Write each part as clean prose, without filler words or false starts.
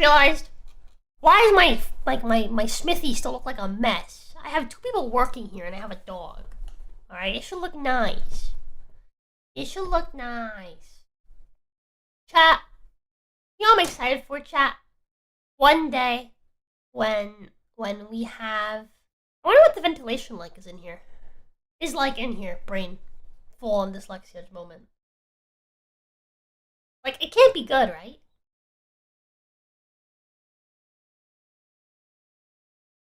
realized, why is my smithy still look like a mess? I have 2 people working here and I have a dog. Alright, it should look nice. It should look nice. Chat. You know what I'm excited for, chat? One day, when we have... I wonder what the ventilation like is in here. Is like in here, brain. Full on dyslexia moment. Like, it can't be good, right?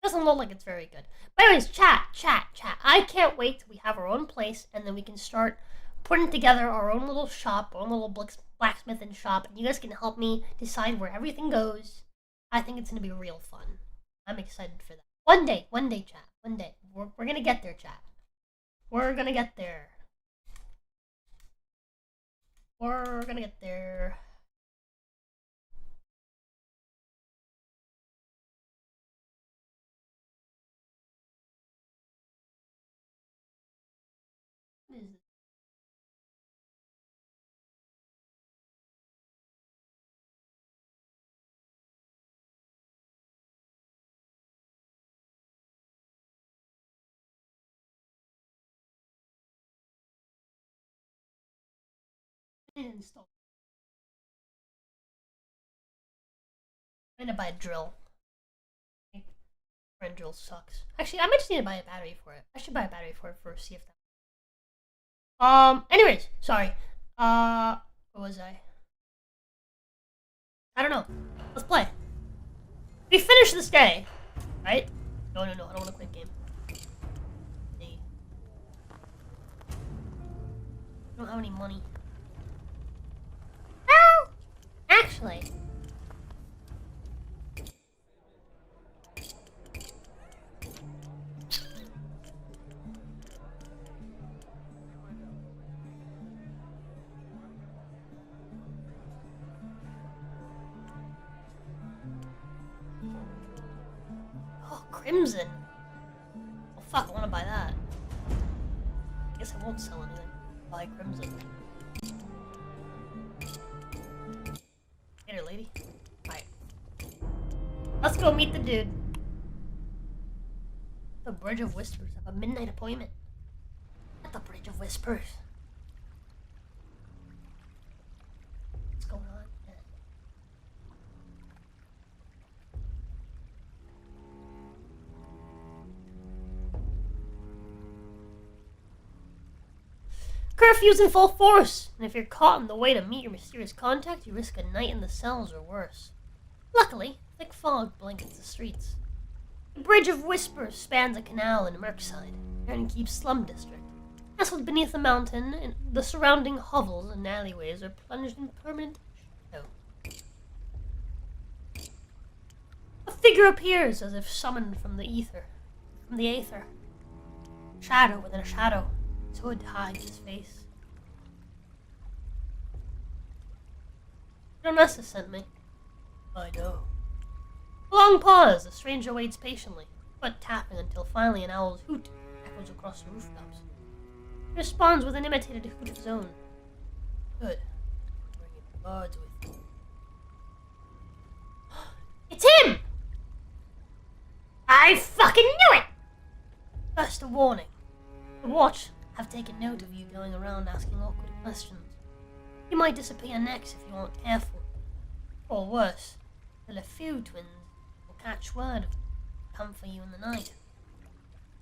Doesn't look like it's very good. But anyways, chat. I can't wait till we have our own place, and then we can start putting together our own little shop, our own little blacksmithing shop, and you guys can help me decide where everything goes. I think it's gonna be real fun. I'm excited for that. One day, chat. One day. We're gonna get there, chat. We're gonna get there. We're gonna get there. What is this? Install. I'm gonna buy a drill. Friend drill sucks. Actually, I might just need to buy a battery for it. I should buy a battery for it first, see if that. Anyways, sorry. Where was I? I don't know. Let's play. We finished this day, right? No, I don't want to quit game. I don't have any money. Oh! Actually. Crimson. Oh fuck, I want to buy that. I guess I won't sell anything. Buy Crimson. Get her, lady. Alright. Let's go meet the dude. The Bridge of Whispers. I have a midnight appointment. At the Bridge of Whispers. What's going on? Curfew's in full force, and if you're caught on the way to meet your mysterious contact, you risk a night in the cells or worse. Luckily, thick fog blankets the streets. The Bridge of Whispers spans a canal in Merkside, Keep's slum district. Nestled beneath a mountain, and the surrounding hovels and alleyways are plunged in permanent shadow. A figure appears as if summoned from the ether. Shadow within a shadow. His hood hides his face. Nessa sent me. I know. A long pause, the stranger waits patiently, foot tapping until finally an owl's hoot echoes across the rooftops. He responds with an imitated hoot of his own. Good. Bringing birds with you. It's him! I fucking knew it! First a warning. The watch have taken note of you going around asking awkward questions. You might disappear next if you aren't careful. Or worse, the few twins will catch word of come for you in the night.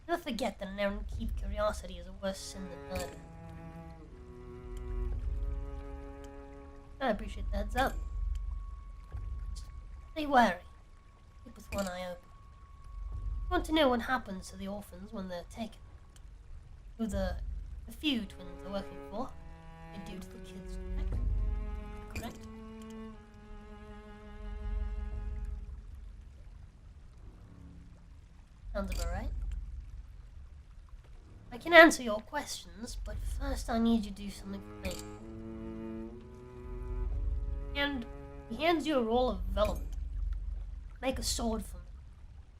Never forget that an keep curiosity is a worse sin than murder. I appreciate the heads up. Stay wary. Keep with one eye open. You want to know what happens to the orphans when they're taken? Who the few twins are working for? They do to the kids, correct? Sounds about right. I can answer your questions, but first I need you to do something for me. And he hands you a roll of vellum. Make a sword for me.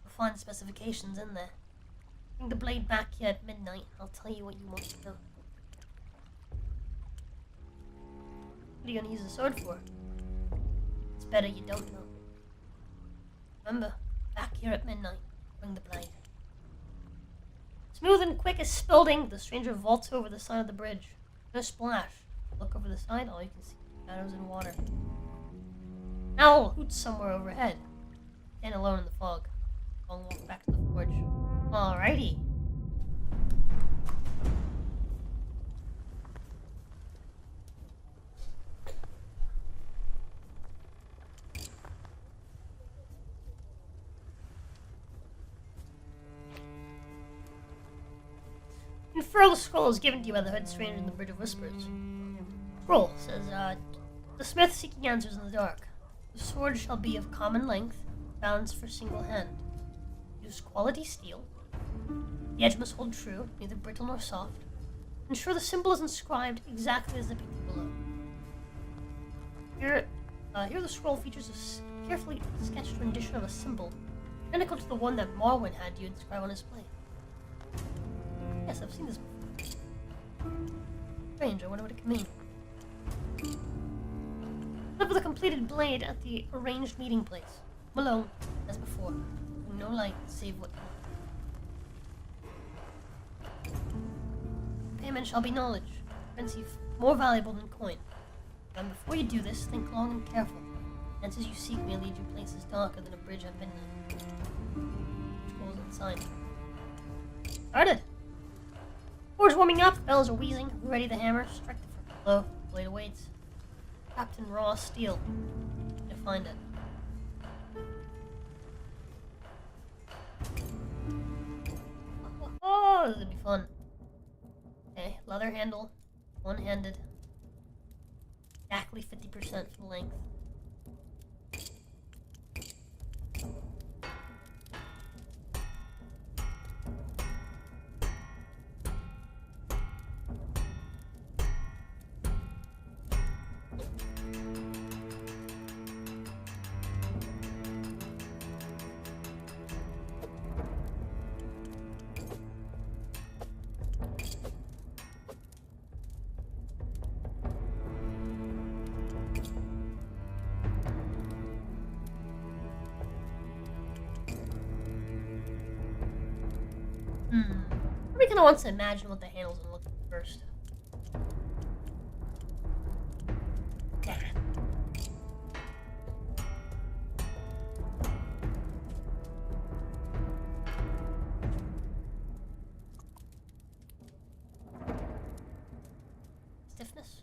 You'll find specifications in there. Bring the blade back here at midnight. I'll tell you what you want to know. What are you gonna use the sword for? It's better you don't know. Remember, back here at midnight, bring the blade. Smooth and quick as Spilding, the stranger vaults over the side of the bridge. No splash. Look over the side, all you can see is shadows and water. Owl hoots somewhere overhead. Stand alone in the fog. Long walk back to the forge. Alrighty. Unfurl the scroll is given to you by the head stranger in the Bridge of Whispers. Scroll says, the smith seeking answers in the dark. The sword shall be of common length, balanced for single hand. Use quality steel. The edge must hold true, neither brittle nor soft. Ensure the symbol is inscribed exactly as depicted below. Here the scroll features a carefully sketched rendition of a symbol, identical to the one that Marwyn had you inscribe on his blade. Yes, I've seen this before. Strange, I wonder what it can mean. Look for the completed blade at the arranged meeting place. Malone, as before. No light, save what. Payment shall be knowledge, currency more valuable than coin. And before you do this, think long and careful. Answers you seek may lead you places darker than a bridge at midnight. Scrolls inside. Started! Forge warming up, bells are wheezing, ready the hammer, strike the first blow, blade awaits. Captain Raw Steel. To find it. Oh, this would be fun. Okay, leather handle, one-handed. Exactly 50% for the length. Probably kind of wants to imagine what the handle's gonna look like first. Yeah. Stiffness.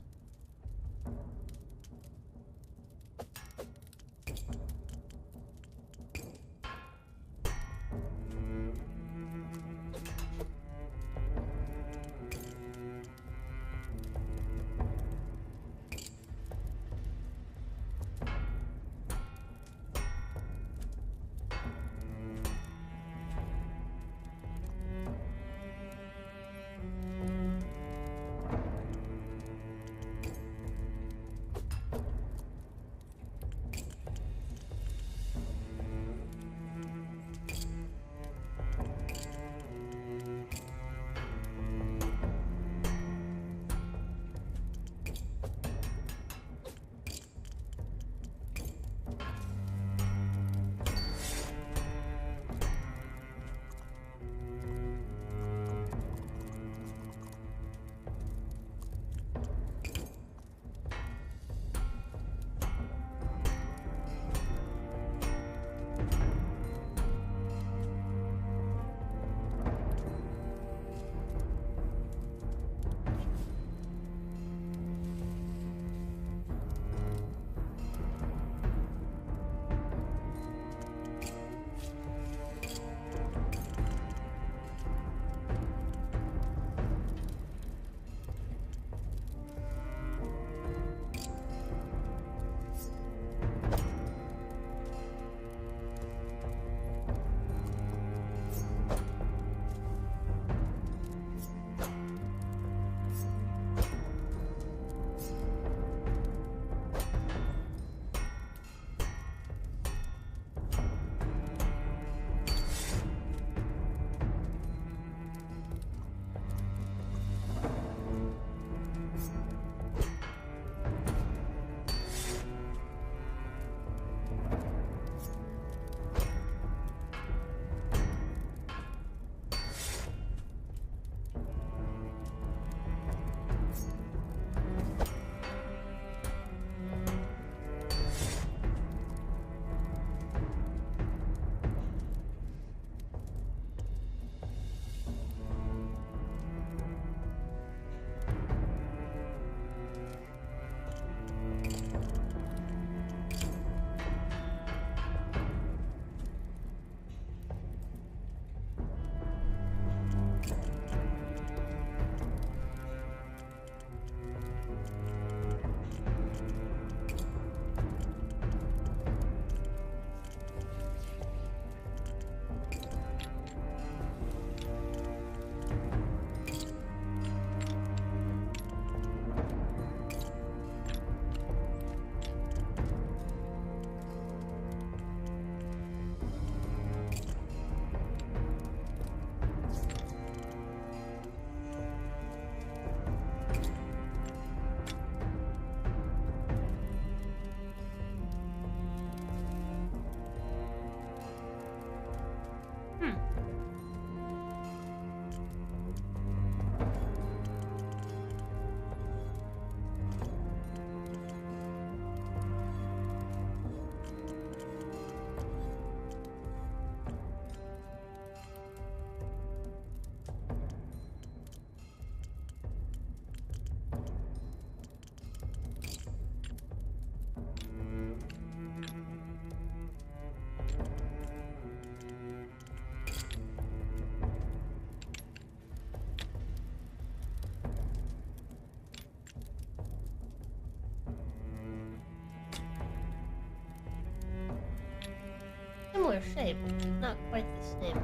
similar shape, not quite the same.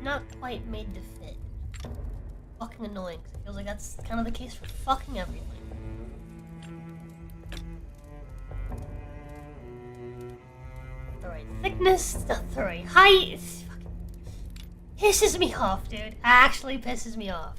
Not quite made to fit. Fucking annoying, 'cause it feels like that's kind of the case for fucking everything. Not the right thickness, not the right height. It's fucking pisses me off, dude. Actually pisses me off.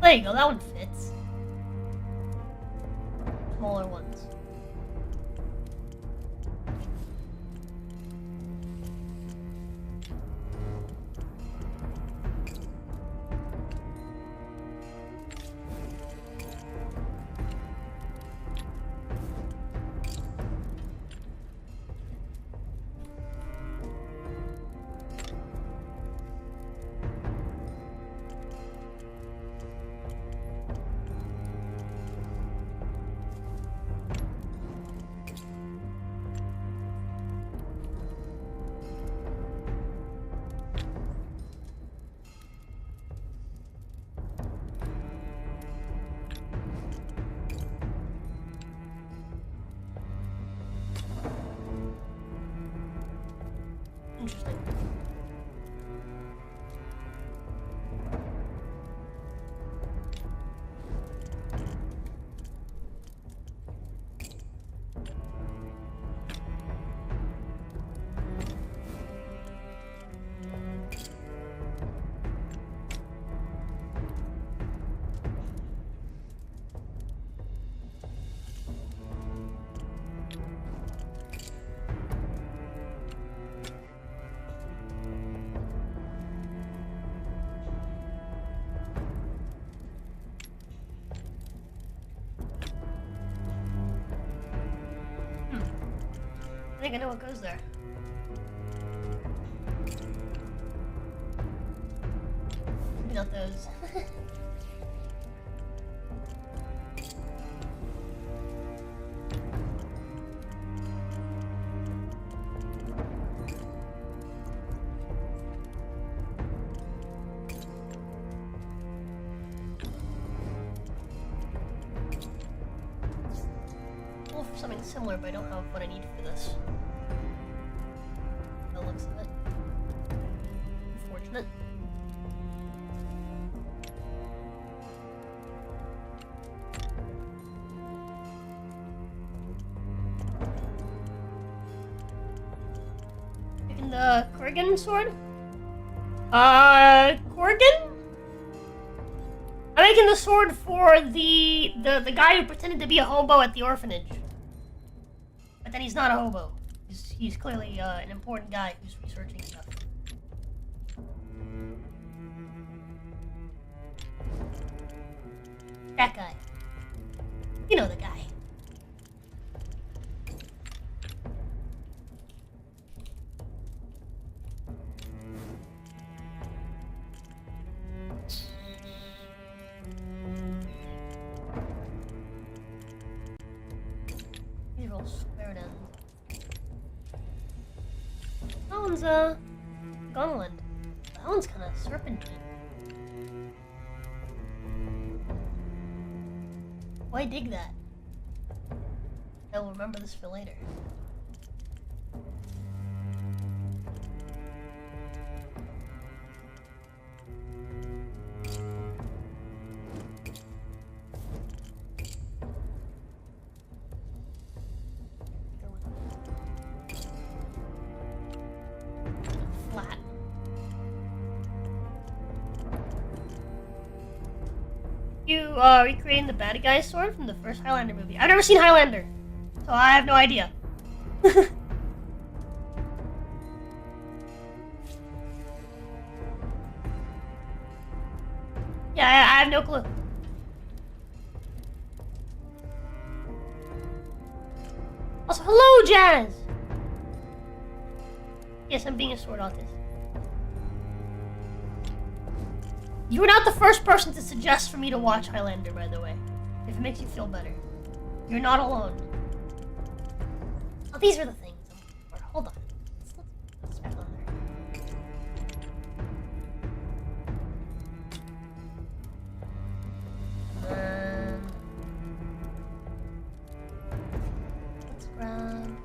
There you go, that one fits. Smaller ones. Interesting. I think I know what goes there. Maybe not those. Well, for something similar, but I don't have what I need for this. That looks of it. Unfortunate. Picking the Corrigan sword? Corrigan? I'm making the sword for the guy who pretended to be a hobo at the orphanage. But then he's not a hobo. He's clearly an important guy who's researching stuff. That guy. You know the guy. These are all squared ends. That one's Gunland. That one's kind of serpentine. Why dig that? I will remember this for later. Flat. You recreating the bad guy sword from the first Highlander movie. I've never seen Highlander, so I have no idea. Yeah, I have no clue. Also, hello, Jazz! Yes, I'm being a sword autist. You were not the first person to suggest for me to watch Highlander, by the way. If it makes you feel better. You're not alone. Oh, these are the things. Hold on. Let's back on there. Let's grab.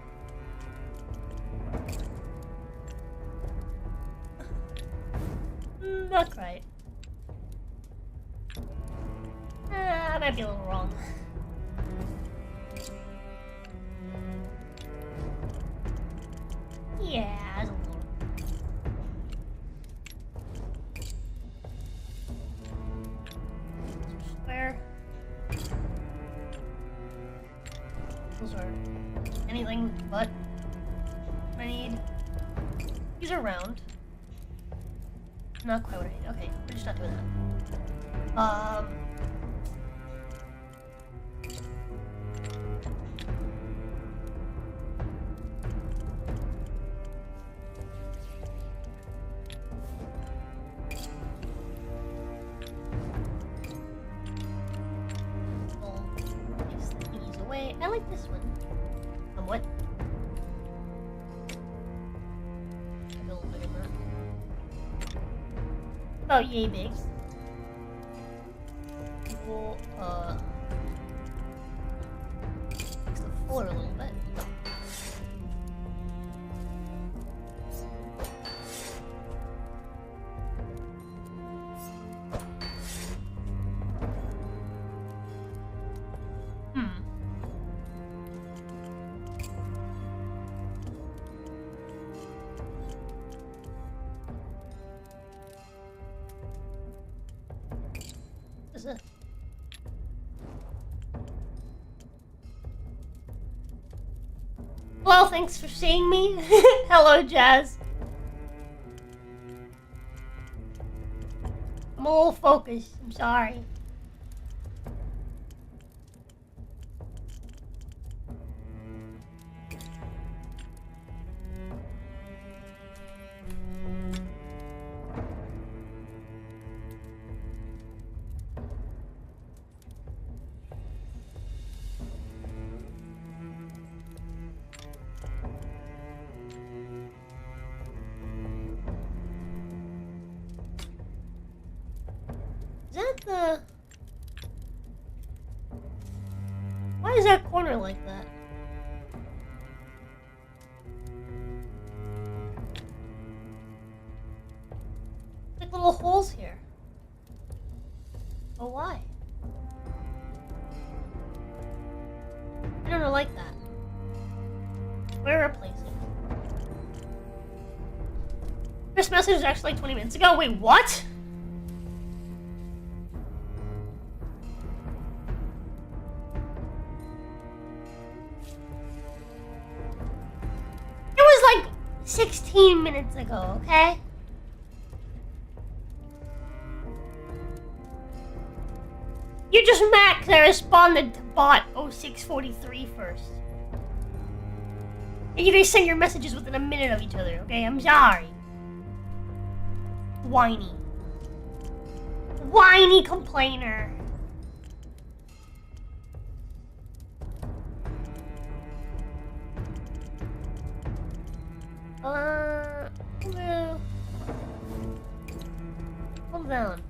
Not quite. I might be a little wrong. Yeah, that's a little. Square. Those are anything but what I need. These are round. Not quite what I need. Okay, we're just not doing that. I like this one. What? A little bit of about yay big. We'll, fix the floor a little bit. Well, thanks for seeing me. Hello, Jazz. I'm a little focused. I'm sorry. Is that the... Why is that corner like that? Like little holes here. Oh, why? I don't like that. We're replacing. This message was actually like 20 minutes ago. Wait, what? It was like 16 minutes ago, okay? You just mad because I responded to bot 0643 first. And you guys send your messages within a minute of each other, okay? I'm sorry. Whiny. Whiny complainer. No. Hold down.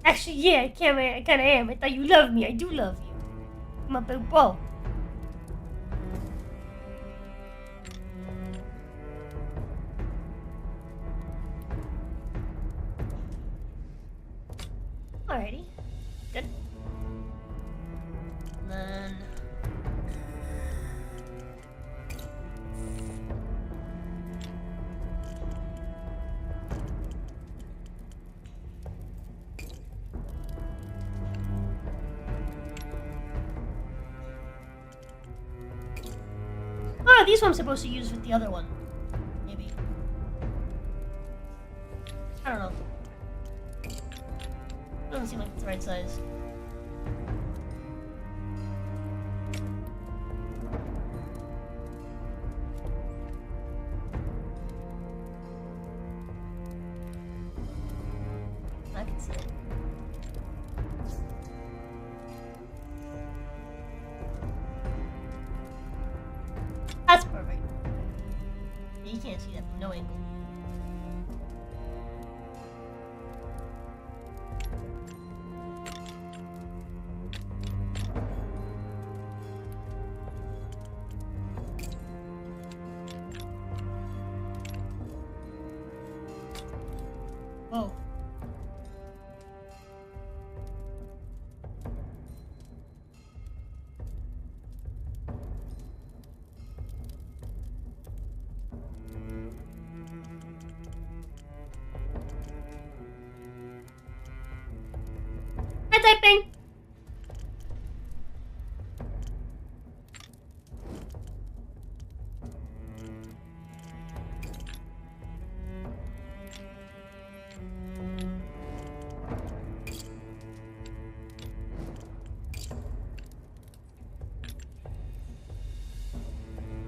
Actually, yeah, I kinda am. I thought you loved me. I do love you. I'm a big bro. Alrighty. Good. And then... these ones I'm supposed to use with the other one. Maybe. I don't know. Doesn't seem like it's the right size. I can see it. can't see that from no angle. Oh. Hi, typing.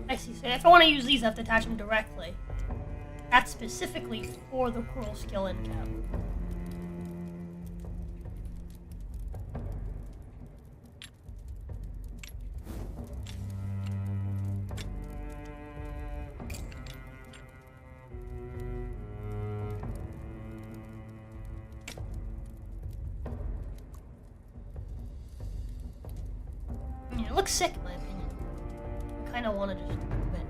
I see. So if I want to use these, I have to attach them directly. That's specifically for the cruel skill end cap. Yeah, it looks sick in my opinion. I kind of want to just move it.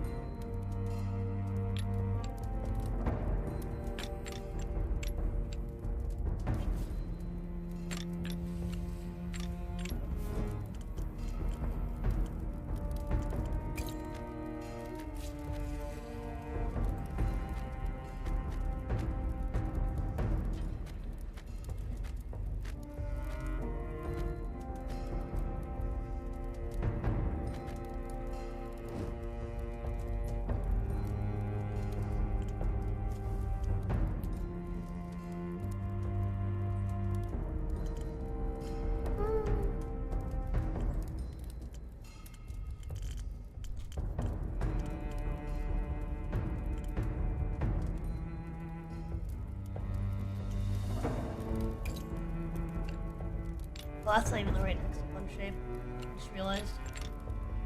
Well, that's not even the right hexagon shape. I just realized.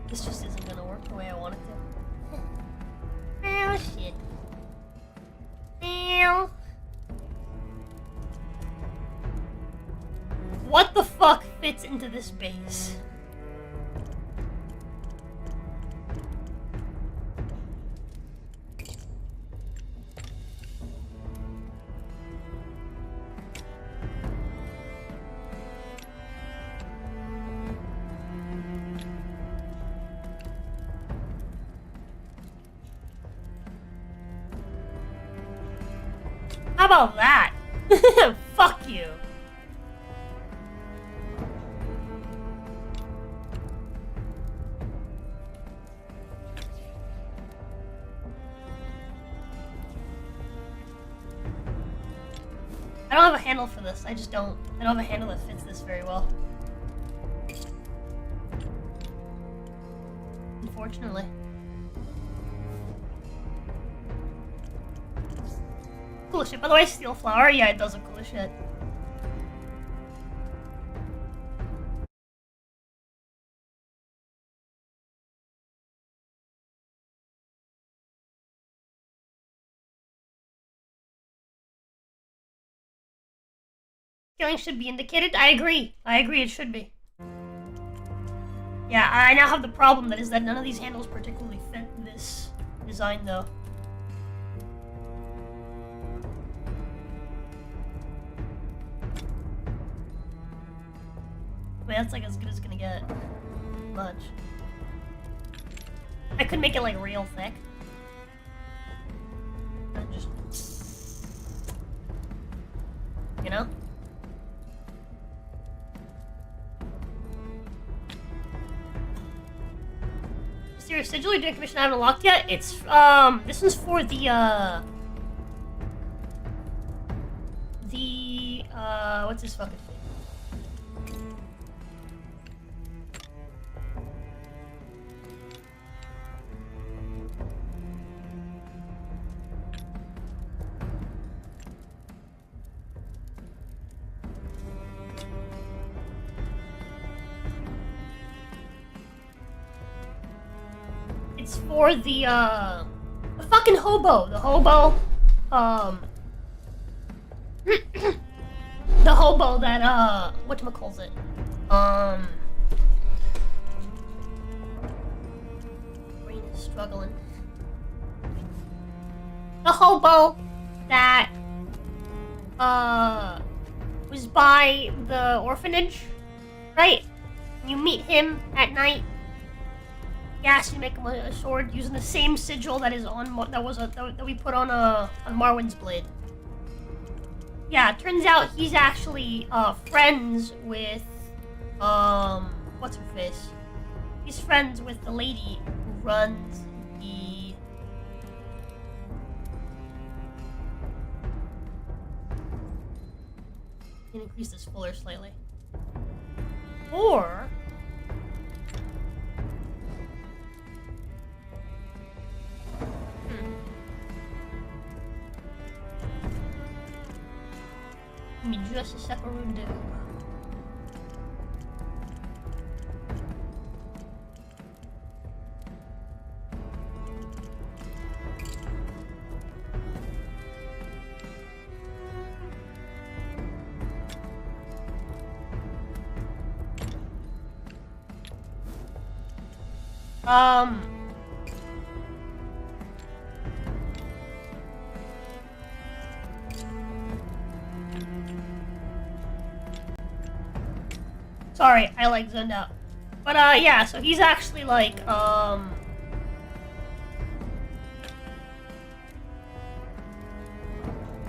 This just isn't gonna work the way I want it to. Oh, shit. Ow. What the fuck fits into this base? How about that? Fuck you. I don't have a handle for this. I just don't. I don't have a handle that fits this very well. Unfortunately. Cool shit. By the way, steel flower. Yeah, it does look cool as shit. Scaling should be indicated. I agree. I agree. It should be. Yeah, I now have the problem that is that none of these handles particularly fit this design, though. I mean, that's like as good as it's gonna get. Much. I could make it like real thick. And just, you know? Serious sigilly doing commission I haven't unlocked yet. It's this one's for the what's this fucking thing? It's for the fuck fucking hobo. The hobo, the hobo that, whatchamacallit, brain is struggling. The hobo that, was by the orphanage, right? You meet him at night. He asks you to make him a sword using the same sigil that is on that we put on Marwyn's blade. Yeah, it turns out he's actually friends with what's her face? He's friends with the lady who runs the can increase this fuller slightly. Or give me just a second to do. Sorry, I like zoned out. But yeah, so he's actually like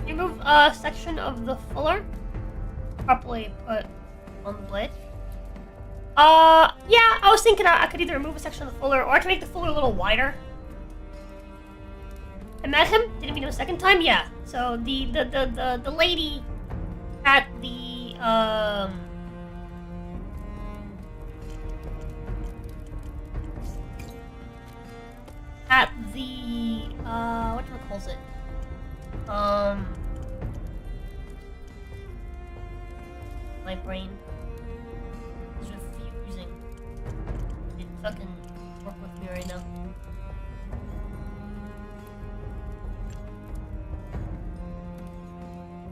you move a section of the fuller properly put on the blade. Yeah, I was thinking I could either remove a section of the fuller or I could make the fuller a little wider. I met him, didn't meet him a second time, yeah. So the lady at the whatchamacallit? My brain is refusing. It fucking work with me right now.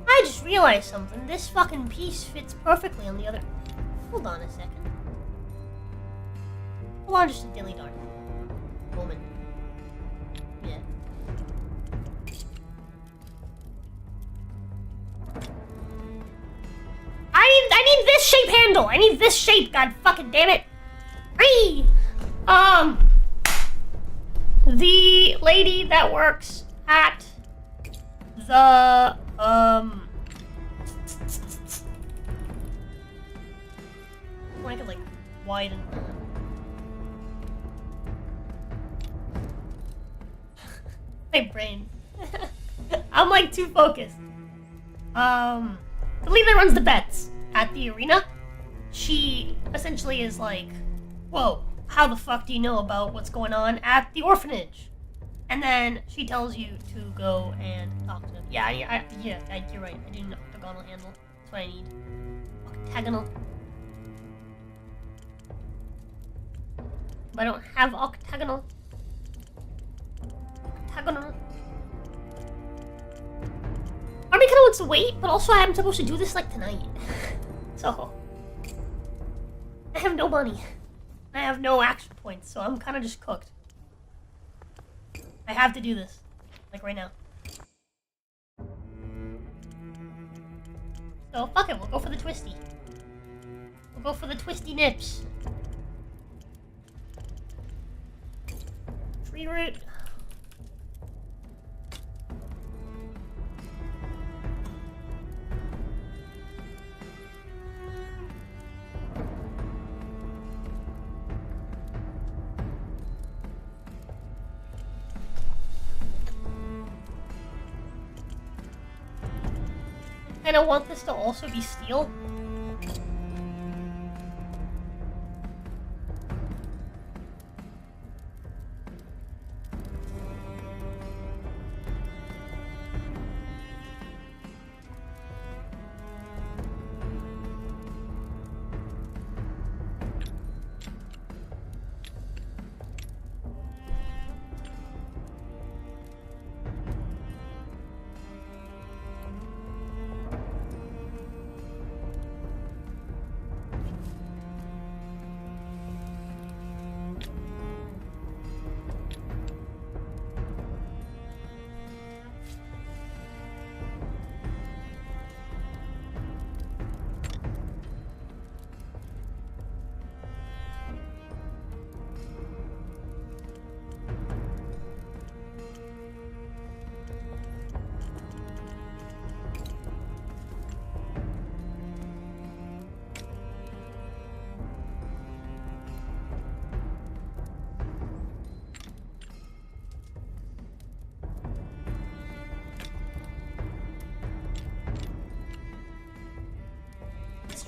I just realized something. This fucking piece fits perfectly on the other. Hold on a second. Hold on just a dilly dart. Moment. Yeah. I need this shape handle. I need this shape. God fucking damn it. Free. The lady that works at the I could like widen. My brain. I'm like too focused. The lady that runs the bets at the arena, she essentially is like, whoa, how the fuck do you know about what's going on at the orphanage? And then she tells you to go and talk to them. Yeah, you're right. I do an octagonal handle. That's what I need. Octagonal. But I don't have octagonal. Octagonal. Army kind of wants to wait, but also I'm supposed to do this like tonight. So I have no money. I have no action points, so I'm kind of just cooked. I have to do this, like right now. So fuck it, we'll go for the twisty. We'll go for the twisty nips. Tree root. And I want this to also be steel.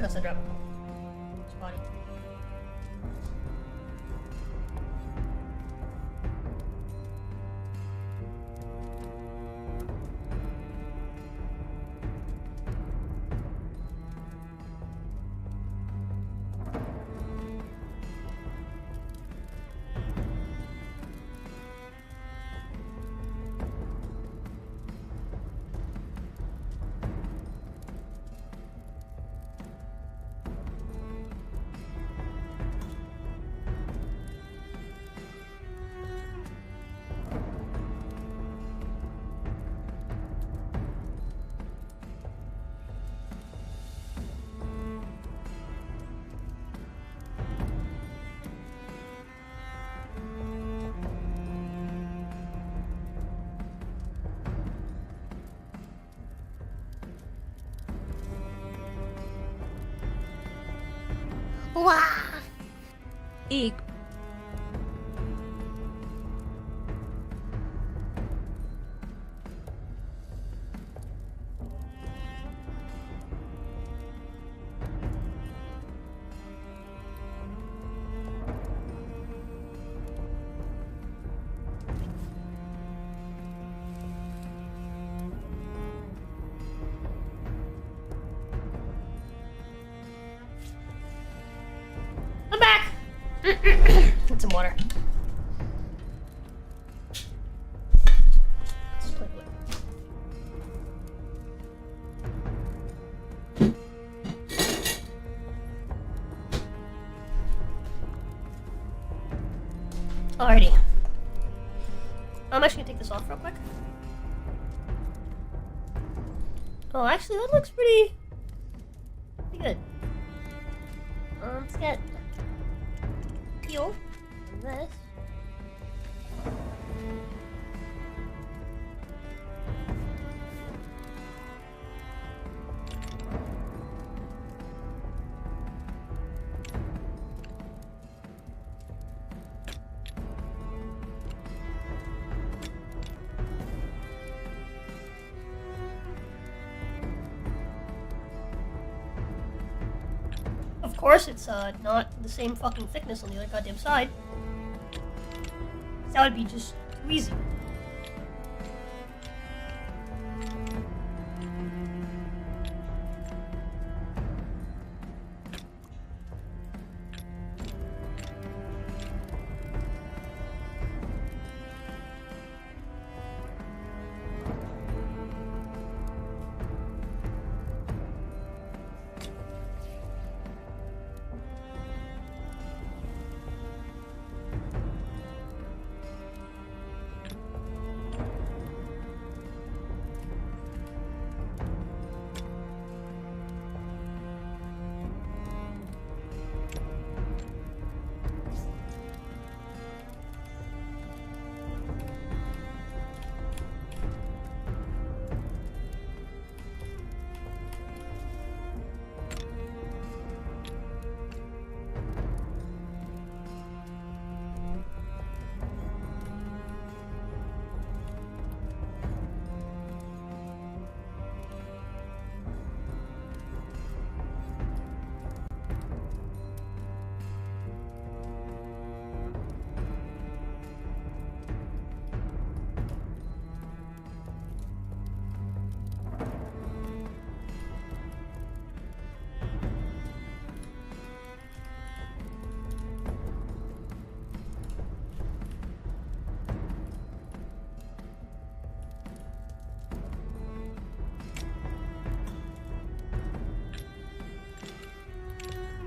check out Sandra. Spotty. Wow. Ick. I'm back! Need some water. Let's play with Alrighty. I'm actually gonna take this off real quick. Oh, actually, that looks pretty good. Let's get fuel and this. Of course, it's not the same fucking thickness on the other goddamn side. That would be just too easy.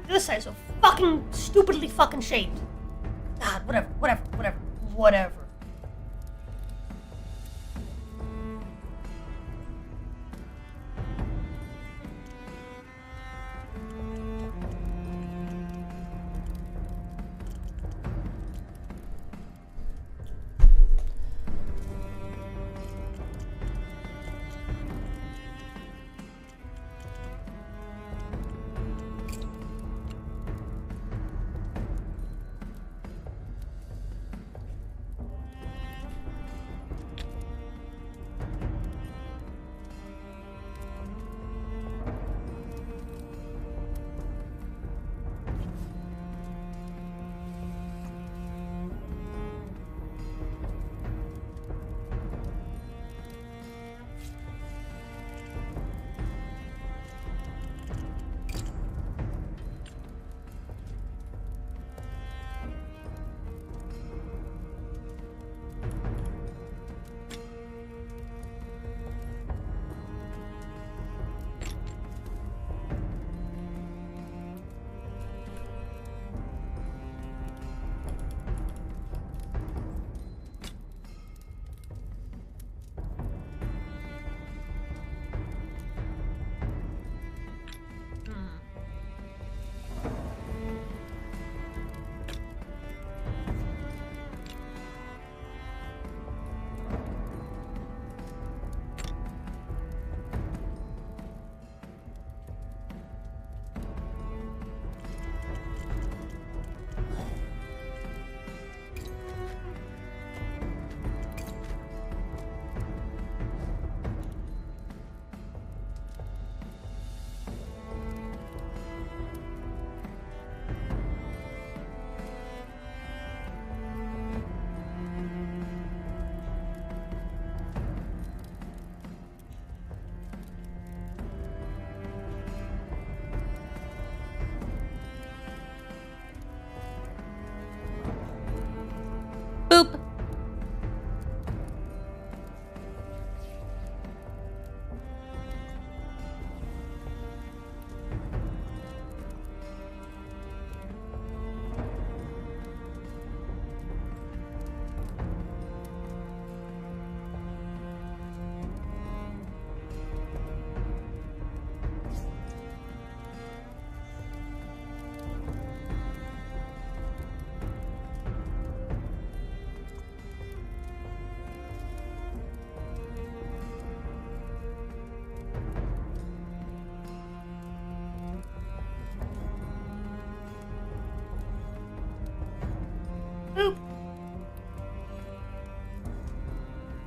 This side's so fucking stupidly fucking shaped. God, whatever.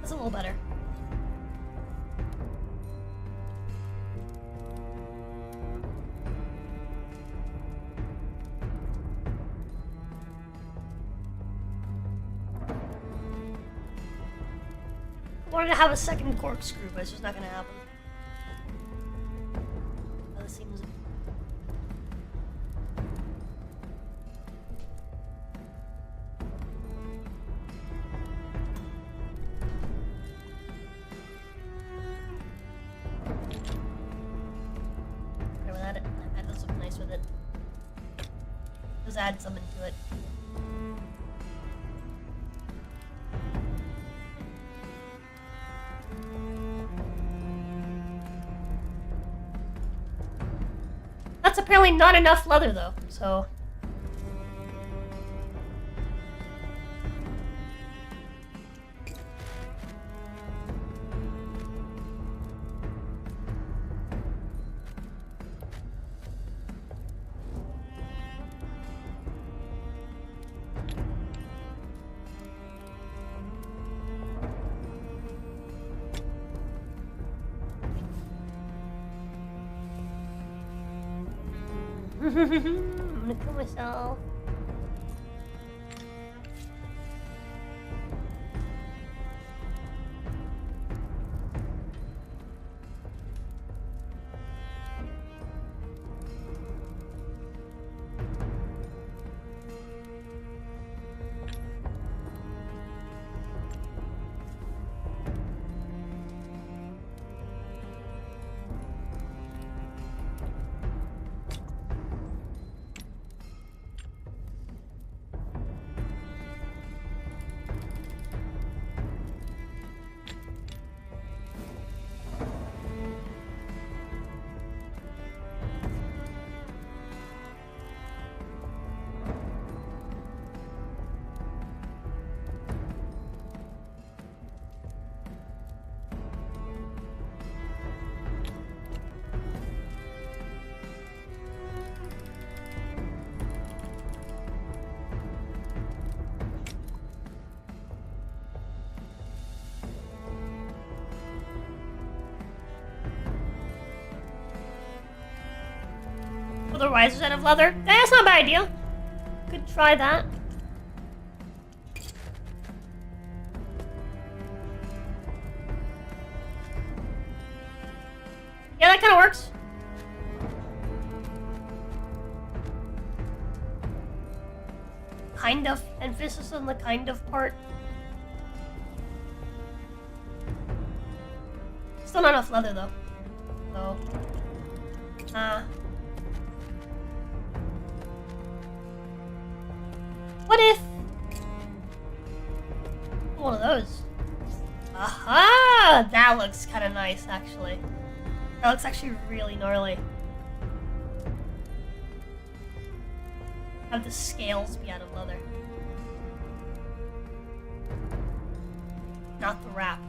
That's a little better. I wanted to have a second corkscrew, but it's just not gonna happen. That seems... That does look nice with it. Just add something to it. That's apparently not enough leather though, so... I'm gonna kill myself. With the risers out of leather? That's not a bad idea. Could try that. Yeah, that kind of works. Kind of. Emphasis on the kind of part. Still not enough leather though. So. What if... one of those. Aha! That looks kind of nice, actually. That looks actually really gnarly. Have the scales be out of leather. Not the wrap.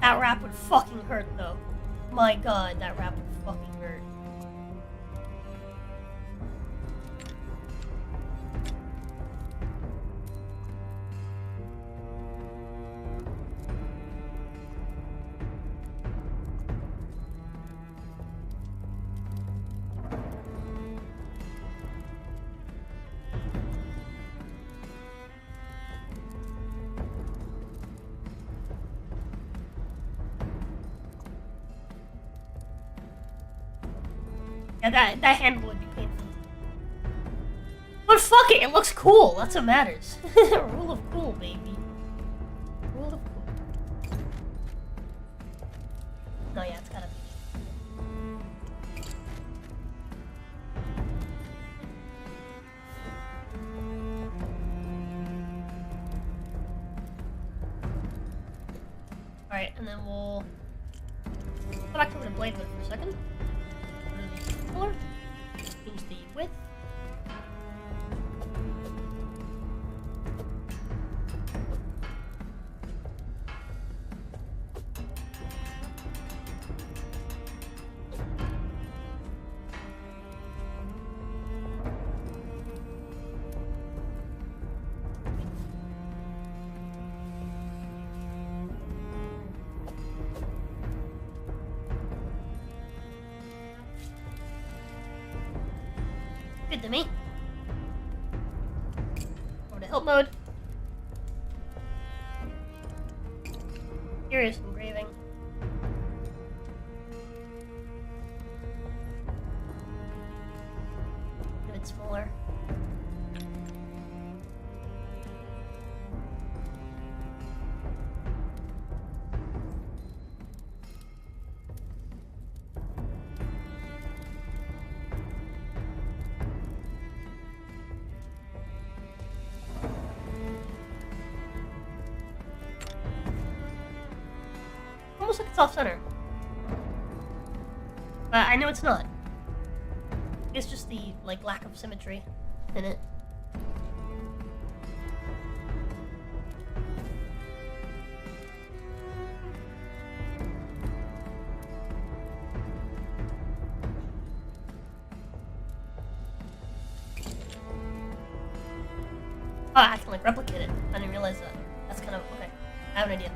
That wrap would fucking hurt, though. My god, that wrap would fucking hurt. Yeah, that handle would be painful. But fuck it, it looks cool. That's what matters. Rule of cool, baby. Rule of cool. No, yeah, it's gotta be. Alright, and then we'll go back over to blade width for a second. Color. Change the width. to me. Over to help mode. Curious engraving. A bit smaller. Almost like it's off center. But I know it's not. It's just the like lack of symmetry in it. Oh, I can like replicate it. I didn't realize that. That's kind of okay. I have an idea.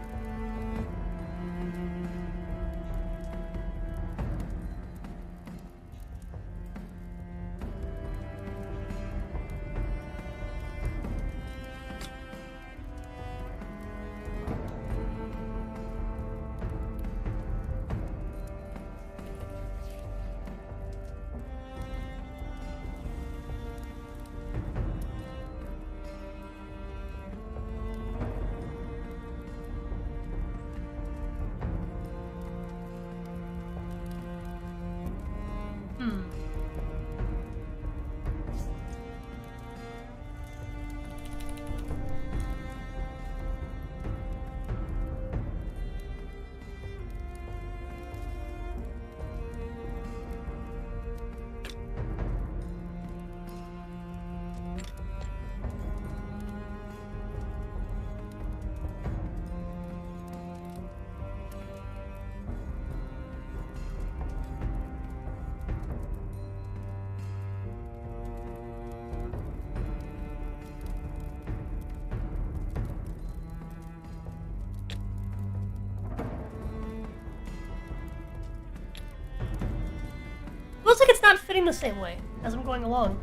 Looks like it's not fitting the same way as I'm going along.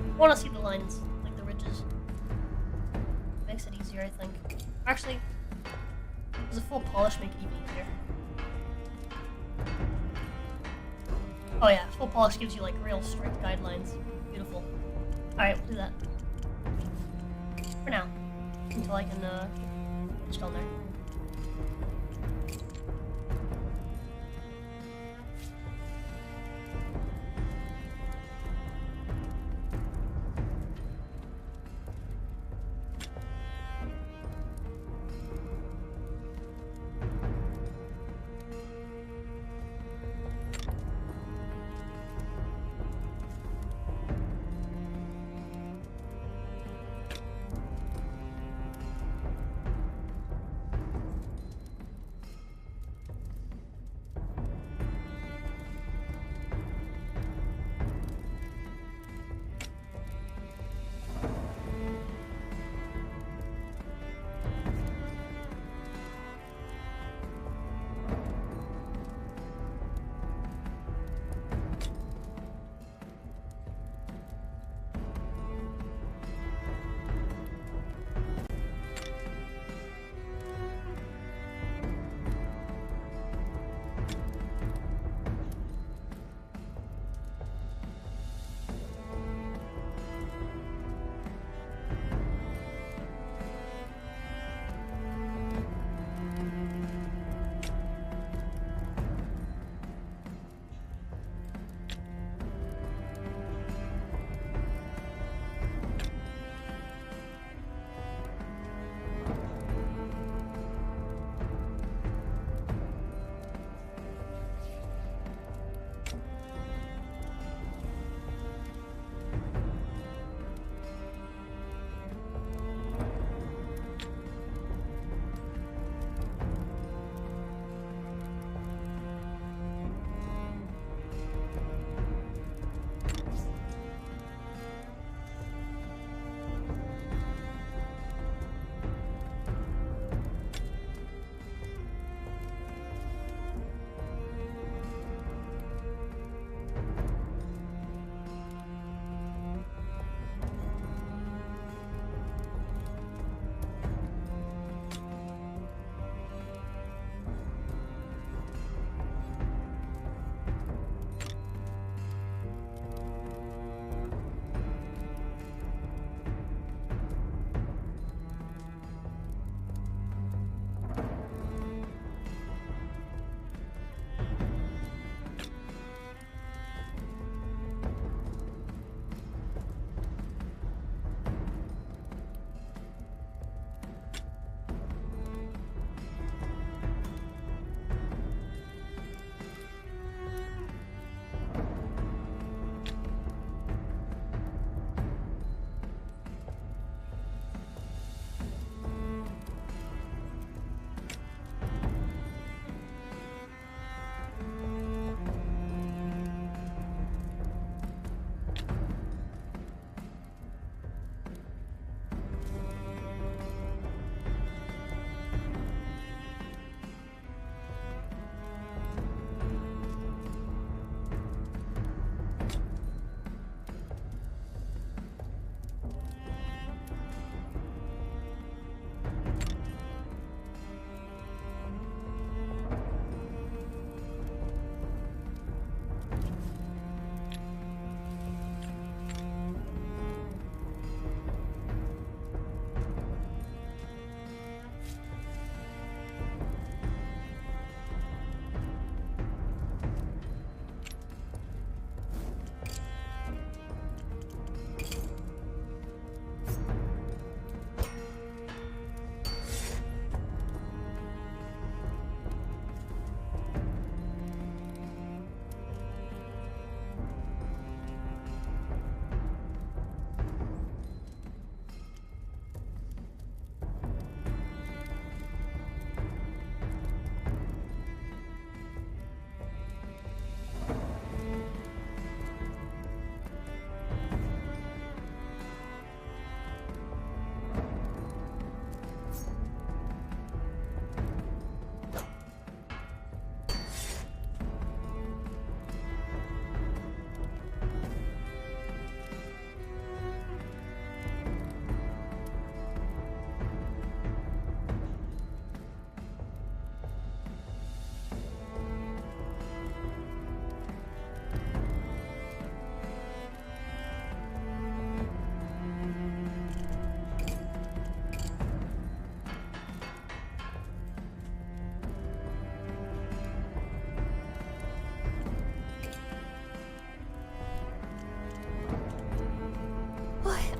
I want to see the lines, like the ridges. Makes it easier, I think. Actually, does a full polish make it even easier? Oh yeah, full polish gives you like real strict guidelines. Beautiful. Alright, we'll do that. For now. Until I can get it on there.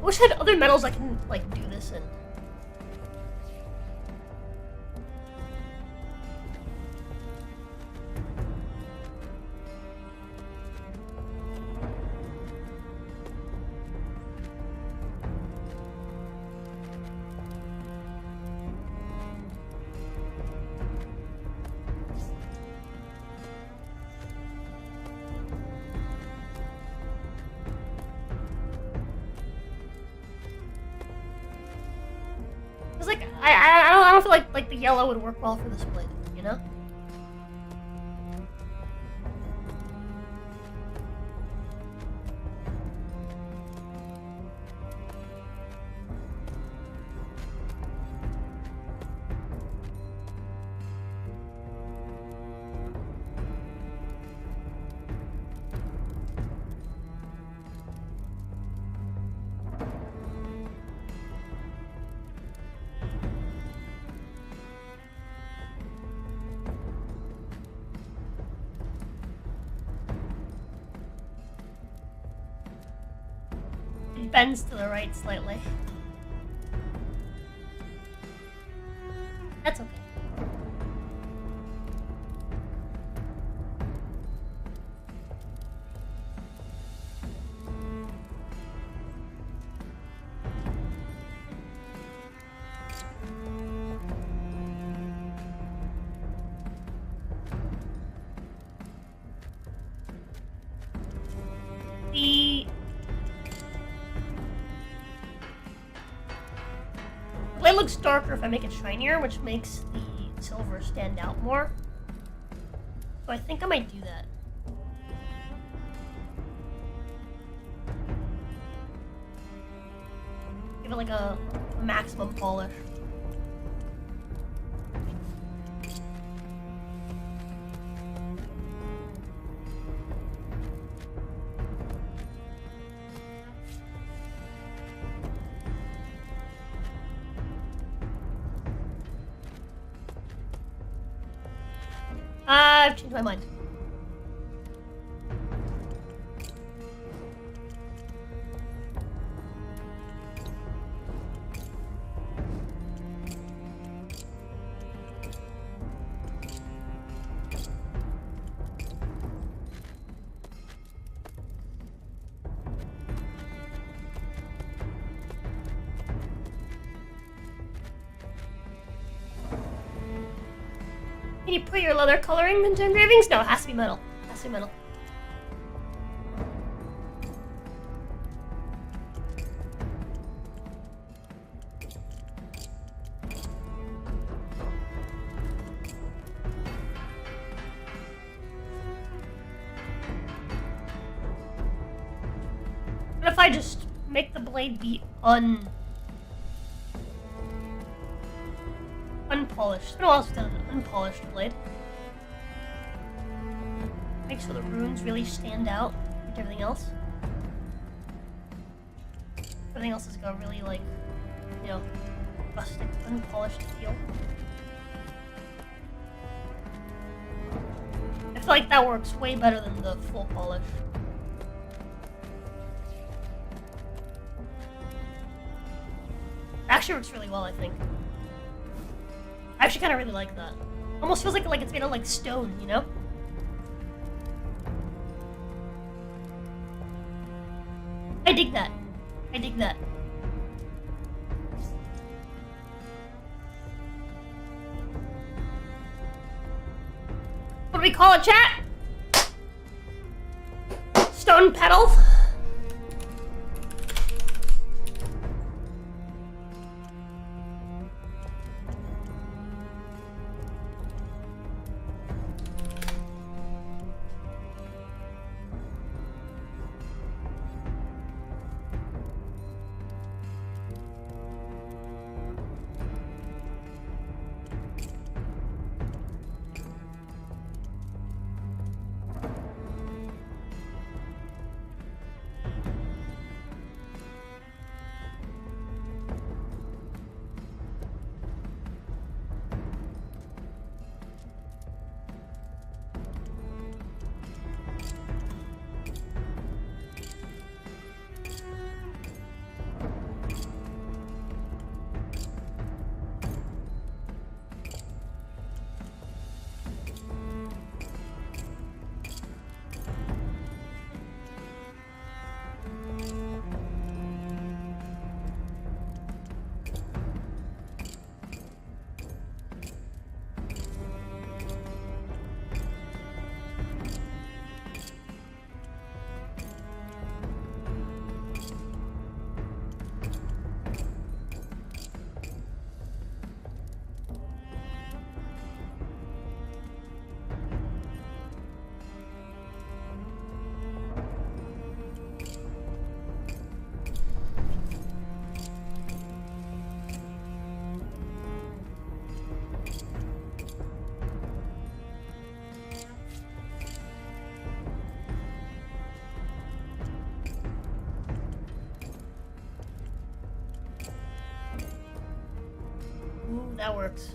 wish I had other metals I can, like, do this in. Cause like I don't feel like the yellow would work well for this blade, you know? It bends to the right slightly. That's okay. The blade looks darker if I make it shinier, which makes the silver stand out more. So I think I might do that. Give it like a maximum polish. I've changed my mind. Can you put your leather coloring into engravings? No, it has to be metal. It has to be metal. What if I just make the blade be unpolished? It's been a while since I've done an unpolished blade. Make sure the runes really stand out like everything else. Everything else has got a really, like, you know, rustic, unpolished feel. I feel like that works way better than the full polish. Actually works really well, I think. I actually kind of really like that. Almost feels like it's made of like stone, you know? I dig that. I dig that. What do we call it, chat? Stone pedal? that works.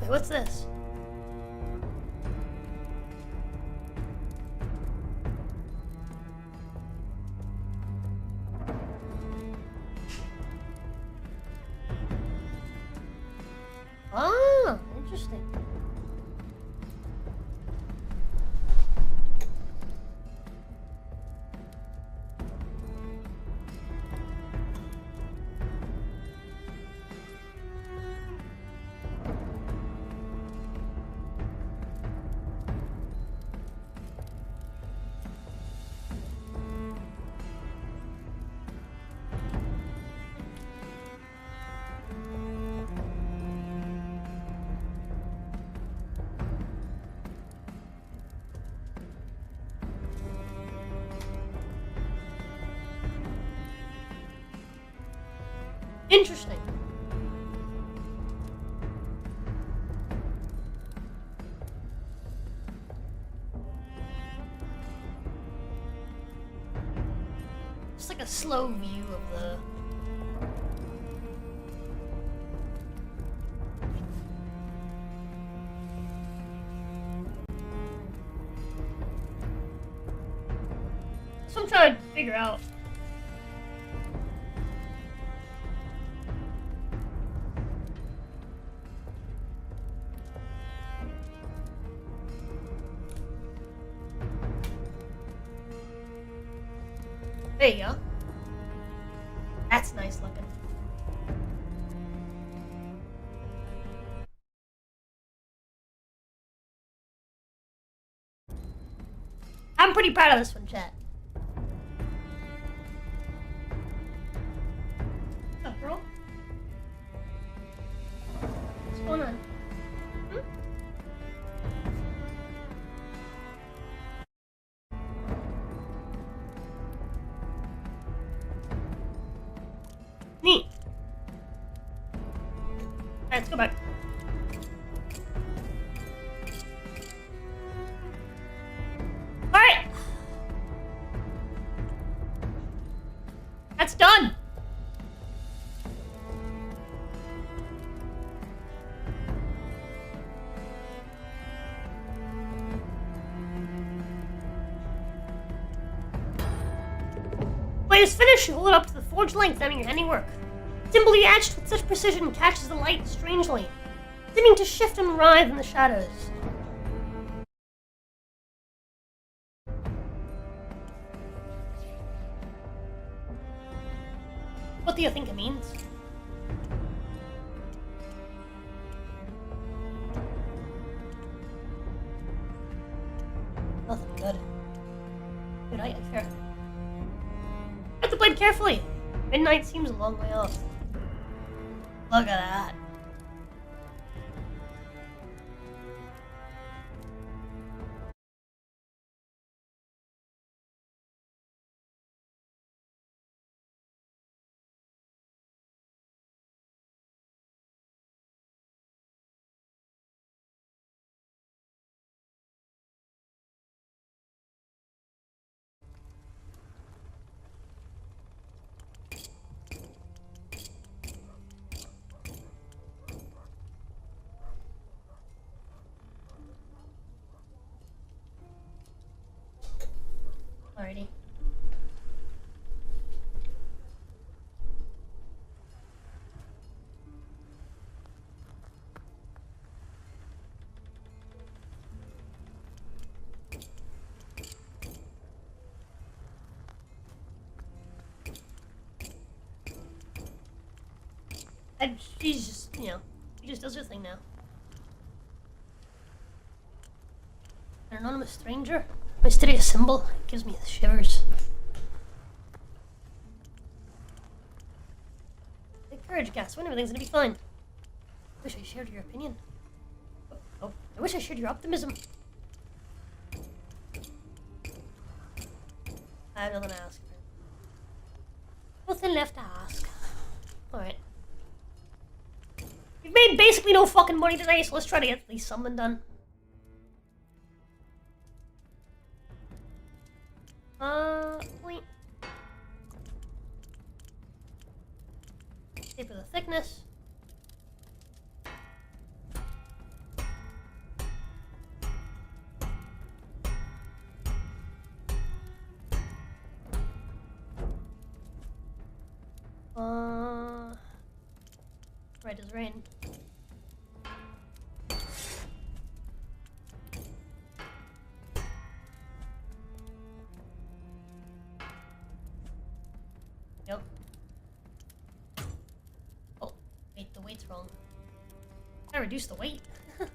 Wait, what's this? Ah, interesting. Interesting. Just like a slow view of the... So I'm trying to figure out. There you go. That's nice looking. I'm pretty proud of this one, chat. What's up, girl? What's going on? Neat. Alright, let's go back. Alright! That's done! Wait, it's finished. Hold it up to the forged length on your handiwork. Simply etched with such precision catches the light strangely, seeming to shift and writhe in the shadows. What do you think it means? Nothing good. Dude, I have to play it carefully. Midnight seems a long way off. Look at that. Alrighty. And she's just, you know, she just does her thing now. An anonymous stranger? Mysterious symbol? It gives me the shivers. Take courage, CASWYNN. Everything's gonna be fine. Wish I shared your opinion. Oh, I wish I shared your optimism. I have nothing to ask. Nothing left to ask. Alright. We've made basically no fucking money today, so let's try to get at least something done. Point. Taper the thickness. Right as rain. Yep. Oh, wait, the weight's wrong. I reduced the weight. There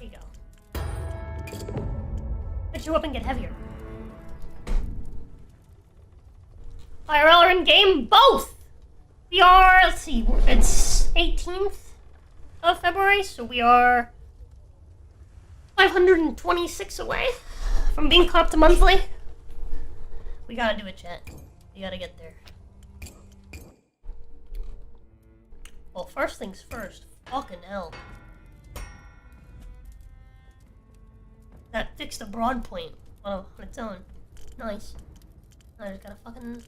you go. Put you up and get heavier. IRL or in-game? Both! We are, let's see, it's 18th of February, so we are 526 away from being caught up to monthly. We gotta do it, chat. We gotta get there. Well, first things first. Fucking hell. That fixed a broad point on its own. Nice. Now I just gotta fucking...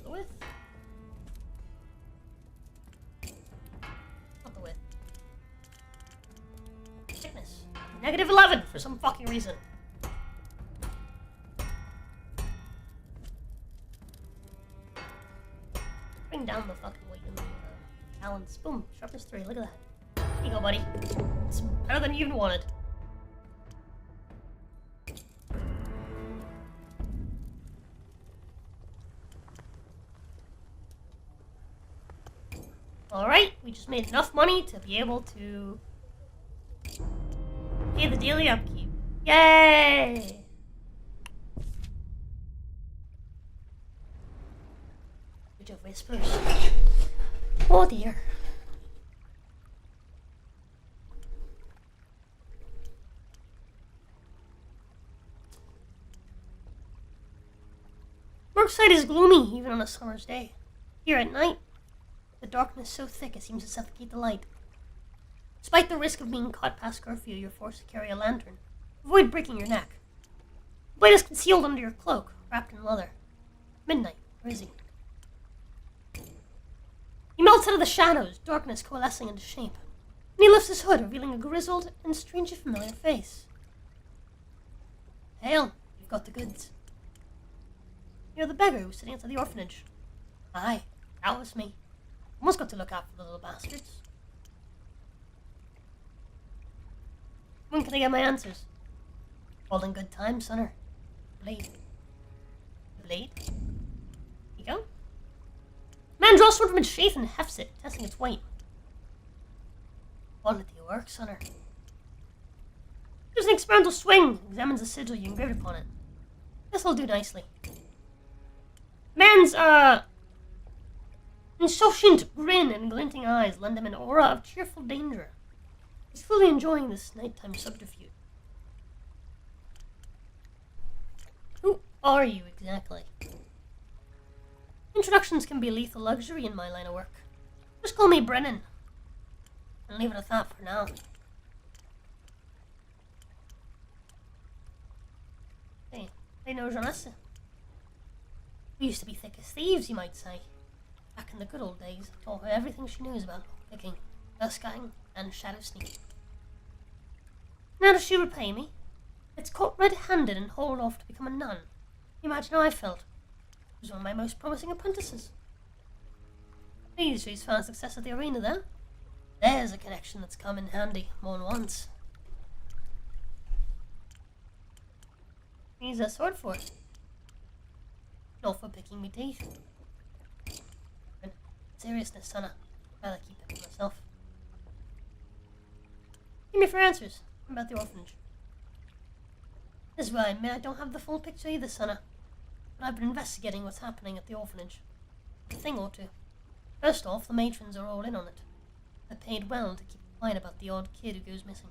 the width? Not the width. Thickness. -11 for some fucking reason. Bring down the fucking weight in the balance. Boom. Sharpness 3. Look at that. Here you go, buddy. It's better than you even wanted. Alright, we just made enough money to be able to pay the daily upkeep. Yay! Bridge of Whispers. Oh dear. Mercside is gloomy even on a summer's day. Here at night, the darkness so thick it seems to suffocate the light. Despite the risk of being caught past curfew, you're forced to carry a lantern. Avoid breaking your neck. The blade is concealed under your cloak, wrapped in leather. Midnight, where is he? He melts out of the shadows, darkness coalescing into shape. And he lifts his hood, revealing a grizzled and strangely familiar face. Hail, you've got the goods. You're the beggar who's sitting outside the orphanage. Aye, that was me. Almost got to look after the little bastards. When can I get my answers? All in good time, sonner. Blade. Blade? Here you go. Man draws sword from its sheath and hefts it, testing its weight. Quality work, sonner. There's an experimental swing. Examines the sigil you engraved upon it. This'll do nicely. Man's, insouciant grin and glinting eyes lend him an aura of cheerful danger. He's fully enjoying this nighttime subterfuge. Who are you exactly? Introductions can be a lethal luxury in my line of work. Just call me Brennan. And leave it at that for now. Hey, no jeunesse. We used to be thick as thieves, you might say. Back in the good old days, I taught her everything she knows about picking, buskang, and shadow sneaking. Now does she repay me? It's caught red-handed and hauled off to become a nun. Imagine how I felt. She was one of my most promising apprentices. She's found success at the arena there. There's a connection that's come in handy more than once. Needs a sword for it. Not for picking me teeth. In seriousness, sonner, I'd rather keep it for myself. Give me for answers about the orphanage. This is where I admit I don't have the full picture either, sonner. But I've been investigating what's happening at the orphanage. A thing or two. First off, the matrons are all in on it. They're paid well to keep quiet about the odd kid who goes missing.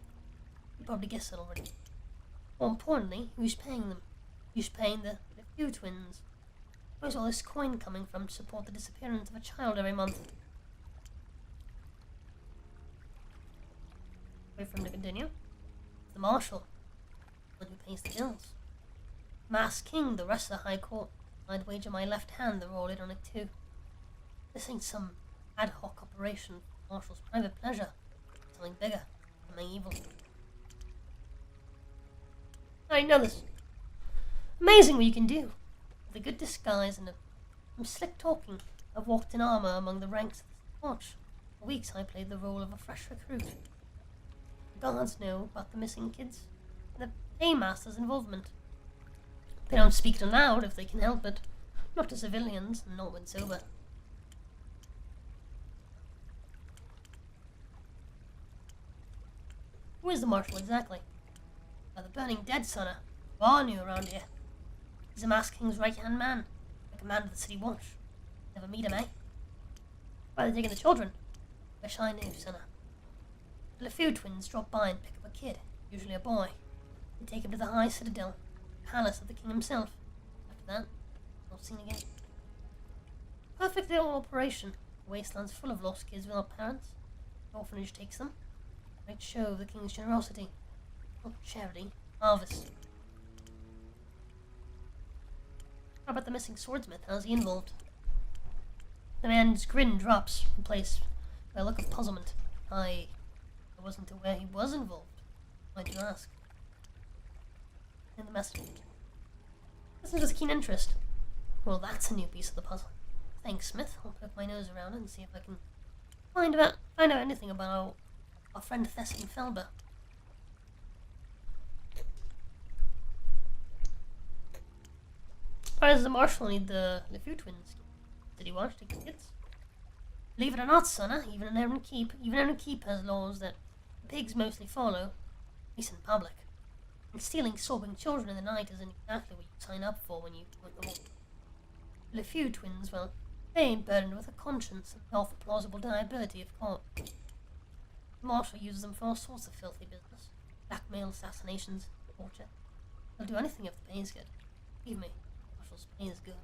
You probably guessed it already. More importantly, who's paying them? Who's paying the few twins? Where's all this coin coming from to support the disappearance of a child every month? Wait for him to continue. The marshal, the one who pays the bills. Mass King, the rest of the High Court. I'd wager my left hand they're all in on it too. This ain't some ad hoc operation for Marshal's private pleasure. Something bigger, something evil. I know this. Amazing what you can do. With a good disguise and some slick talking, I've walked in armor among the ranks of the watch. For weeks I played the role of a fresh recruit. The guards know about the missing kids and the paymaster's involvement. They don't speak it aloud if they can help it. Not to civilians, and not when sober. Who is the marshal exactly? By the burning dead, sonner. Bar new around here. He's the Mass King's right-hand man, the commander of the city watch. Never meet him, eh? Why are they taking the children? Wish I knew, sonner. The LeFou twins drop by and pick up a kid, usually a boy. They take him to the High Citadel, the palace of the king himself. After that, not seen again. Perfect little operation. The wasteland's full of lost kids without parents. The orphanage takes them. Great show of the king's generosity. Not charity, harvest. How about the missing swordsmith? How's he involved? The man's grin drops, replaced by a look of puzzlement. I wasn't aware he was involved. Why'd you ask? In the message. This is just keen interest. Well, that's a new piece of the puzzle. Thanks, Smith. I'll poke my nose around it and see if I can find out anything about our friend Thessin Felber. Why does the marshal need the LeFou twins? Did he want to take the kids? Believe it or not, sonner, even an errant keep has laws that the pigs mostly follow, at least in public. And stealing sobbing children in the night isn't exactly what you sign up for when you join the war. The LeFou twins, well, they ain't burdened with a conscience and offer plausible deniability if caught. The marshal uses them for all sorts of filthy business. Blackmail, assassinations, torture. They'll do anything if the pay's good. Believe me. Pay is good.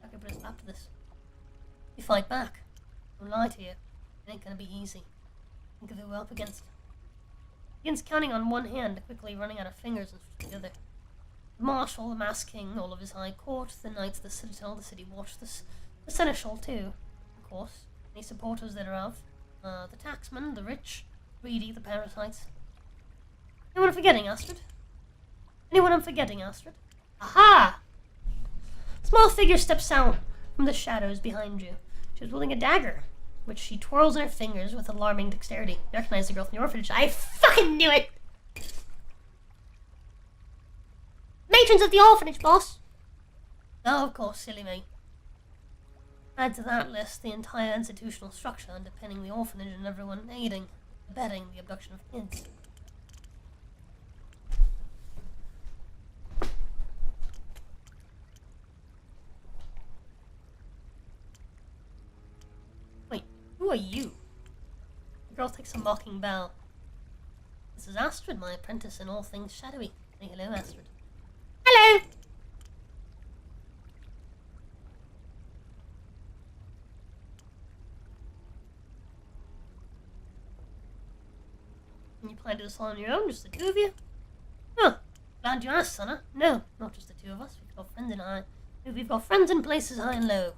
I can put us up to this. You fight back. Don't lie to you. It ain't gonna be easy. Think of who we're up against. Begins counting on one hand, quickly running out of fingers and the other. The marshal, the Mass King, all of his high court, the knights, the citadel, the city watch, the seneschal too, of course. Any supporters thereof. The taxman, the rich, greedy, the parasites. Anyone I'm forgetting, Astrid? Anyone I'm forgetting, Astrid? Aha! Small figure steps out from the shadows behind you. She was wielding a dagger, which she twirls in her fingers with alarming dexterity. You recognize the girl from the orphanage. I fucking knew it! Matrons of the orphanage, boss! Oh, of course, silly me. Add to that list the entire institutional structure underpinning the orphanage and everyone aiding, abetting the abduction of kids. Wait, who are you? The girl takes a mocking bow. This is Astrid, my apprentice in all things shadowy. Say hello, Astrid. Hello! And you plan to do this all on your own, just the two of you? Huh. Glad you asked, Sana. No, not just the two of us. We've got friends in places high and low.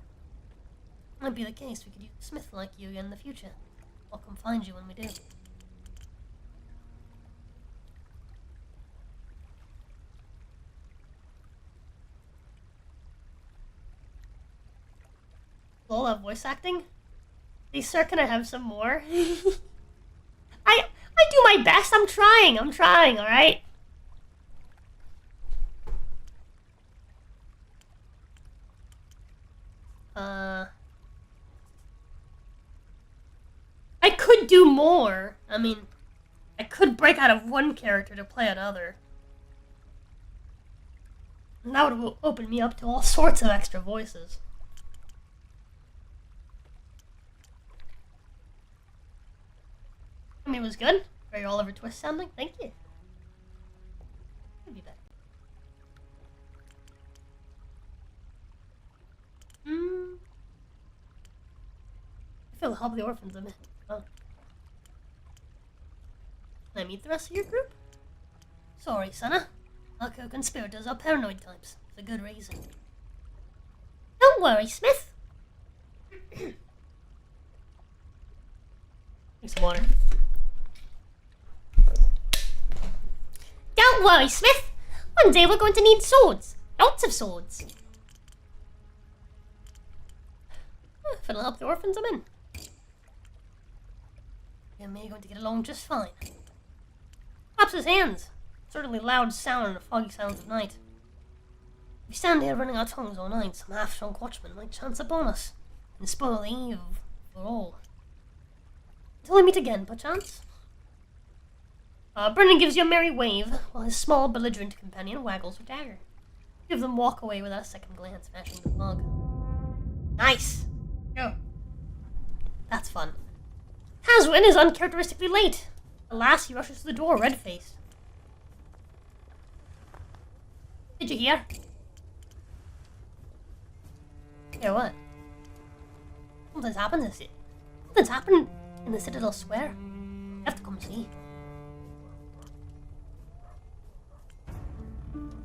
Might be the case we could use a smith like you again in the future. I'll come find you when we do. All that voice acting? Please, sir, can I have some more? I do my best. I'm trying, alright? I could do more. I mean, I could break out of one character to play another. And that would open me up to all sorts of extra voices. I mean, it was good. Very Oliver Twist sounding. Thank you. Could be better. I feel the help of the orphans a bit. Oh. Can I meet the rest of your group? Sorry, Sana. Our co-conspirators are paranoid types. For good reason. Don't worry, Smith. Drink some water. Don't worry, Smith. One day we're going to need swords. Lots of swords. If it'll help the orphans, I'm in. You and me are going to get along just fine. Claps his hands. Certainly loud sound in the foggy silence of night. If we stand here running our tongues all night, some half-drunk watchman might chance upon us and spoil the eve for all. Until we meet again, perchance. Brendan gives you a merry wave, while his small, belligerent companion waggles her dagger. Two of them walk away without a second glance, mashing the fog. Nice! Go. That's fun. CASWYNN is uncharacteristically late. Alas, he rushes to the door, red-faced. Did you hear? Hear what? Something's happened in the Citadel Square. You have to come see.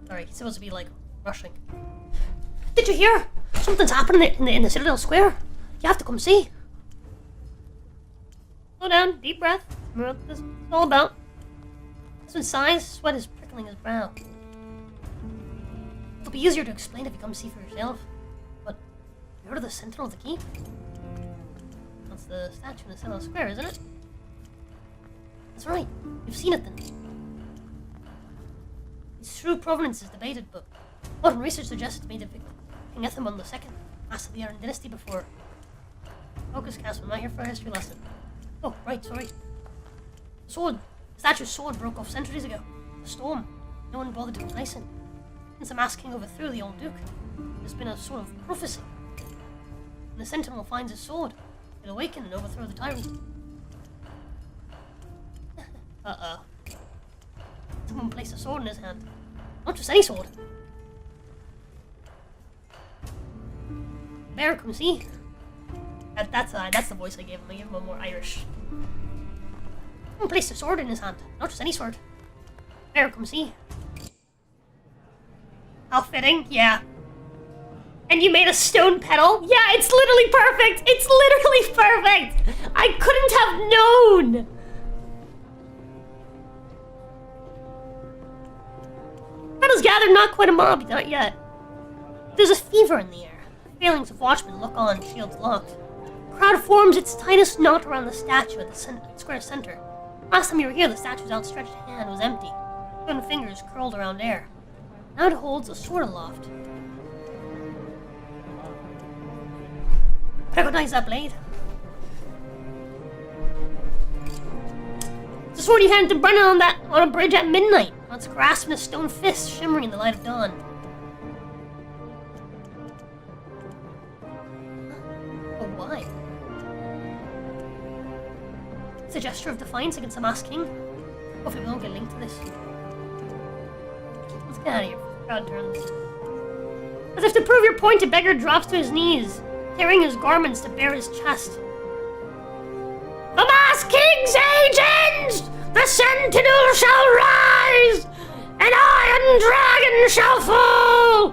Sorry, he's supposed to be, like, rushing. Did you hear? Something's happening in the Citadel Square. You have to come see. Slow down, deep breath. Remember what this is all about. This sighs, sweat is prickling his brow. It'll be easier to explain if you come see for yourself. But, you heard of the Sentinel of the Keep? That's the statue in the Citadel Square, isn't it? That's right. You've seen it then. Its true provenance is debated, but modern research suggests it's made of King Ethelmund II, last of the Arryn dynasty before. Focus, CASWYNN, I'm not here for a history lesson. Oh, right, sorry. The statue's sword broke off centuries ago. A storm. No one bothered to replace it. Since the masked king overthrew the old duke, there's been a sort of prophecy. When the sentinel finds his sword, he'll awaken and overthrow the tyrant. Uh-oh. Someone placed a sword in his hand. Not just any sword. Bear, come see. That's the voice I gave him. I gave him a more Irish. Someone placed a sword in his hand. Not just any sword. Bear, come see. How fitting, yeah. And you made a stone pedal? Yeah, it's literally perfect! It's literally perfect! I couldn't have known! Battle's gathered, not quite a mob, not yet. There's a fever in the air. Phalanx of watchmen look on, shields locked. The crowd forms its tightest knot around the statue at the square center. Last time you were here, the statue's outstretched hand was empty. Twin fingers curled around air. Now it holds a sword aloft. Recognize that blade? It's the sword you handed to Brennan on a bridge at midnight. It's grasped in a stone fist, shimmering in the light of dawn. Oh, why? It's a gesture of defiance against the masked king. Hopefully we don't get linked to this. Let's get out of here. Crowd turns. As if to prove your point, a beggar drops to his knees, tearing his garments to bare his chest. The masked king's age ends! The sentinel shall rise! An iron dragon shall fall!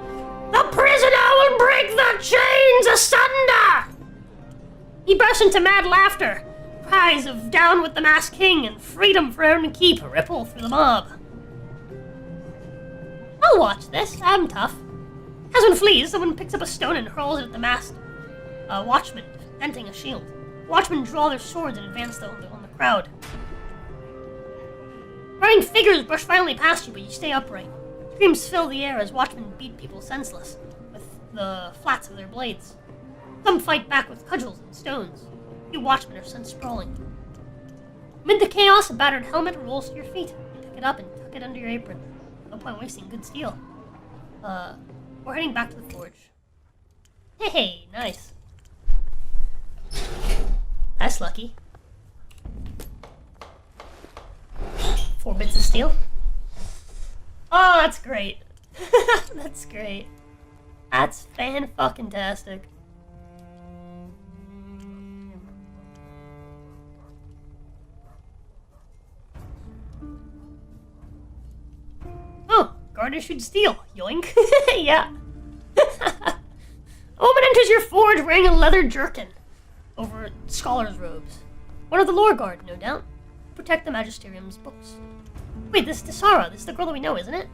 The prisoner will break the chains asunder! He burst into mad laughter. Cries of down with the masked king and freedom for him to keep ripple through the mob. I'll watch this. I'm tough. As one flees, someone picks up a stone and hurls it at the masked watchman, denting a shield. Watchmen draw their swords and advance on the crowd. Running figures brush violently past you, but you stay upright. Screams fill the air as watchmen beat people senseless with the flats of their blades. Some fight back with cudgels and stones. You watchmen are sent sprawling. Amid the chaos, a battered helmet rolls to your feet. You pick it up and tuck it under your apron. No point wasting good steel. We're heading back to the forge. Hey, nice. That's lucky. 4 bits of steel. Oh, that's great. That's great. That's fan-fucking-tastic. Oh, guard issued steel. Yoink. Yeah. A woman enters your forge wearing a leather jerkin over scholar's robes. One of the lore guard, no doubt. Protect the magisterium's books. Wait, this is Tisara. This is the girl that we know, isn't it?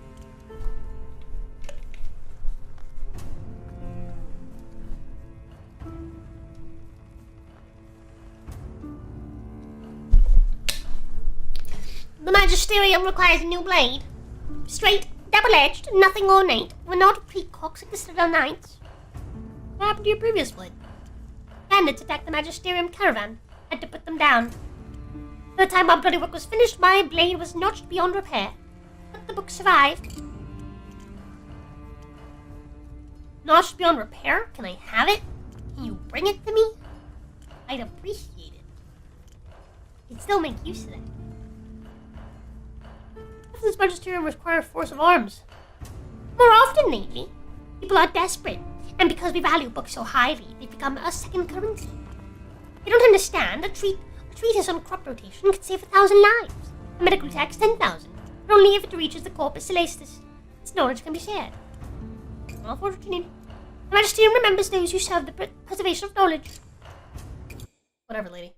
The magisterium requires a new blade. Straight, double-edged, nothing ornate. We're not peacocks like the Citadel Knights. What happened to your previous blade? Bandits attacked the magisterium caravan. Had to put them down. By the time our bloody work was finished, my blade was notched beyond repair. But the book survived. Notched beyond repair? Can I have it? Can you bring it to me? I'd appreciate it. You'd still make use of it. Does this magisterium require force of arms? More often lately. People are desperate, and because we value books so highly, they've become a second currency. They don't understand. A treatise on crop rotation could save 1,000 lives. A medical text 10,000. But only if it reaches the corpus celestis. Its knowledge can be shared. All for what you need. The magisterium remembers those who serve the preservation of knowledge. Whatever, lady.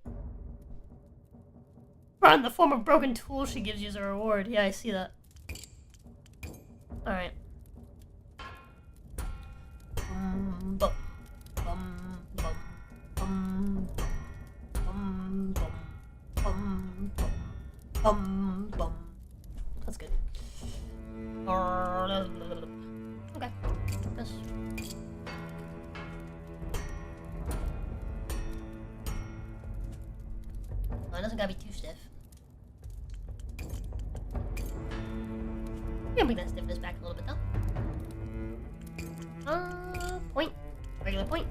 In the form of broken tools she gives you as a reward. Yeah, I see that. Alright. That's good. Okay. This. Well, it doesn't gotta be too stiff. Yeah, bring that stiffness back a little bit though. Point. Regular point.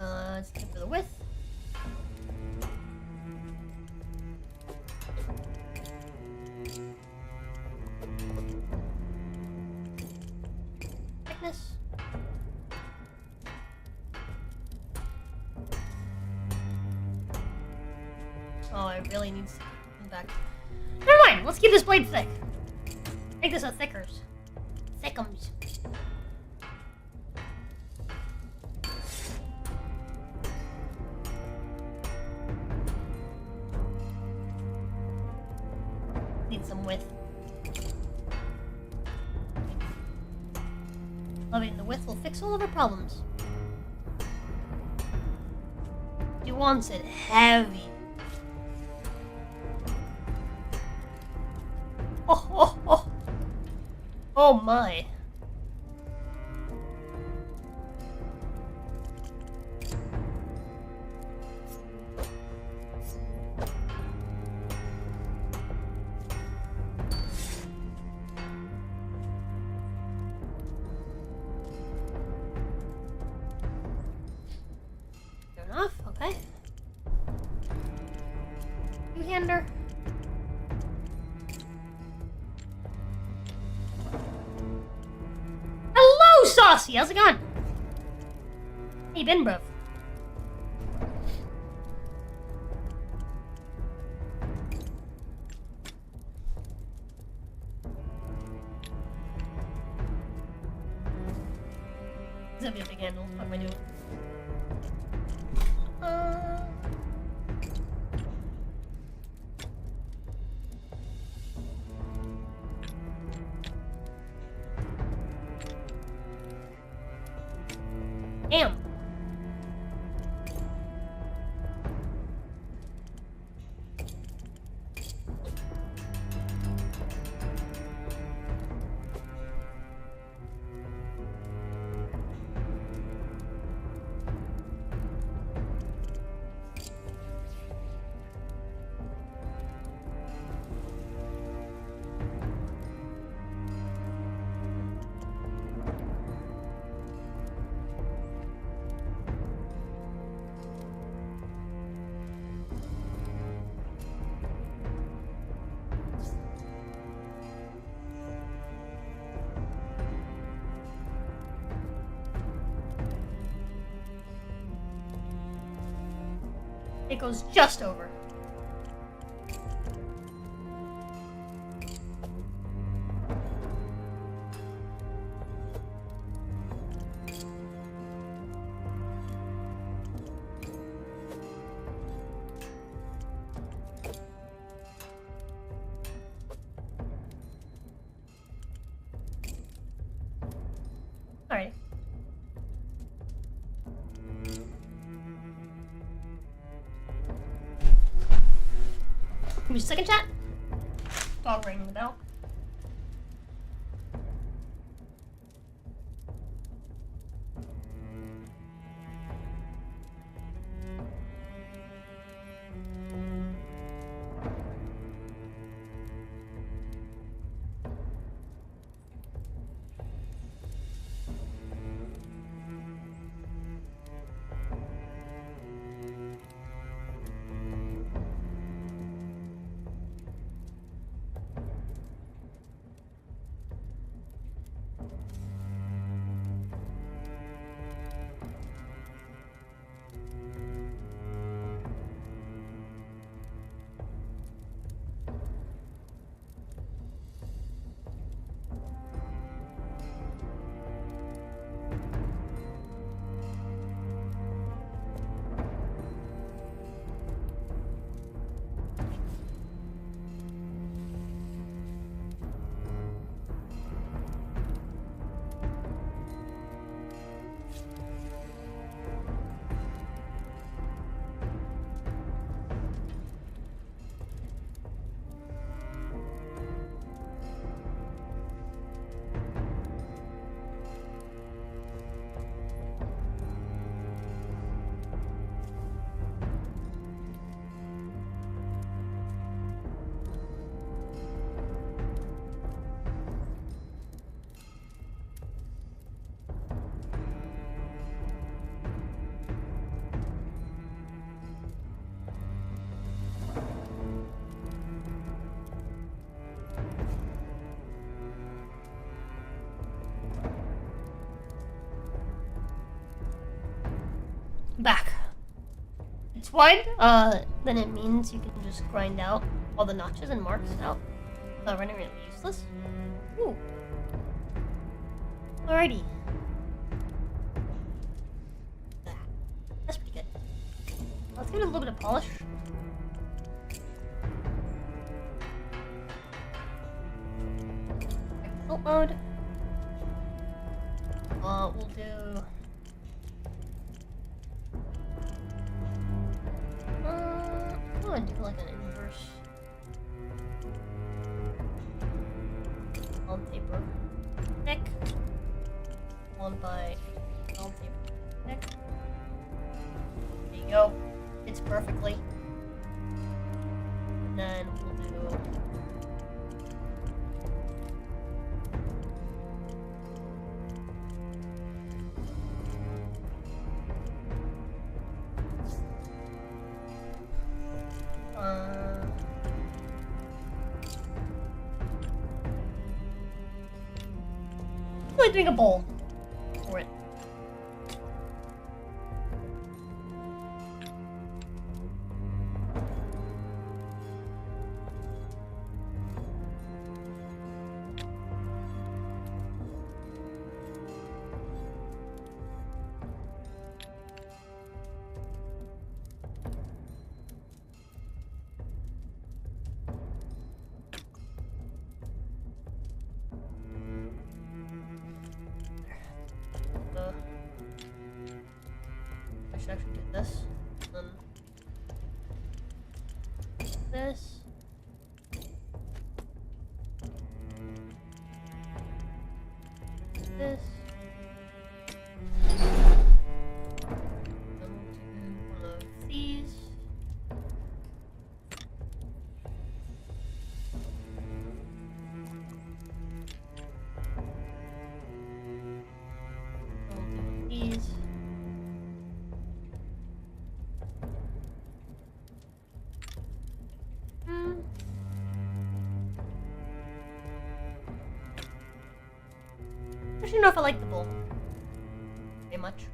Let's take for the width. Thickness. Oh, I really need to come back. Never mind, let's keep this blade thick. Make this a thickers. Thickums. Need some width. Loving the width will fix all of our problems. You want it heavy. Oh, oh, oh. Oh my. Fair enough, okay. Two-hander. Hello, Saucy! How's it going? How you been, bruv? This is gonna be a big handle. What am I doing? Damn. It goes just over. Alright. Give me a second, chat. Dog ringing the bell. Back. It's wide, then it means you can just grind out all the notches and marks out. Rendering it useless. Ooh. Alrighty. That's pretty good. Let's give it a little bit of polish. Tilt mode. We'll do. I'm gonna do like an inverse. On paper. Neck. One by on paper. Neck. There you go. Fits perfectly. And then we'll do. Doing a bowl for it. I should actually do this. Then this. This. Then we'll do one of these. We'll do these. I don't know if I like the bowl very much.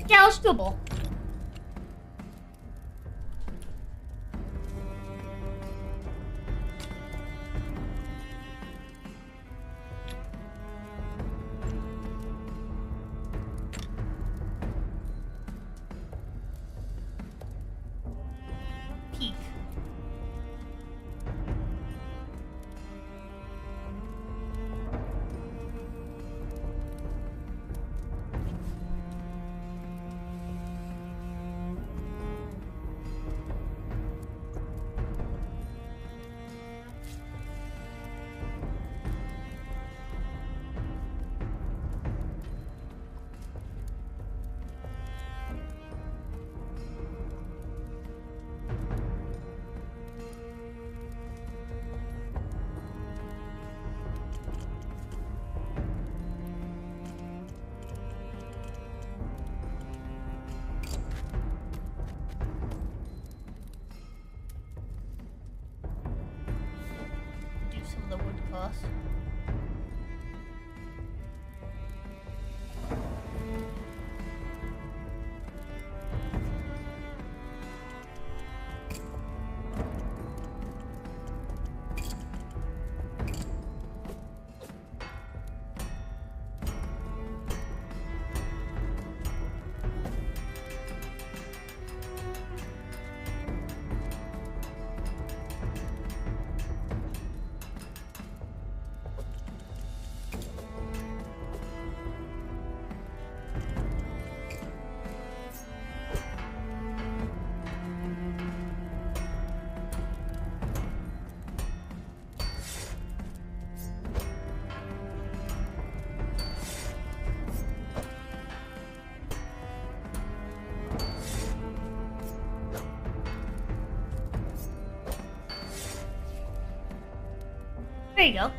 Yeah, it's doable. Peak. Do some of the wood costs. There you go.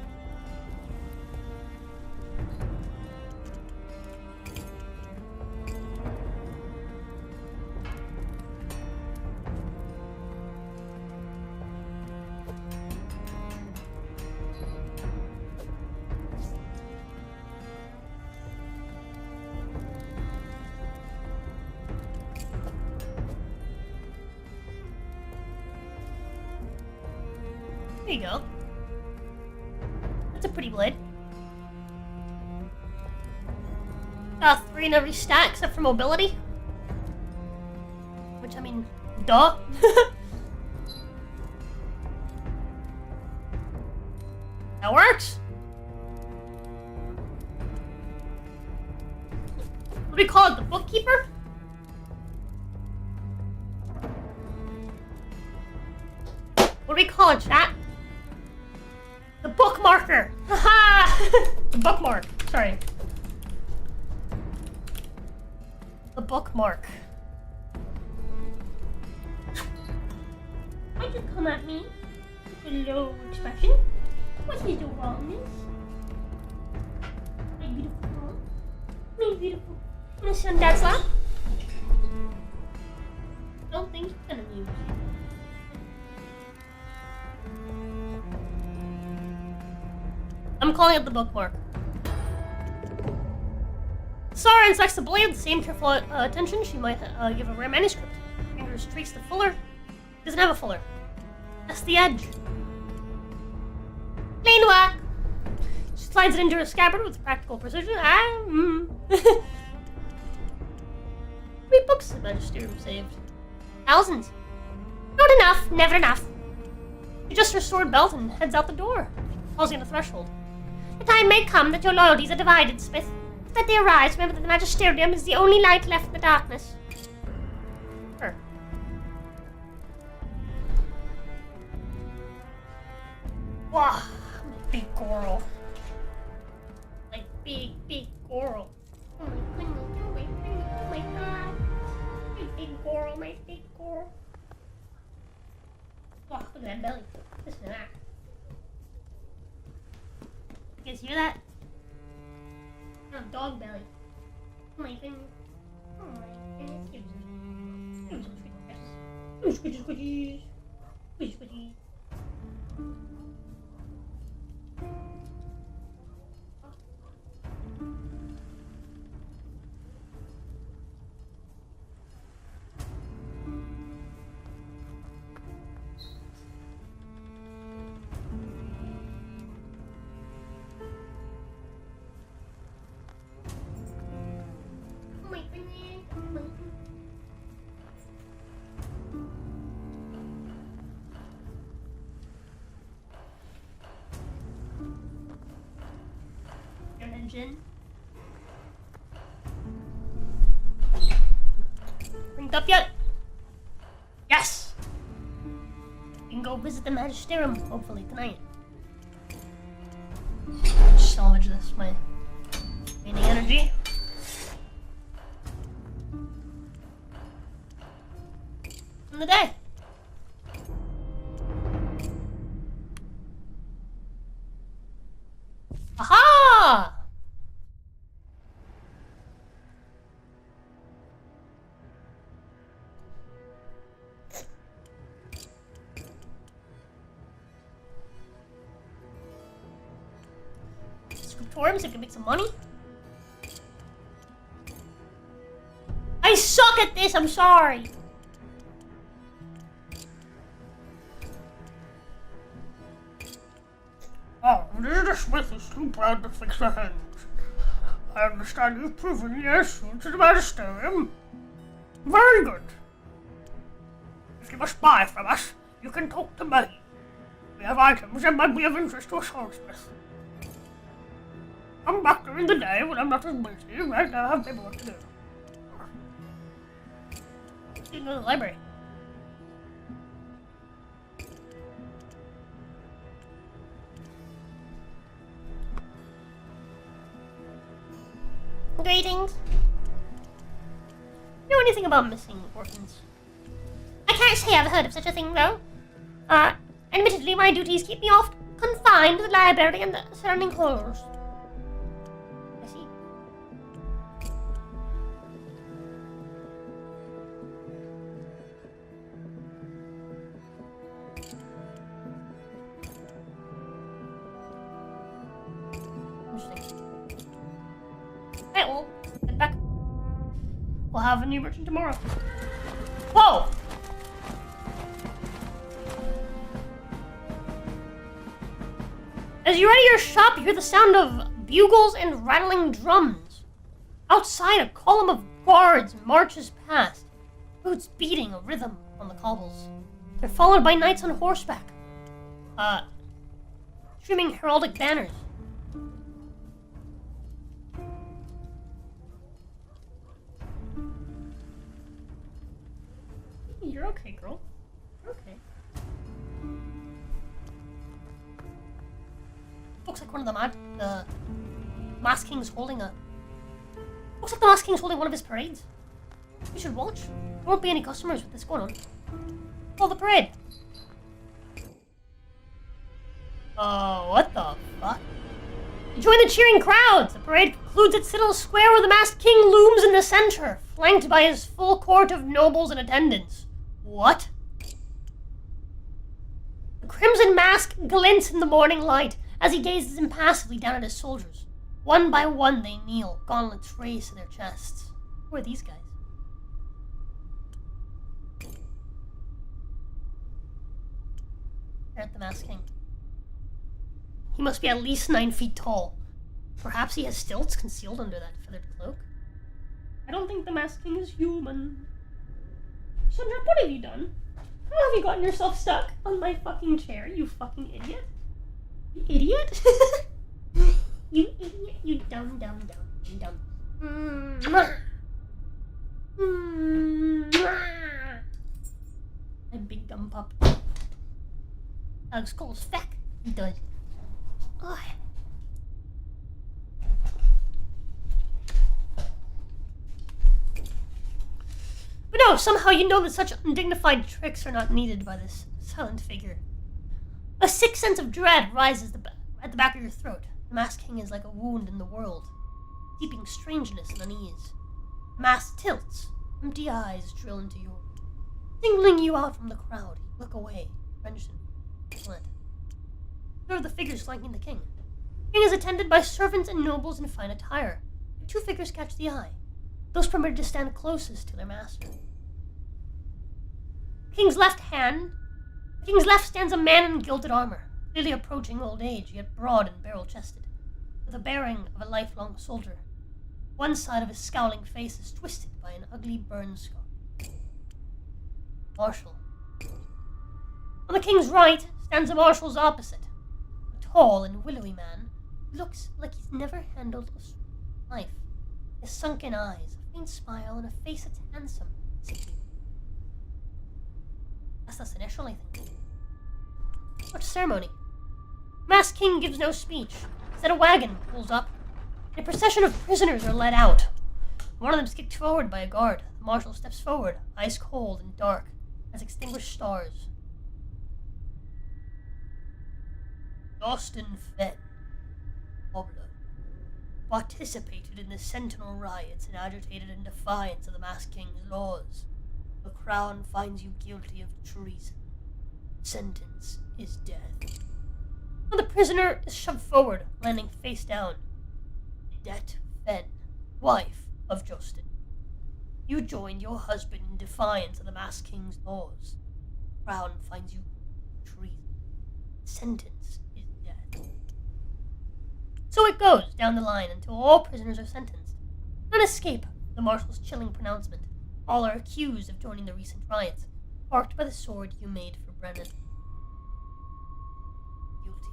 There you go. That's a pretty blade. 3 in every stack except for mobility. Which, I mean, duh. That works. What do we call it? The bookkeeper? What do we call it, chat? The bookmarker! Haha! The bookmark. Sorry. The bookmark. Why'd you come at me with a low expression? What is the wrongness? My beautiful. My beautiful. Wanna sit on Dad's lap? Don't think he's gonna mute. I'm calling it the bookmark. Sara inspects the blade with the same careful attention she might give a rare manuscript. Fingers trace the fuller. Doesn't have a fuller. That's the edge. Plain whack. She slides it into her scabbard with practical precision. How many books has the Magisterium saved? Thousands. Not enough. Never enough. She just restored belt and heads out the door, pausing at the threshold. The time may come that your loyalties are divided, Smith. If that day arrives, remember that the Magisterium is the only light left in the darkness. Sure. Wow, my big coral. My big coral. Oh my goodness, oh my goodness, oh my god. My big coral, my big coral. Wow, look at that belly. Listen to that. You guys hear that? Oh, dog belly. Oh my goodness. Oh my goodness. Give me some squishies. Give me squishies. Squishies. An engine. Linked up yet? Yes! We can go visit the Magisterium, hopefully, tonight. Salvage this, my remaining energy. In the day. Aha! Scriptorium, so I can make some money. I suck at this, I'm sorry. Oh, the smith is too proud to fix the hens. I understand you've proven your suit to the Magisterium. Very good. If you must buy from us, you can talk to me. We have items that might be of interest to a swordsmith. Come back during the day when I'm not as busy. Right now I have paperwork to do. You go to the library. Greetings. Know anything about missing orphans? I can't say I've heard of such a thing, though. Admittedly, my duties keep me oft confined to the library and the surrounding halls. I see. Interesting. Alright, well, get back. We'll have a new merchant tomorrow. Whoa! As you enter your shop, you hear the sound of bugles and rattling drums. Outside, a column of guards marches past, boots beating a rhythm on the cobbles. They're followed by knights on horseback, streaming heraldic banners. You're okay, girl. You're okay. Looks like one of the Masked King's holding a... Looks like the Masked King's holding one of his parades. We should watch. There won't be any customers with this going on. Oh, the parade. What the fuck? Join the cheering crowds! The parade concludes at Citadel Square where the Masked King looms in the center, flanked by his full court of nobles and attendants. What? The crimson mask glints in the morning light as he gazes impassively down at his soldiers. One by one they kneel, gauntlets raised to their chests. Who are these guys? They're at the Masked King. He must be at least 9 feet tall. Perhaps he has stilts concealed under that feathered cloak. I don't think the Masked King is human. Sandra, what have you done? How have you gotten yourself stuck on my fucking chair, you fucking idiot? You idiot? You idiot, you dumb. My big dumb pup. Alex calls feck. He does. Oh. But no, somehow you know that such undignified tricks are not needed by this silent figure. A sick sense of dread rises at the back of your throat. The Masked King is like a wound in the world, seeping strangeness and unease. The mask tilts, empty eyes drill into yours. Singling you out from the crowd, you look away, wrenched and fled. There are the figures flanking the king. The king is attended by servants and nobles in fine attire. The two figures catch the eye, those permitted to stand closest to their master. The king's left stands a man in gilded armor, clearly approaching old age, yet broad and barrel-chested, with the bearing of a lifelong soldier. One side of his scowling face is twisted by an ugly burn scar. Marshal. On the king's right stands the marshal's opposite, a tall and willowy man who looks like he's never handled a sword in life. His sunken eyes, a faint smile, and a face that's handsome. That's less initial, I think. What ceremony? The masked king gives no speech. Instead, a wagon pulls up, and a procession of prisoners are led out. One of them is kicked forward by a guard. The marshal steps forward, ice cold and dark, as extinguished stars. Austin Fenn, Cobbler, participated in the Sentinel riots and agitated in defiance of the Masked King's laws. The crown finds you guilty of treason. Sentence is death. Now the prisoner is shoved forward, landing face down. Det Fenn, wife of Justin. You joined your husband in defiance of the Masked King's laws. The crown finds you treason. Sentence is death. So it goes down the line until all prisoners are sentenced. None escape the marshal's chilling pronouncement. All are accused of joining the recent riots, marked by the sword you made for Brennan. Guilty.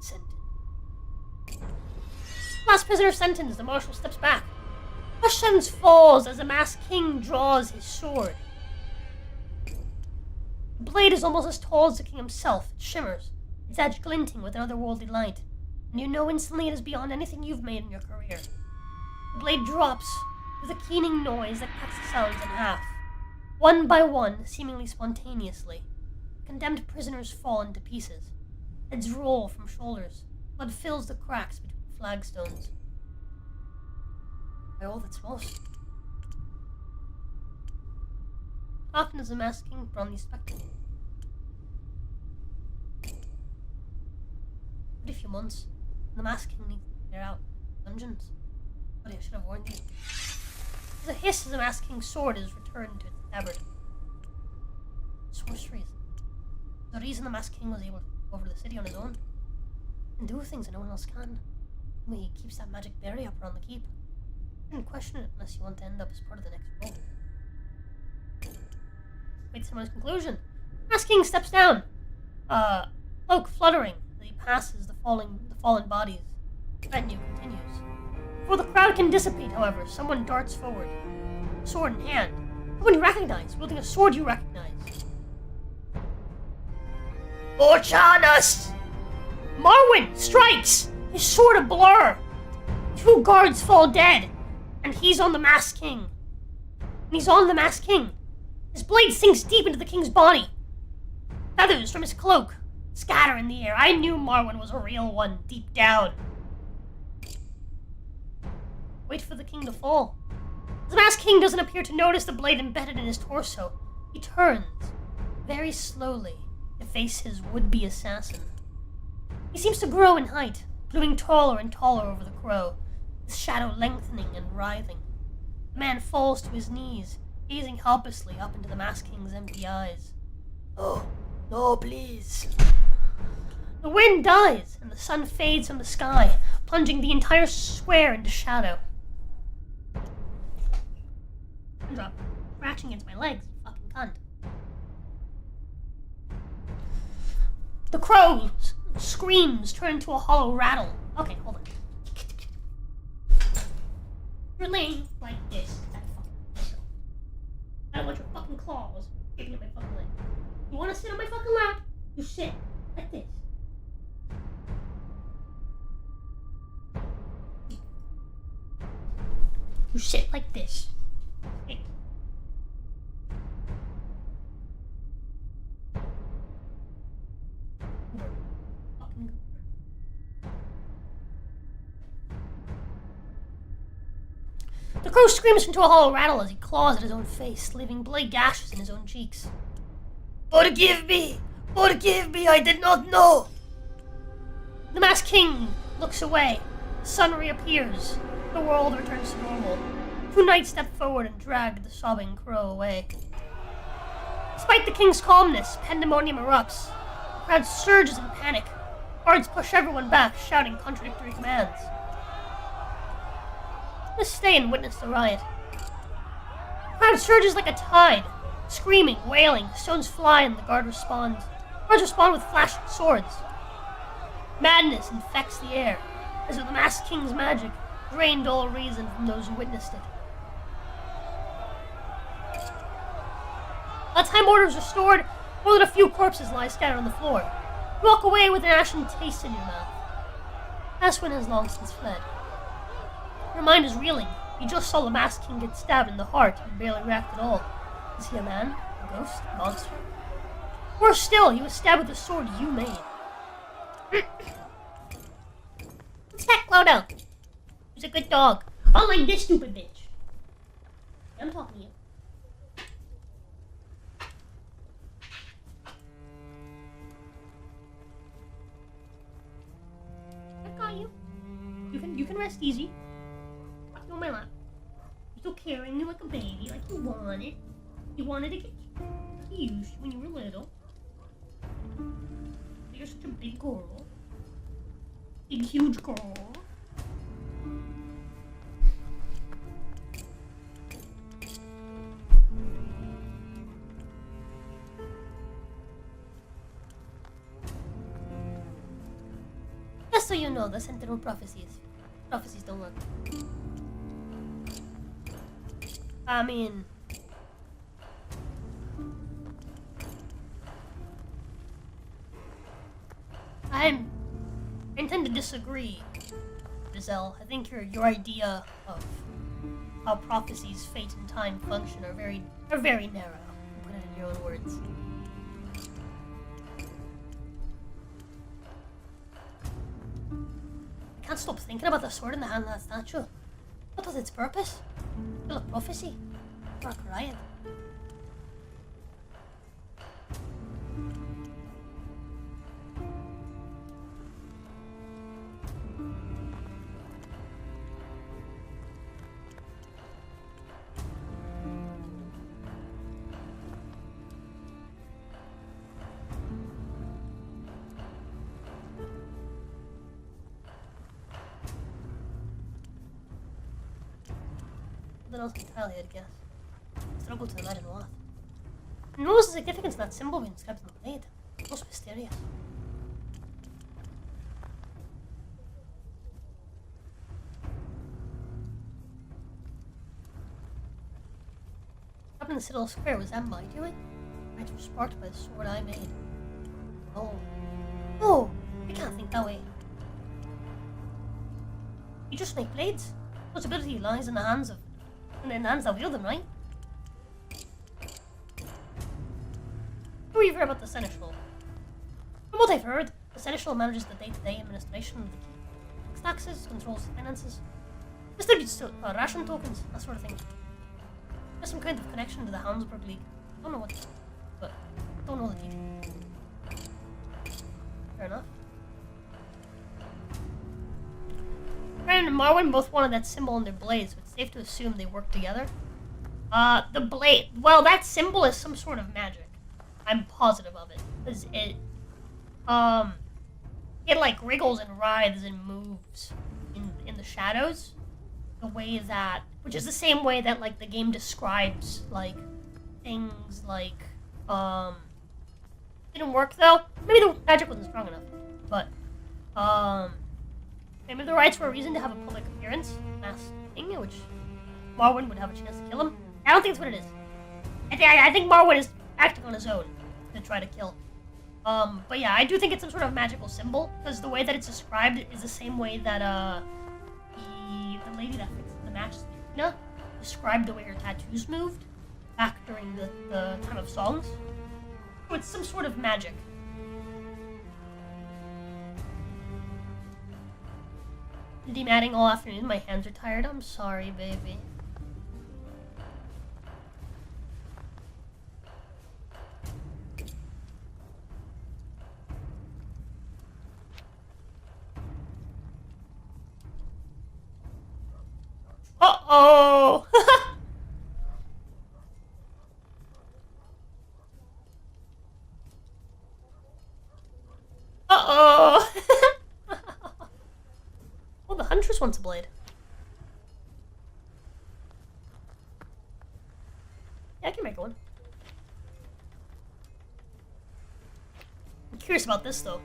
Sentence. Last prisoner sentenced, the marshal steps back. Hushed silence falls as the masked king draws his sword. The blade is almost as tall as the king himself. It shimmers, its edge glinting with an otherworldly light, and you know instantly it is beyond anything you've made in your career. The blade drops with a keening noise that cuts the sounds in half. One by one, seemingly spontaneously, condemned prisoners fall into pieces. Heads roll from shoulders. Blood fills the cracks between flagstones. By all that's lost. Often is the masked king put on the spectacle. But a few months, and the masked king needs to clear out dungeons. But I should have warned you. There's a hiss as the masked king's sword is returned to its scabbard. Sorceries. The reason the masked king was able to go over to the city on his own and do things that no one else can. When he keeps that magic barrier up around the keep. You shouldn't question it unless you want to end up as part of the next role. Wait someone's conclusion. Masked king steps down. Cloak fluttering as he passes the fallen bodies. The retinue continues. Before the crowd can dissipate, however, someone darts forward, sword in hand. Someone you recognize, wielding a sword you recognize. Orchanas! Marwyn strikes! His sword a blur! 2 guards fall dead, and he's on the masked king. And he's on the masked king. His blade sinks deep into the king's body. Feathers from his cloak scatter in the air. I knew Marwyn was a real one deep down. Wait for the king to fall. The masked king doesn't appear to notice the blade embedded in his torso. He turns, very slowly, to face his would-be assassin. He seems to grow in height, looming taller and taller over the crow, his shadow lengthening and writhing. The man falls to his knees, gazing helplessly up into the masked king's empty eyes. Oh, no, please. The wind dies, and the sun fades from the sky, plunging the entire square into shadow. Drop, scratching against my legs, you fucking cunt. The crow's screams turn into a hollow rattle. Okay, hold on. You're laying like this. I don't want your fucking claws kicking at my fucking leg. You want to sit on my fucking lap? You sit like this. You sit like this. Okay. The crow screams into a hollow rattle as he claws at his own face, leaving bloody gashes in his own cheeks. Forgive me! Forgive me! I did not know! The masked king looks away. The sun reappears. The world returns to normal. 2 knights step forward and drag the sobbing crow away. Despite the king's calmness, pandemonium erupts. The crowd surges in panic. Guards push everyone back, shouting contradictory commands. Let's stay and witness the riot. The crowd surges like a tide, screaming, wailing, stones fly and the guard responds. Guards respond with flashing swords. Madness infects the air, as if the masked king's magic drained all reason from those who witnessed it. By the time order is restored, more than a few corpses lie scattered on the floor. You walk away with an ashen taste in your mouth. CASWYNN has long since fled. Your mind is reeling. You just saw the masked king get stabbed in the heart and barely react at all. Is he a man? A ghost? A monster? Worse still, he was stabbed with a sword you made. What's that, Clodo? He's a good dog. Unlike this stupid bitch. I'm talking to you. I got you. You can rest easy. On my lap. You're still carrying me like a baby, like you wanted. You wanted to get used when you were little. You're such a big girl. Big, huge girl. Just so you know, the Sentinel prophecies don't work. I mean, I intend to disagree, Giselle. I think your idea of how prophecies, fate, and time function are very narrow. Put it in your own words. I can't stop thinking about the sword in the hand of that statue. What was its purpose? Still a prophecy? Or a riot? Something else entirely, I'd guess. I struggle to imagine what. And what was the significance of that symbol being inscribed on the blade? Most mysterious. Up in the Citadel Square, was that my doing? Lights were sparked by the sword I made. Oh. Oh! I can't think that way. You just make blades. Responsibility lies in the hands that wield them, right? What do you hear about the Seneschal? From what I've heard, the Seneschal manages the day-to-day administration of the key. Taxes, controls finances, distributes ration tokens, that sort of thing. There's some kind of connection to the Houndsburg League. I don't know what, but I don't know the details. Fair enough. Brandon and Marwyn both wanted that symbol on their blades, so it's safe to assume they work together. The blade. Well, that symbol is some sort of magic. I'm positive of it, because it like wriggles and writhes and moves in the shadows, the way that, which is the same way that like the game describes like things like didn't work though. Maybe the magic wasn't strong enough, but maybe the rights were a reason to have a public appearance, mass thing, which Marwyn would have a chance to kill him. I don't think that's what it is. I think Marwyn is acting on his own to try to kill. But yeah, I do think it's some sort of magical symbol, because the way that it's described is the same way that the lady that fixed the match, Selena, described the way her tattoos moved back during the time of songs. So it's some sort of magic. Dematting all afternoon, my hands are tired. I'm sorry, baby. Uh-oh! Uh-oh! Well, the Huntress wants a blade. Yeah, I can make one. I'm curious about this, though.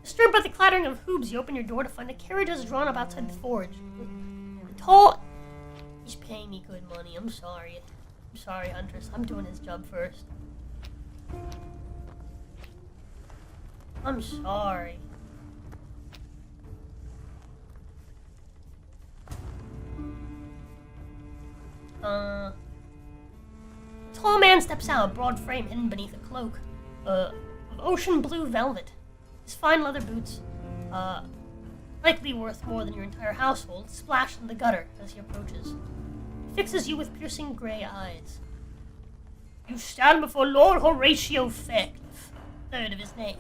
Disturbed by the clattering of hooves, you open your door to find a carriage is drawn up outside the forge. The tall... He's paying me good money. I'm sorry. I'm sorry, Huntress. I'm doing his job first. I'm sorry. A tall man steps out, broad frame hidden beneath a cloak of ocean blue velvet. His fine leather boots, likely worth more than your entire household, splash in the gutter as he approaches. He fixes you with piercing gray eyes. You stand before Lord Horatio Fairclough, third of his name,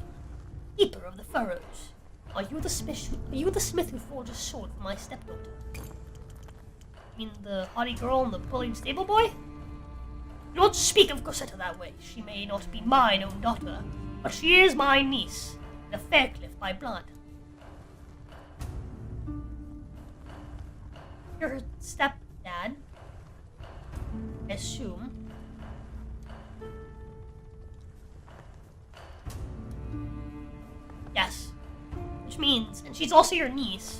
keeper of the furrows. Are you the smith who forged a sword for my stepdaughter? You mean the haughty girl and the bullied stable boy? Do not speak of Cosetta that way. She may not be mine own daughter, but she is my niece, and a Fairclough by blood. You're her stepdad, I assume. Yes. Which means, and she's also your niece.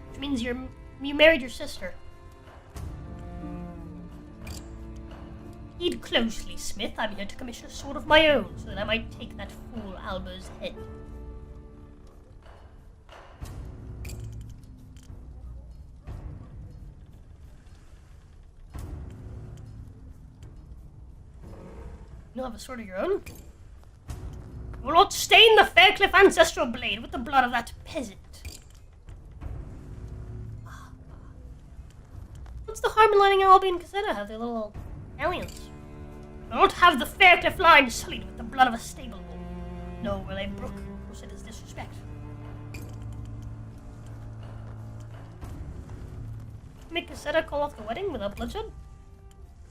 Which means you married your sister. Heed closely, Smith. I'm here to commission a sword of my own, so that I might take that fool Albo's head. You don't have a sword of your own? You will not stain the Fairclough ancestral blade with the blood of that peasant. What's the harm in letting Albie and Cosetta have their little alliance? You will not have the Fairclough line sullied with the blood of a stable bull. No, will I brook Cosetta's disrespect. Make Cosetta call off the wedding without bloodshed?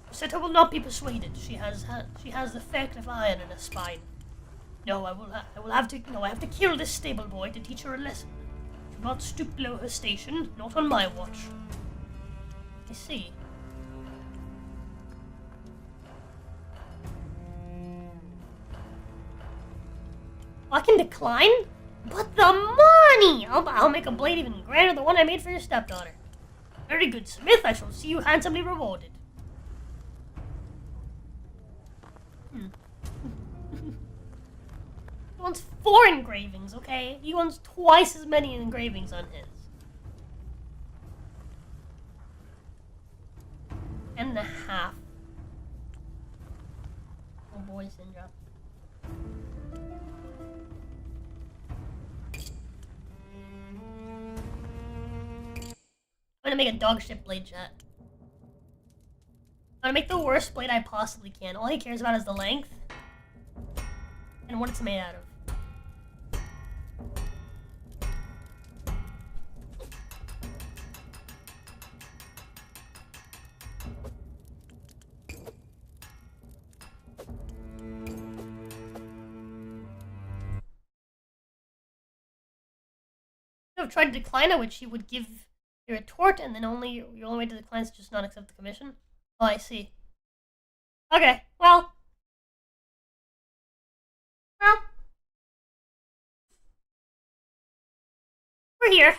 Cosetta will not be persuaded. She has the Fairclough iron in her spine. No, I have to kill this stable boy to teach her a lesson. She will not stoop below her station, not on my watch. I see. I can decline? But the money! I'll make a blade even grander than the one I made for your stepdaughter. Very good, Smith. I shall see you handsomely rewarded. He wants 4 engravings, okay? He wants twice as many engravings on his. And a half. Oh boy, Sindra. I'm gonna make a dog shit blade, chat. I'm gonna make the worst blade I possibly can. All he cares about is the length and what it's made out of. I've tried to decline it, which he would give you a retort, and then your only way to decline is just not accept the commission. Oh, I see. Okay, well, we're here.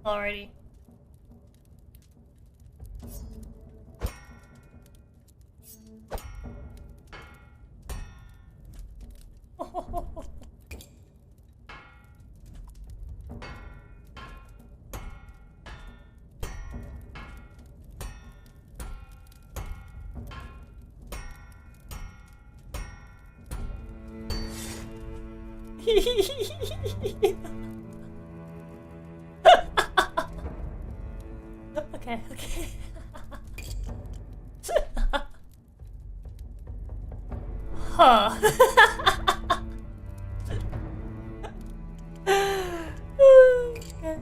Alrighty. Okay, okay. Huh. Okay.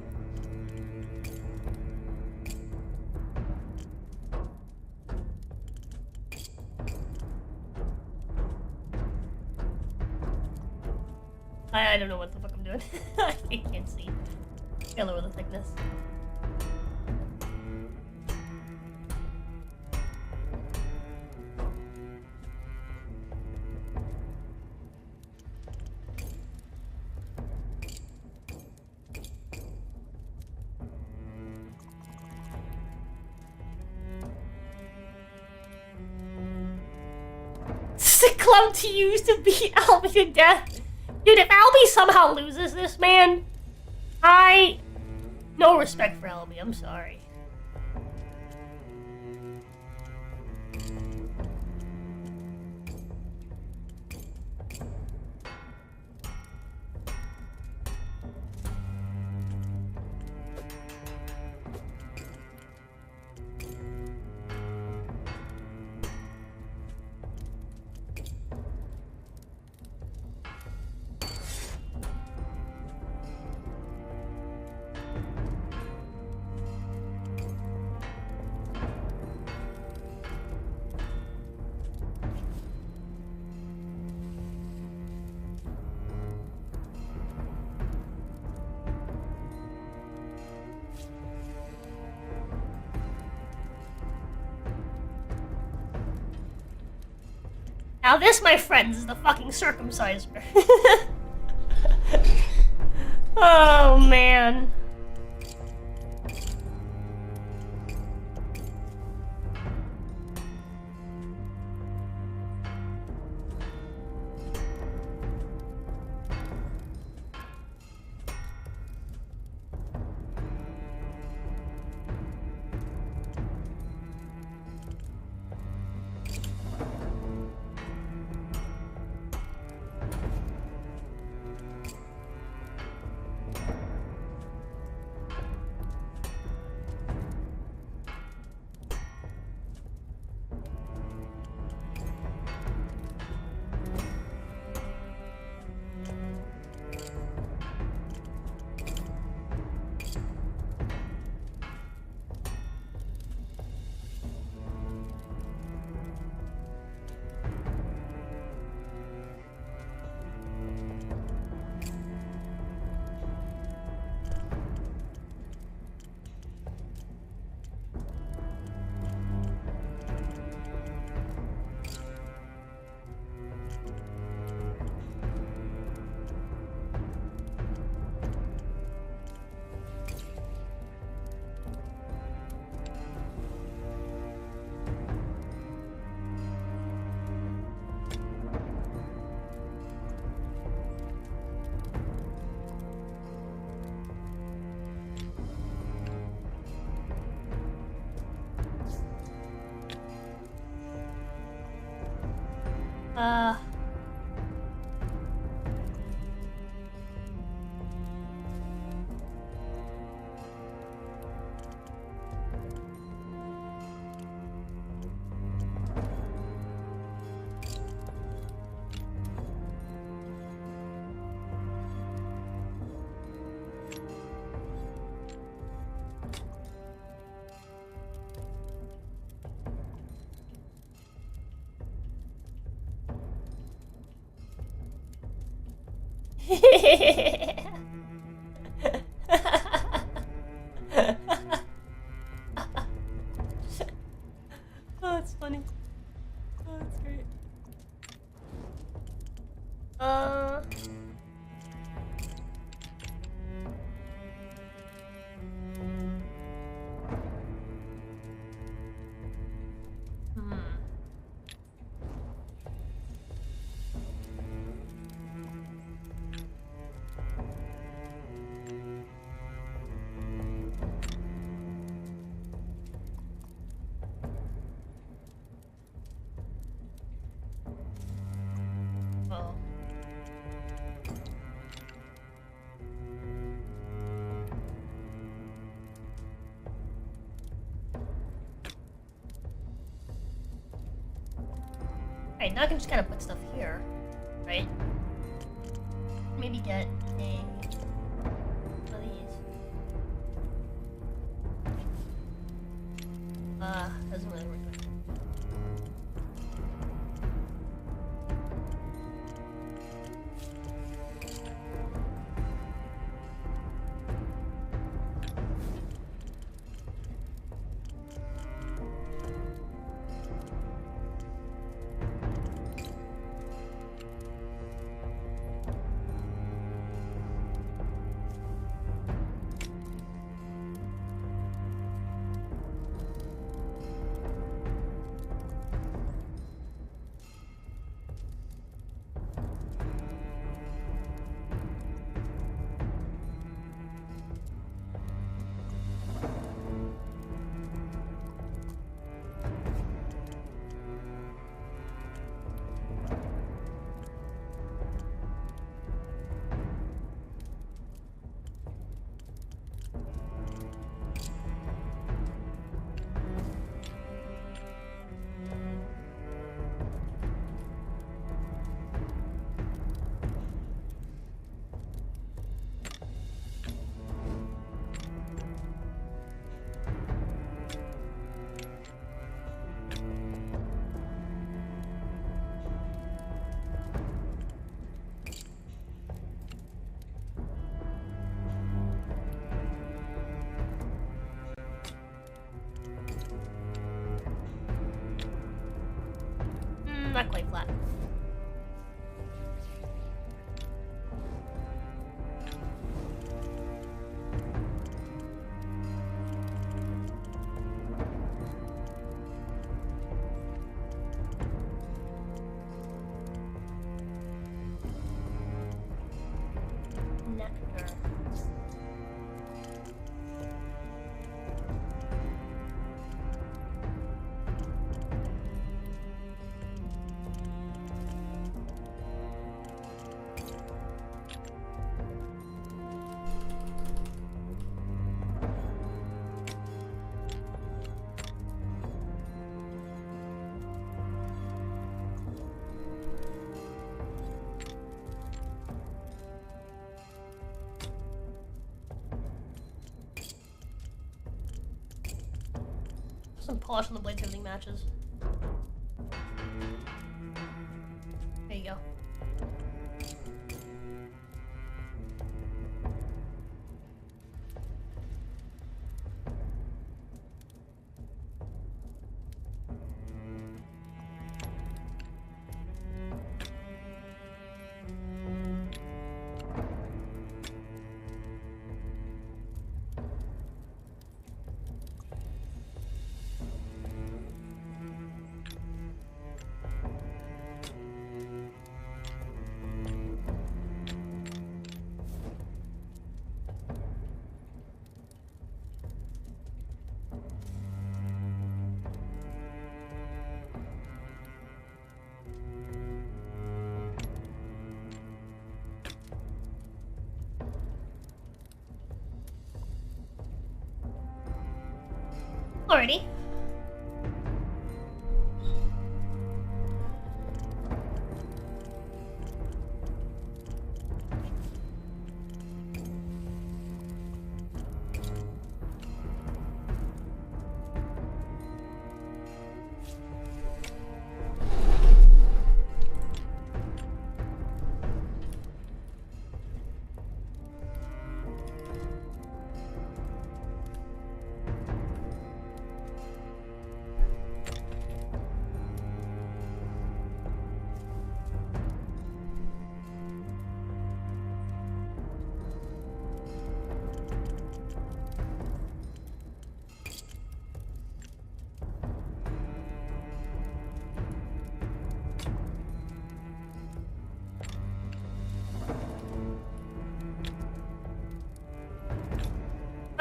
I don't know what the fuck I'm doing. I can't see. Gotta lower the thickness. This is a club to use to beat Albie to death. Dude, if Albie somehow loses this, man, no respect for Albie, I'm sorry. Now this, my friends, is the fucking circumciser. Oh, man. Uh... Oh, it's funny. Oh, it's great. Alright, now I can just kind of put stuff here, right? Maybe get a one of these. Doesn't really work. Not quite flat. Nectar. Some polish on the blades, everything matches. There you go. Alrighty.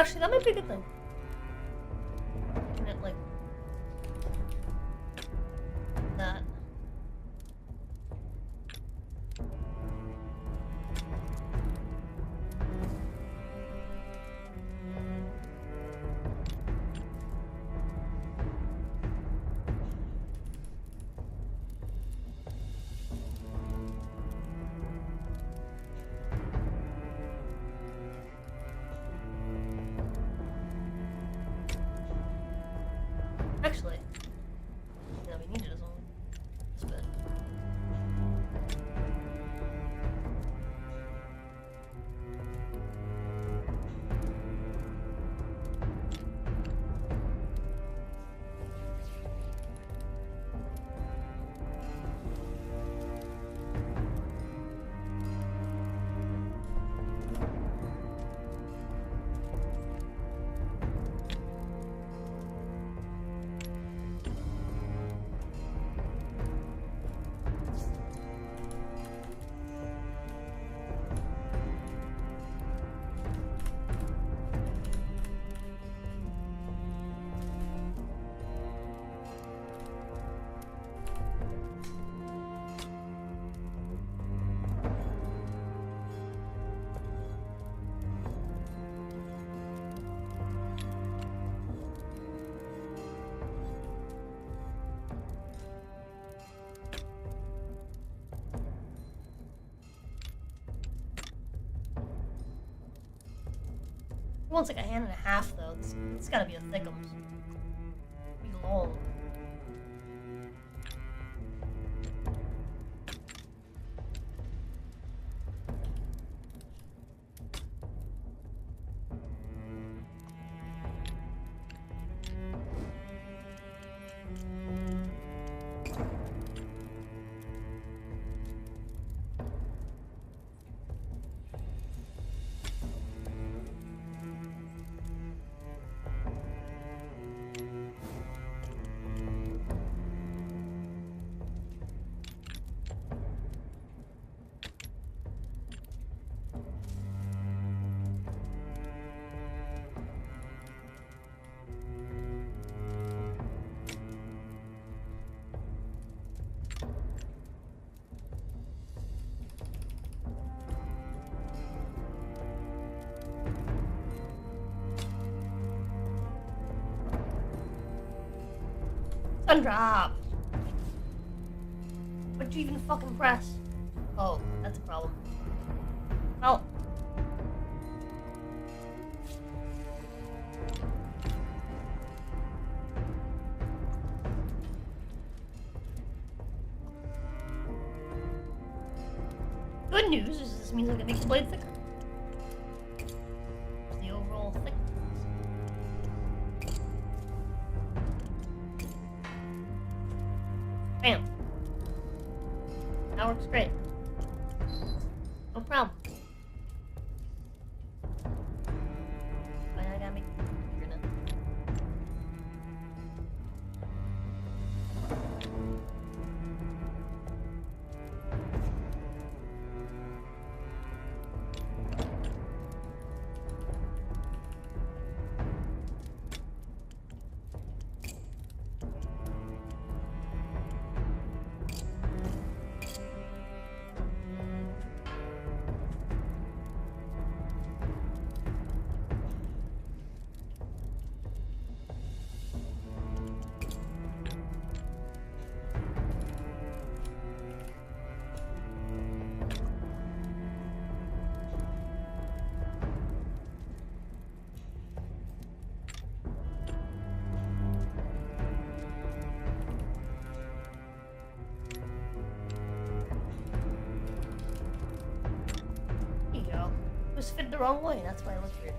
Actually, that might be a good thing. And like that. It wants like a hand and a half though. It's gotta be a thickums. Be long. Undrop! What'd you even fucking press? Oh, that's a problem. Well. Good news is this means I can make the blade thicker. The overall thickness. Bam. That works great. No problem. But I gotta make it bigger now. It was fit the wrong way, that's why it looked weird.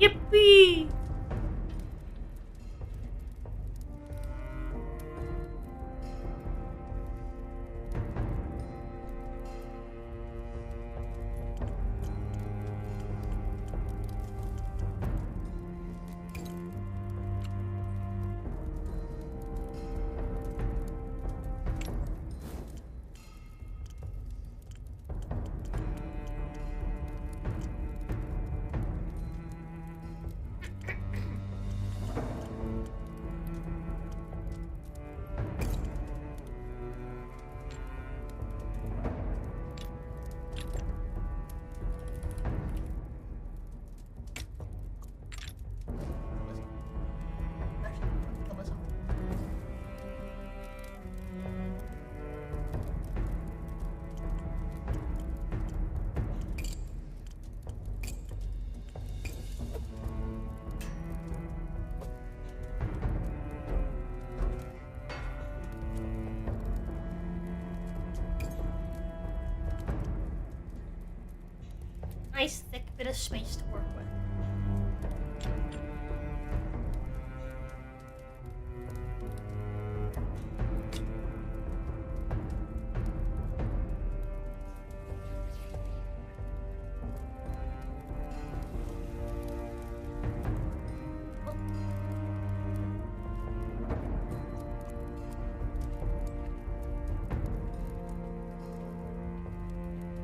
Yippee! nice thick bit of space to work with.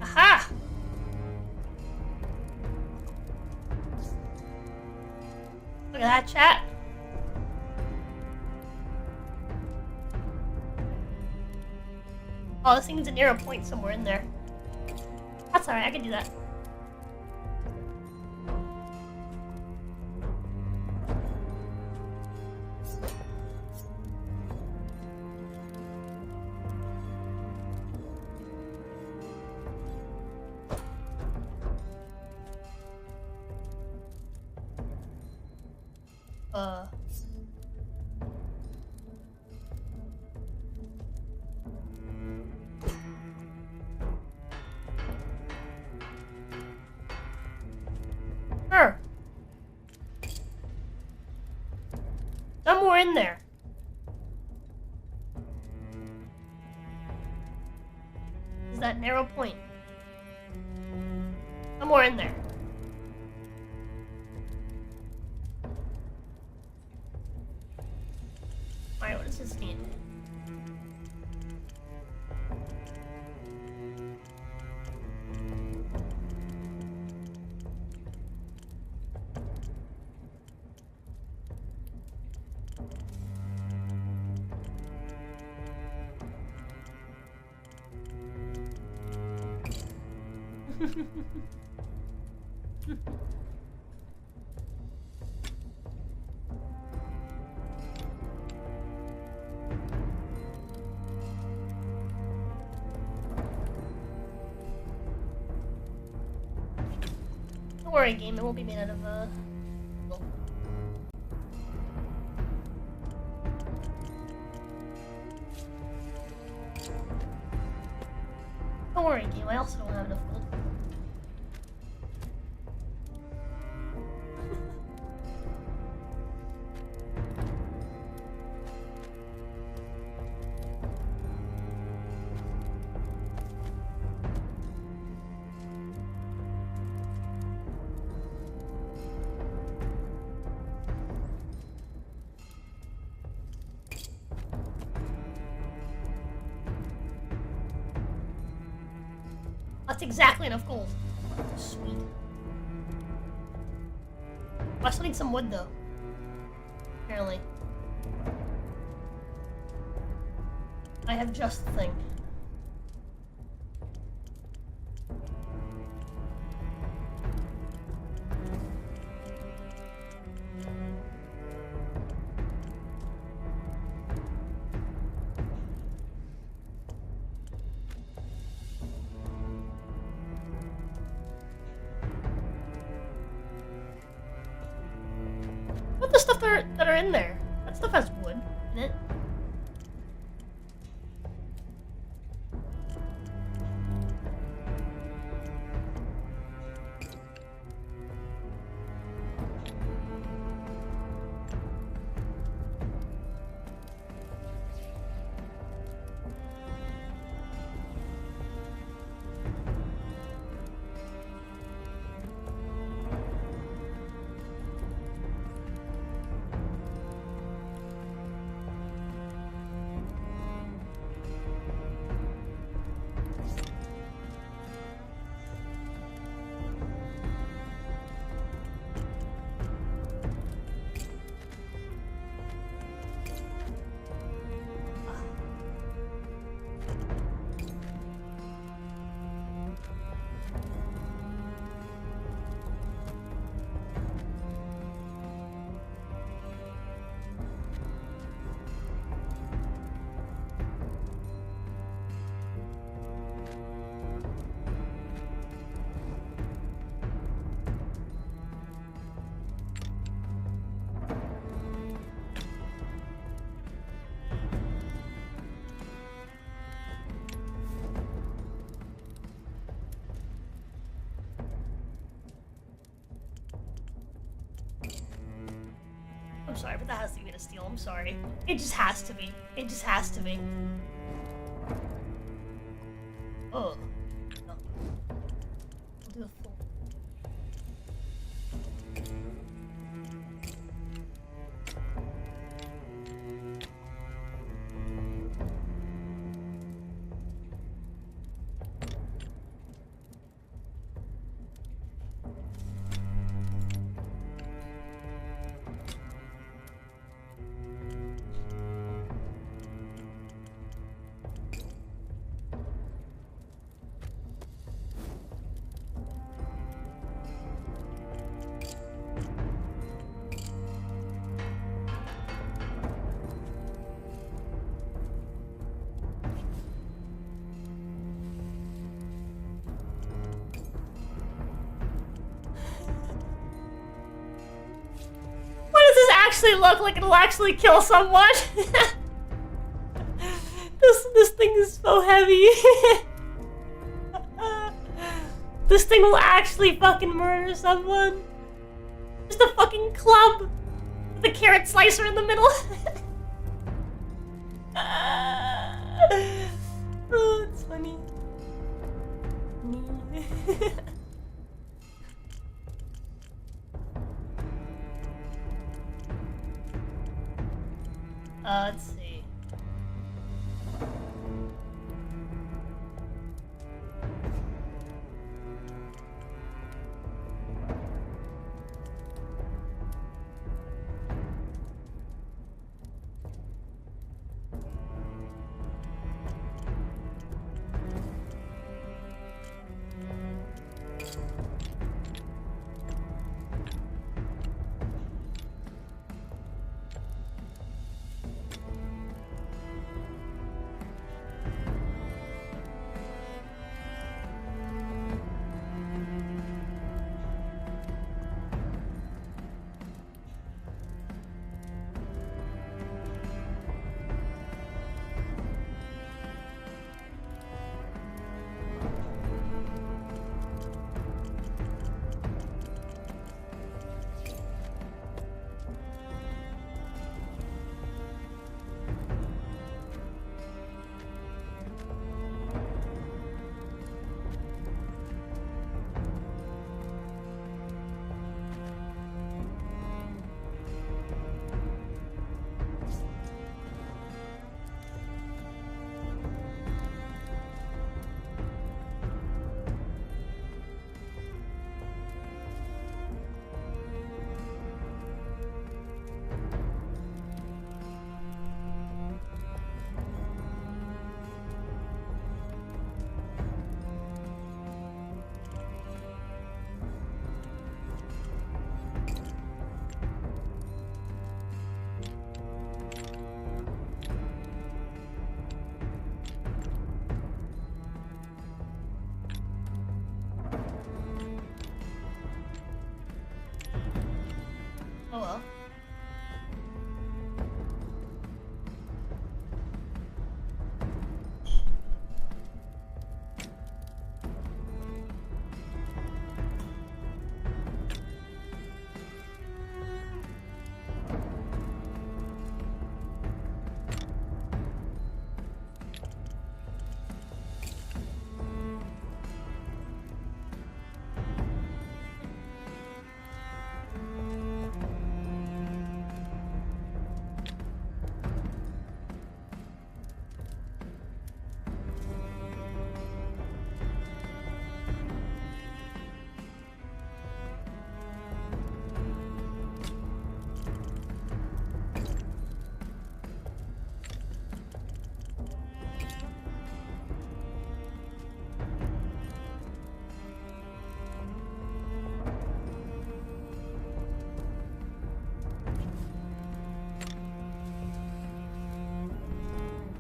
Aha! Look at that, chat. Oh, this thing needs an arrow point somewhere in there. That's alright, I can do that. Sure. Somewhere in there. Is that narrow point? Somewhere in there. Alright, what does this mean? Don't worry, game. It won't be made out of gold. Don't worry, game. I also don't have enough gold. That's exactly enough gold. Sweet. I still need some wood though. Apparently. I have just the thing. What the stuff that are in there? That stuff has wood in it. sorry, but that has to be a steal. I'm sorry. It just has to be. It just has to be. Oh. No. We'll do the full. Actually look like it'll actually kill someone. This thing is so heavy. This thing will actually fucking murder someone. Just a fucking club with a carrot slicer in the middle. Oh, it's funny. Let's see. Oh well.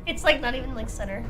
It's like not even like center.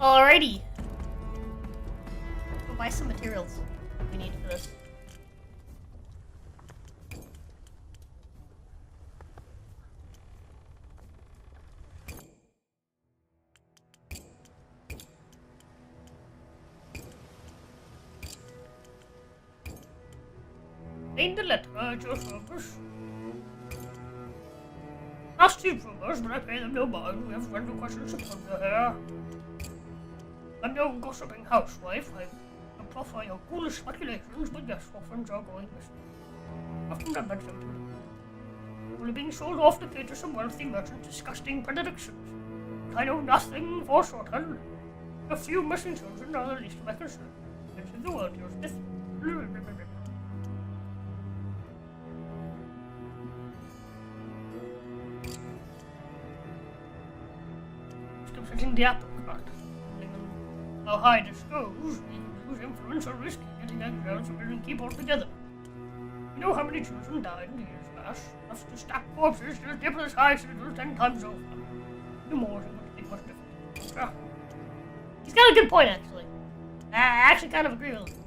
Alrighty. Go buy some materials we need for this. Ain't the letter at your service. Ask the improvers, but I pay them no mind. We have friends who question support here. I'm no gossiping housewife. I proffer your ghoulish speculations, but yes, orphans are going missing. Often I mention to them. Only being sold off to cater some wealthy merchant's disgusting predilections. I know nothing for shorthand. A few missing children are the least of my concern. Into the world, your Smith. Still setting the apple cart. How high this goes, whose influence or risk getting exiles who didn't keep all together. You know how many children died in the years past? Enough to stack corpses to the tip of this high citadel 10 times over. No more than would think much different. He's got a good point, actually. I actually kind of agree with him.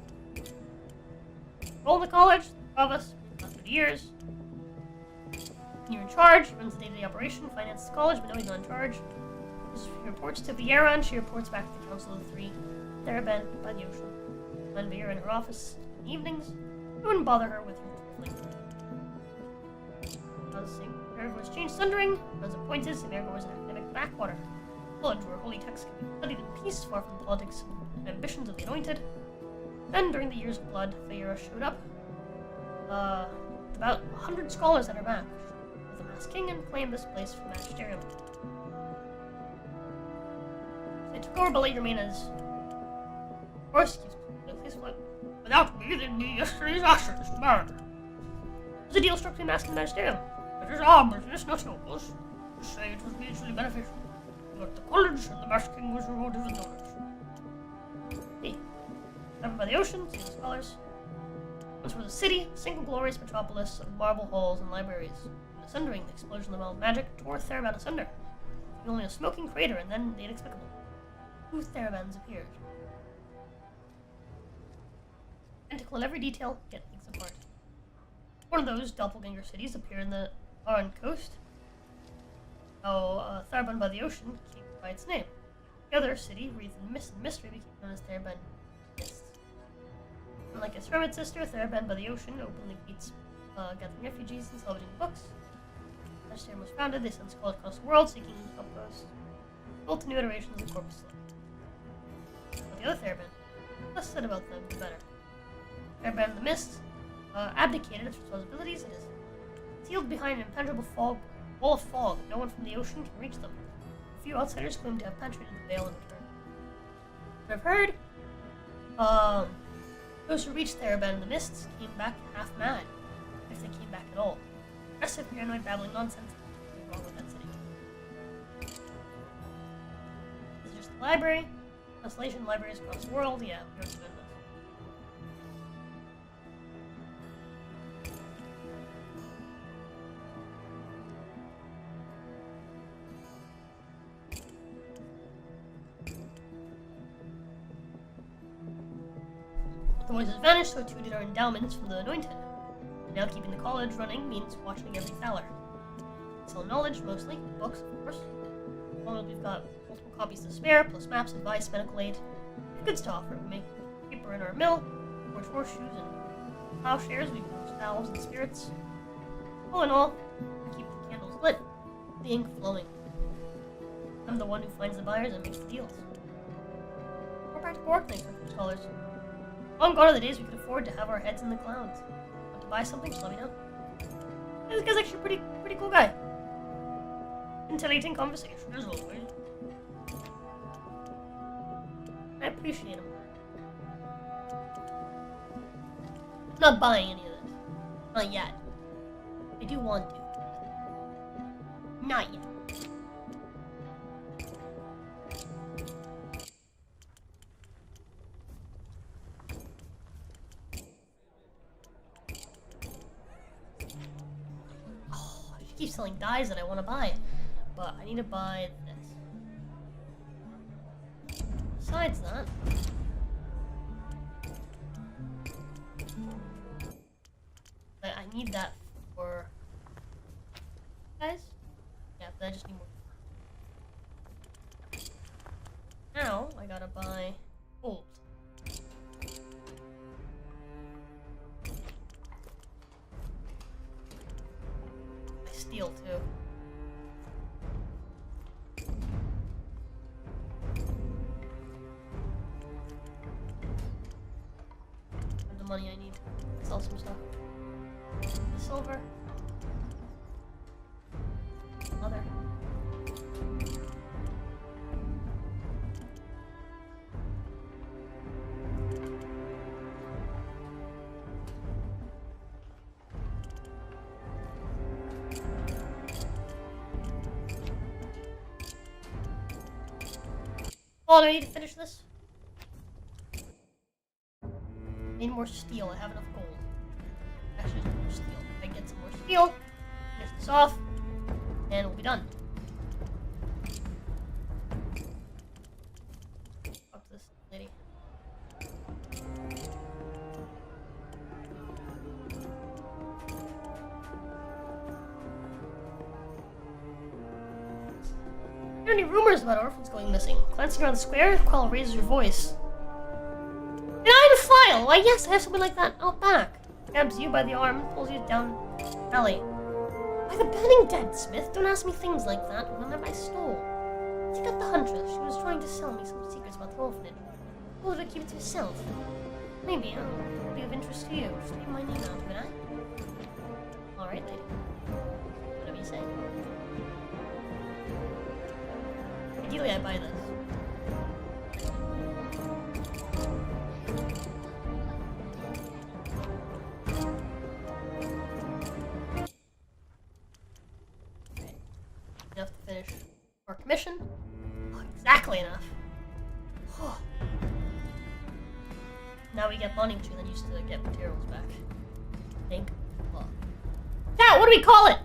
Roll in the college, above us, after the years. You're in charge, runs the day-to-day operation, finances the college, but no, he's not in charge. She reports to Viera, and she reports back to the Council of the Three. Theraben by the ocean. When Viera in her office in the evenings, you wouldn't bother her with your America was changed sundering, was appointed, America was an academic backwater. Village where holy texts can be studied in peace, far from the politics and ambitions of the anointed. Then, during the years of blood, Viera showed up. About 100 scholars at her back. With the masked king and claimed this place for magisterium. They took over, but later remain as... Or, excuse me, no place float. Without me, they'd be yesterday's ashes, murder. There's a deal struck between mask and magisterium. It is our business, not yours. To say it was mutually beneficial. But the college and the masked king was rewarded with knowledge. See. Covered by the ocean, see the scholars. Once was a city, a single glorious metropolis of marble halls and libraries. In the sundering, the explosion of the wild magic tore Theraban asunder. Only a smoking crater, and then the inexplicable. 2 Therabans appeared. Identical in every detail, yet things apart. One of those doppelganger cities appeared in the Aran coast. Theraban by the ocean came by its name. The other city, wreathed in mist and mystery, became known as Theraban Mist. Unlike its hermit sister, Theraban by the ocean openly meets gathering refugees and celebrating books. Magisterium was founded, they sent scholars across the world seeking outposts, built to new iterations of Corpus Slave. But the other Theraban, less said about them, the better. Theraban of the Mist abdicated its responsibilities and is sealed behind an impenetrable wall of fog. No one from the ocean can reach them. A few outsiders claim to have penetrated the veil in return. But I've heard, those who reached Theraban in the Mists came back half mad, if they came back at all. Aggressive, paranoid, babbling nonsense. Nothing wrong with that city. This is just the library. Translation libraries across the world. Yeah, we're doing this. The voices vanished, so too did our endowments from the anointed. Now keeping the college running means watching every thaler. Sell knowledge, mostly. Books, of course. Well, we've got multiple copies to spare, plus maps, advice, medical aid. Good stuff. We make paper in our mill, forge horseshoes and plowshares, we produce valves and spirits. All in all, we keep the candles lit, the ink flowing. I'm the one who finds the buyers and makes the deals. More practical work, thanks for scholars. Long gone are the days we could afford to have our heads in the clouds. Want to buy something? Just let me know. This guy's actually a pretty cool guy. Intelligent conversation, as always. I appreciate him. I'm not buying any of this. Not yet. I do want to. Not yet. Keep selling dyes that I want to buy, but I need to buy this. besides that. I need that for... Guys? Yeah, but I just need more. Now, I gotta buy gold. I steel too. I have the money I need to sell some stuff. Silver. Leather. Oh, do I need to finish this? Need more steel. I have enough gold. Actually, I need more steel. If I get some more steel, finish this off, and we'll be done. Talk to this lady. Are there any rumors about orphans going missing? Glancing around the square, Quell raises her voice. An item file! Why, yes, I have something like that out back. Grabs you by the arm, pulls you down the alley. Why the burning dead, Smith? Don't ask me things like that. Remember I stole. Take out the huntress. She was trying to sell me some secrets about the orphanage. Told her to keep it to herself. Maybe it'll be of interest to you. Just leave my name out of it, eh? Alright, lady. Whatever you say. Ideally, I buy this. Enough to finish our commission. Oh, exactly enough. Oh. Now we get money, which we then used to get materials back. Thank God. Chat, what do we call it?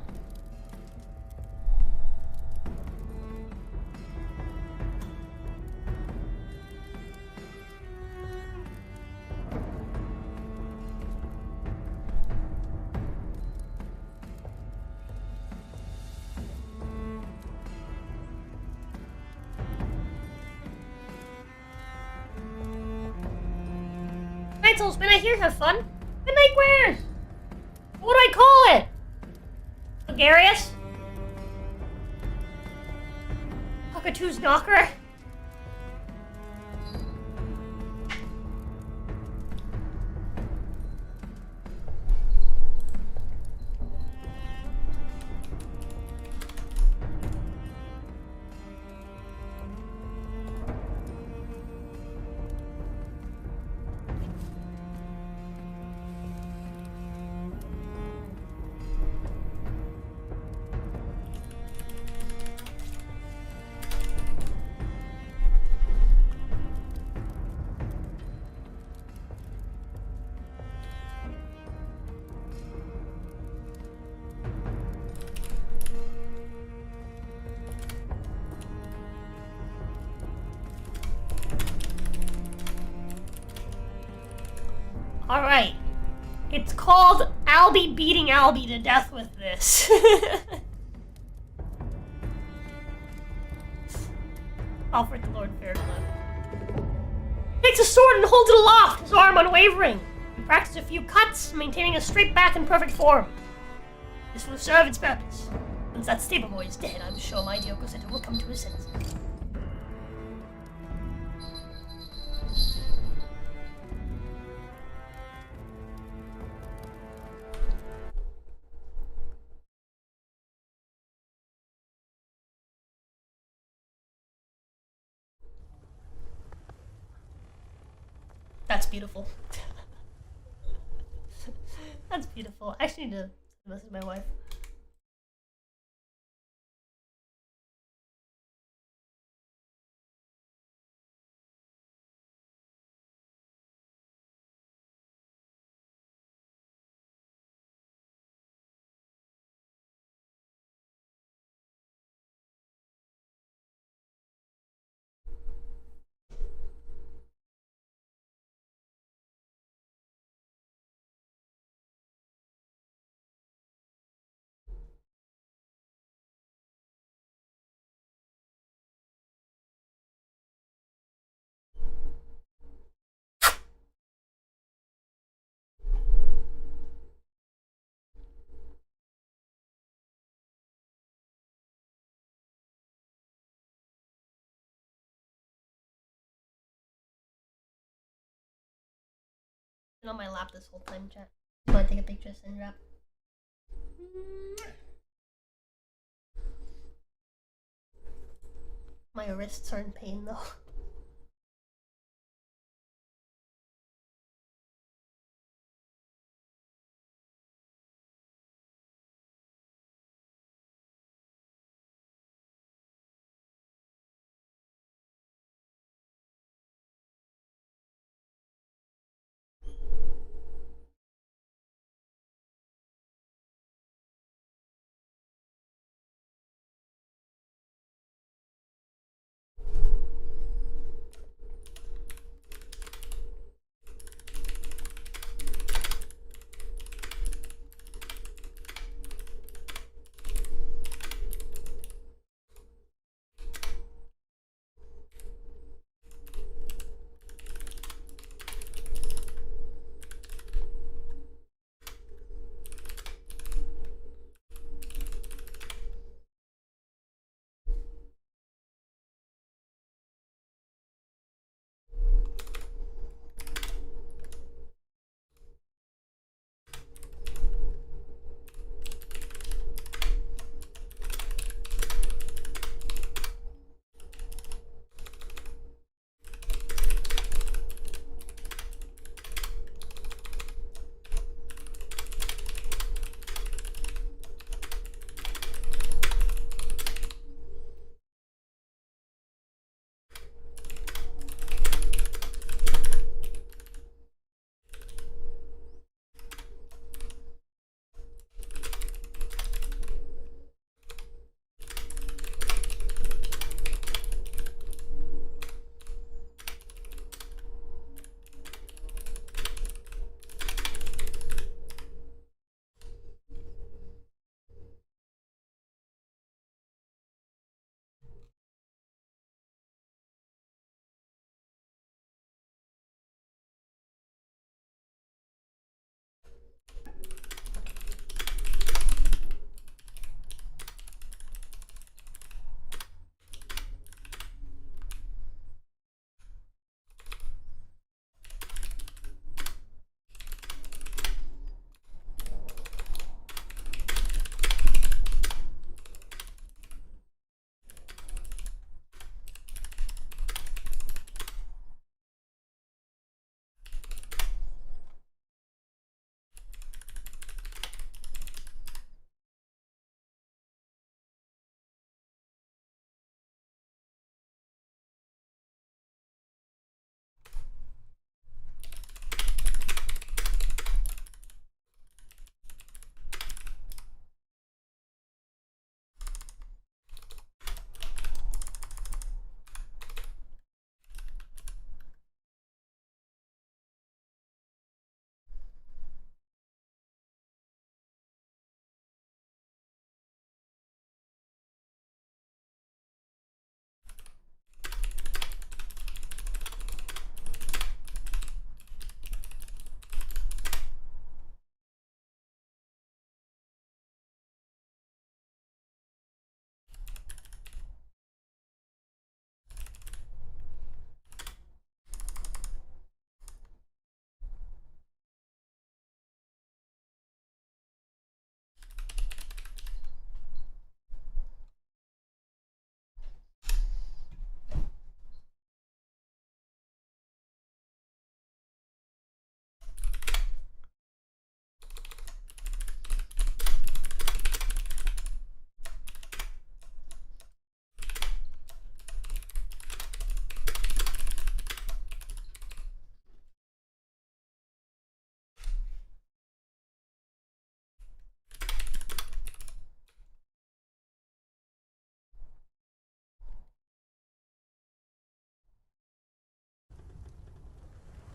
When I hear have fun. Midnight Wares! What do I call it? Gregarious? Cockatoo's Knocker? Alright. It's called Albie beating Albie to death with this. Alfred the Lord Fairclough. Takes a sword and holds it aloft, his arm unwavering. He practices a few cuts, maintaining a straight back and perfect form. This will serve its purpose. Once that stable boy is dead, I'm sure my Diogo Center will come to his senses. That's beautiful. That's beautiful. I actually need to message my wife. on my lap this whole time, chat. You wanna take a picture, send drop? My wrists are in pain though.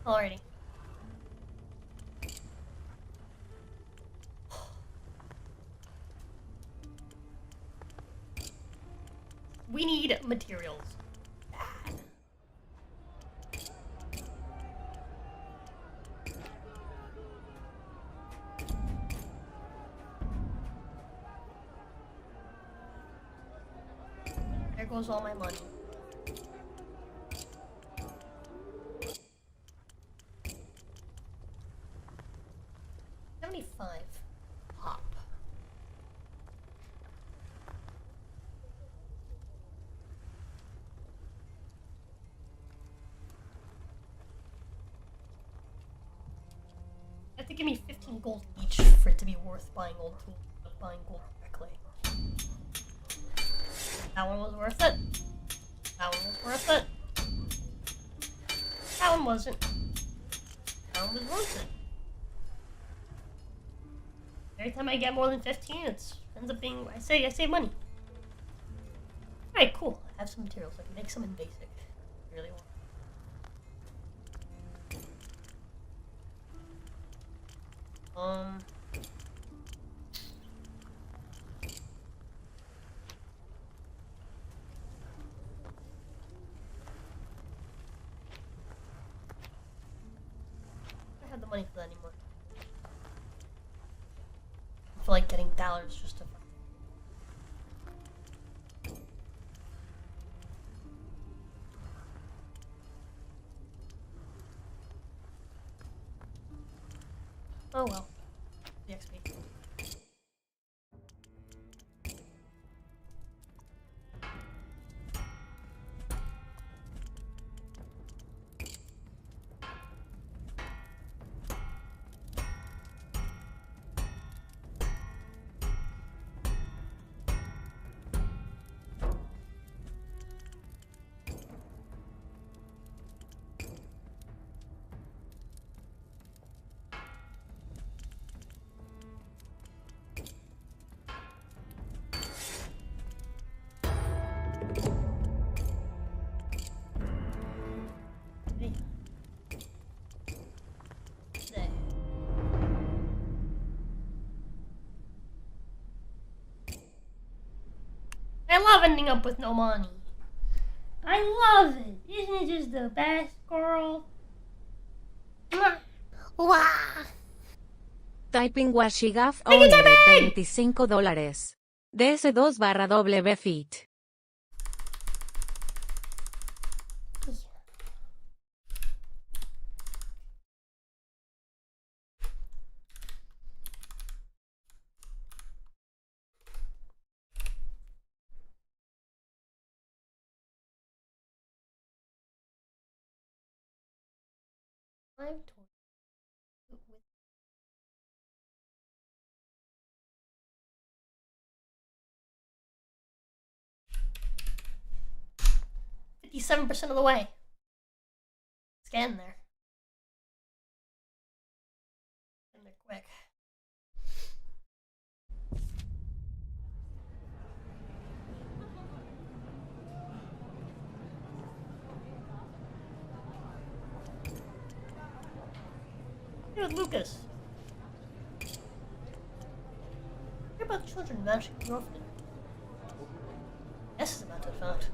Alrighty. We need materials. There goes all my money. 25 pop. You have to give me 15 gold each for it to be worth buying old tools, but buying gold directly. That one was worth it. That one was worth it. That one wasn't. That one was worth it. Every time I get more than 15, it ends up being, I save money. Alright, cool. I have some materials. I can make some in basic. I really want. I don't have the money for that anymore. I feel like getting dollars just to. Oh well. The XP. I love ending up with no money. I love it. Isn't it just the best, girl? Wow. Typing Washigaf Thank you, Owner typing! $25. DS2/W feet. I'm torn. 57% of the way. It's getting there. Getting there quick. Here with Lucas. Hear about children vanishing from the orphanage. Yes, is about to have found.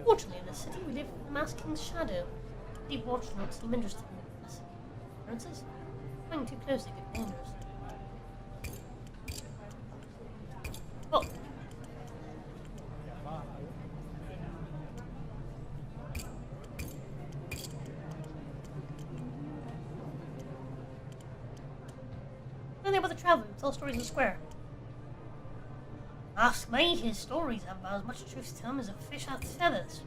Fortunately, in the city, we live in the Masked King's shadow. Deep watch do not seem interested in us. Appearances? Coming too close, they get dangerous. Oh. Nothing about the traveler who tells stories in the square. Ask me, his stories have about as much truth to them as a fish out of feathers.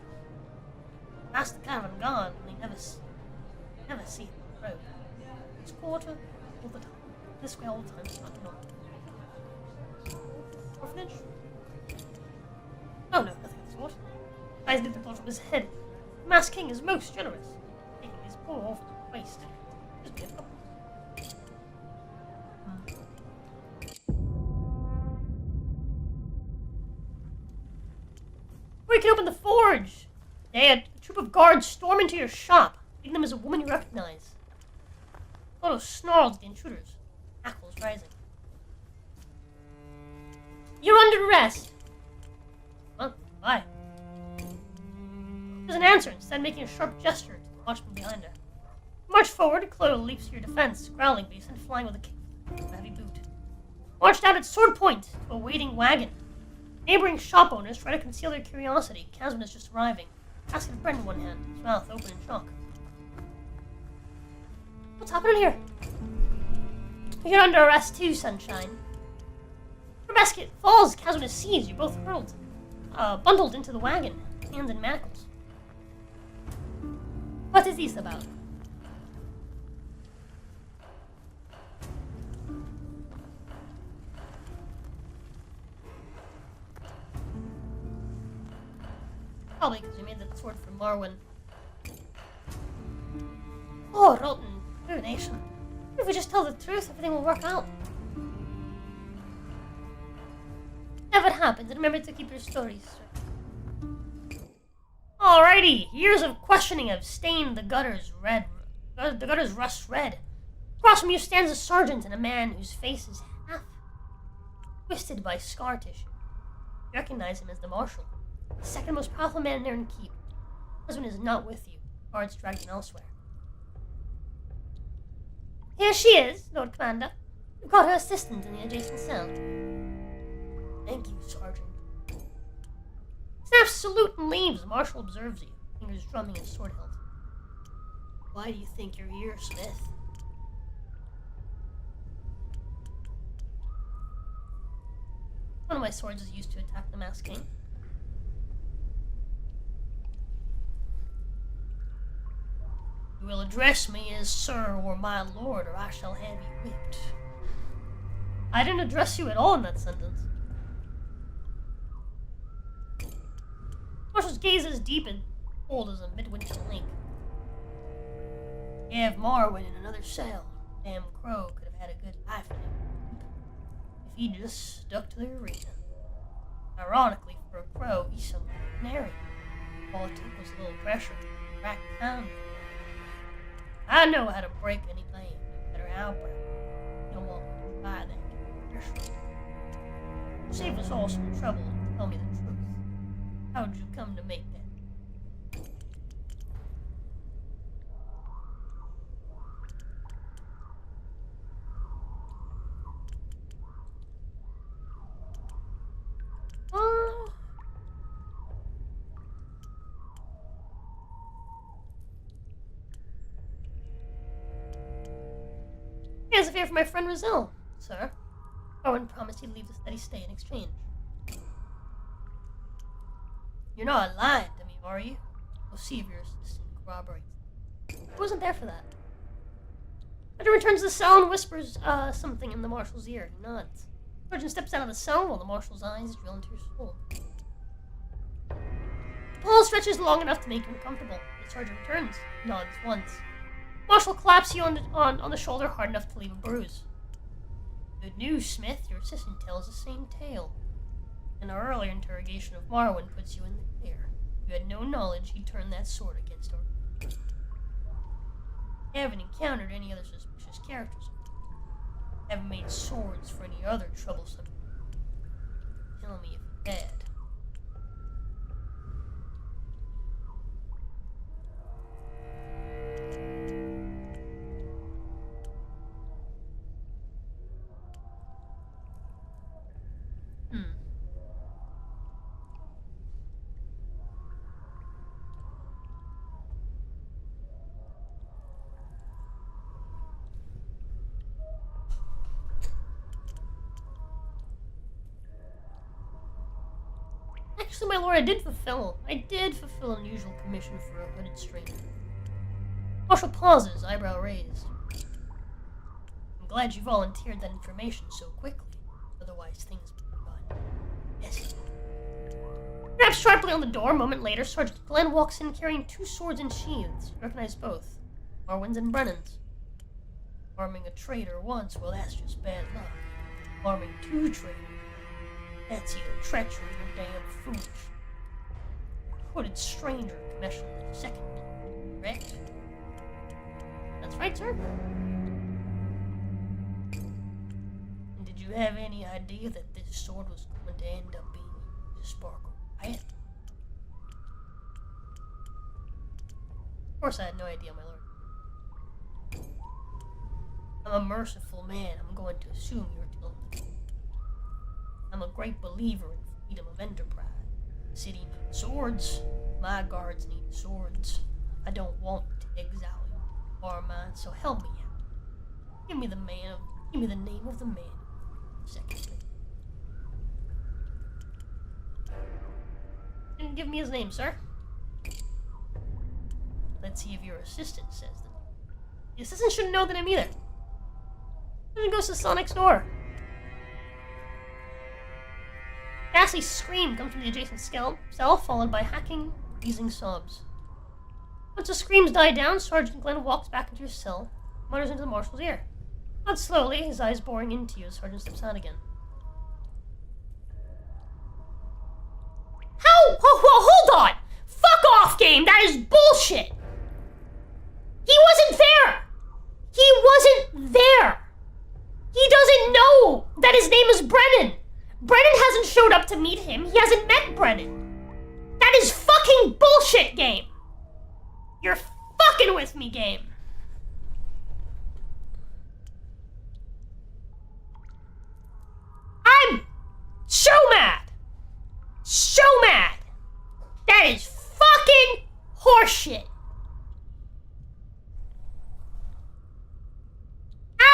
Past the caravan gone, we never see it on the road. This quarter, all the time. This way all the time, it's not normal. Orphanage? Oh no, nothing of the sort. Eyes did the thought from his head. The Masked King is most generous, taking his poor orphan to waste. Just be a couple. We can open the forge! They a troop of guards storm into your shop, leading them as a woman you recognize. Otto snarls at the intruders, hackles rising. You're under arrest! Well, why? There's an answer, instead making a sharp gesture to the watchman behind her. March forward, Chloe leaps to your defense, growling, but you send flying with a kick with a heavy boot. March down at sword point to a waiting wagon. Neighboring shop owners try to conceal their curiosity. CASWYNN is just arriving. Basket of bread in one hand, his mouth open in shock. What's happening here? You're under arrest too, Sunshine. Your basket falls, CASWYNN is seized. You're both hurled, bundled into the wagon, hands in manacles. What is this about? Probably because we made that sword for Marwyn. Oh, rotten ruination. If we just tell the truth, everything will work out. Never happens, and remember to keep your stories straight. Alrighty, years of questioning have stained the gutters red. The gutters rust red. Across from you stands a sergeant and a man whose face is half twisted by scar tissue. You recognize him as the marshal, the second most powerful man there in keep. Husband is not with you. Guards dragged him elsewhere. Here she is, Lord Commander. We've got her assistant in the adjacent cell. Thank you, Sergeant. Snaps salute and leaves. Marshal observes you, fingers drumming his sword hilt. Why do you think you're here, Smith? One of my swords is used to attack the Masked King. You will address me as Sir or my Lord, or I shall have you whipped. I didn't address you at all in that sentence. Marshal's gaze is deep and cold as a midwinter lake. You have Marwyn in another cell. Damn crow could have had a good life in him if he just stuck to the arena. Ironically, for a crow, he's some canary. All it took was a little pressure to crack down. I know how to break any bone, no matter how brown. You don't want me to buy that. Save us all some trouble and tell me the truth. How would you come to make that? Here's a favor for my friend Rizal, sir. Owen promised he'd leave the steady stay in exchange. You're not lying to me, are you? We'll see if your assistant corroborates. He wasn't there for that. Hunter returns to the cell and whispers something in the marshal's ear. He nods. Sergeant steps out of the cell while the marshal's eyes drill into your soul. The pole stretches long enough to make him comfortable. The sergeant returns, nods once. Marshal claps you on the shoulder hard enough to leave a bruise. Good news, Smith. Your assistant tells the same tale. And our earlier interrogation of Marwyn puts you in the clear. You had no knowledge he turned that sword against her. You haven't encountered any other suspicious characters. Haven't made swords for any other troublesome. Tell me if you had. Actually, my lord, I did fulfill an unusual commission for a hooded stranger. Marshal pauses, eyebrow raised. I'm glad you volunteered that information so quickly. Otherwise, things would be gone. Yes. Raps sharply on the door. A moment later, Sergeant Glenn walks in carrying two swords and sheaths. You recognize both. Marwyn's and Brennan's. Arming a traitor once, well, that's just bad luck. Arming two traitors. That's either treachery or damn foolish. Hooded stranger commissioned the second one, correct? That's right, sir. And did you have any idea that this sword was going to end up being the Sparkle Riot? Of course I had no idea, my lord. I'm a merciful man. I'm going to assume you're telling the truth. I'm a great believer in freedom of enterprise. The city needs swords. My guards need swords. I don't want to exile you or mine, so help me out. Give me the man. Give me the name of the man. Second. Didn't give me his name, sir. Let's see if your assistant says the name. The assistant shouldn't know the name either. Then goes to the cell next door. Ghastly scream comes from the adjacent cell, followed by hacking, wheezing sobs. Once the screams die down, Sergeant Glenn walks back into his cell, mutters into the marshal's ear. Not slowly, his eyes boring into you as Sergeant steps out again. How? Hold on! Fuck off, game! That is bullshit! He wasn't there! He wasn't there! He doesn't know that his name is Brennan! Brennan hasn't showed up to meet him. He hasn't met Brennan. That is fucking bullshit, game! You're fucking with me, game! I'm so mad! So mad! That is fucking horseshit!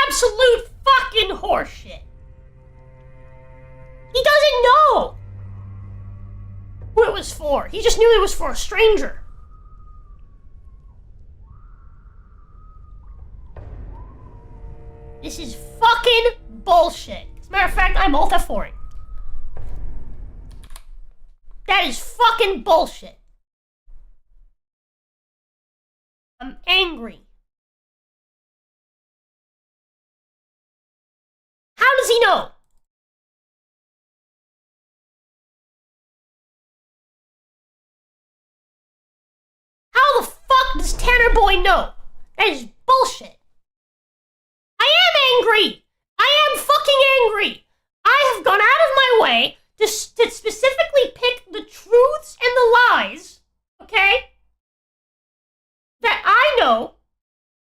Absolute fucking horseshit! He doesn't know who it was for. He just knew it was for a stranger. This is fucking bullshit. As a matter of fact, I'm alt F4ing. That is fucking bullshit. I'm angry. How does he know? How the fuck does Tanner Boy know? That is bullshit. I am angry. I am fucking angry. I have gone out of my way to specifically pick the truths and the lies, okay? That I know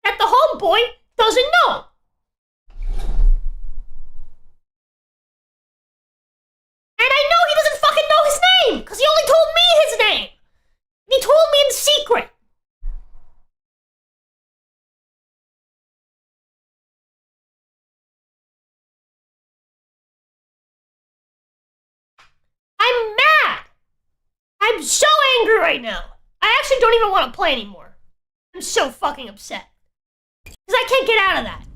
that the homeboy doesn't know. And I know he doesn't fucking know his name, because he only told me his name. And he told me in secret. I'm mad. I'm so angry right now. I actually don't even want to play anymore. I'm so fucking upset. Because I can't get out of that.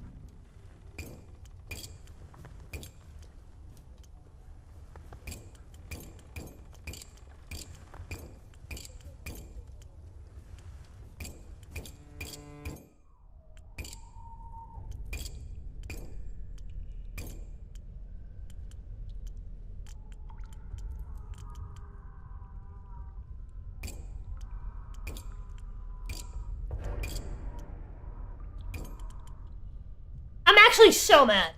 I'm actually so mad.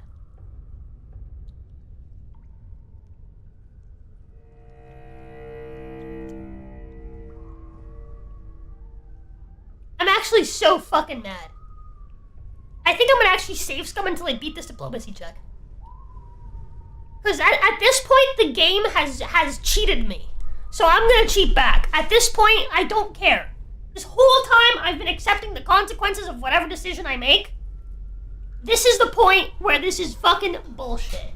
I'm actually so fucking mad. I think I'm gonna actually save scum until I beat this diplomacy check. Because at this point, the game has cheated me. So I'm gonna cheat back. At this point, I don't care. This whole time, I've been accepting the consequences of whatever decision I make. This is the point where this is fucking bullshit.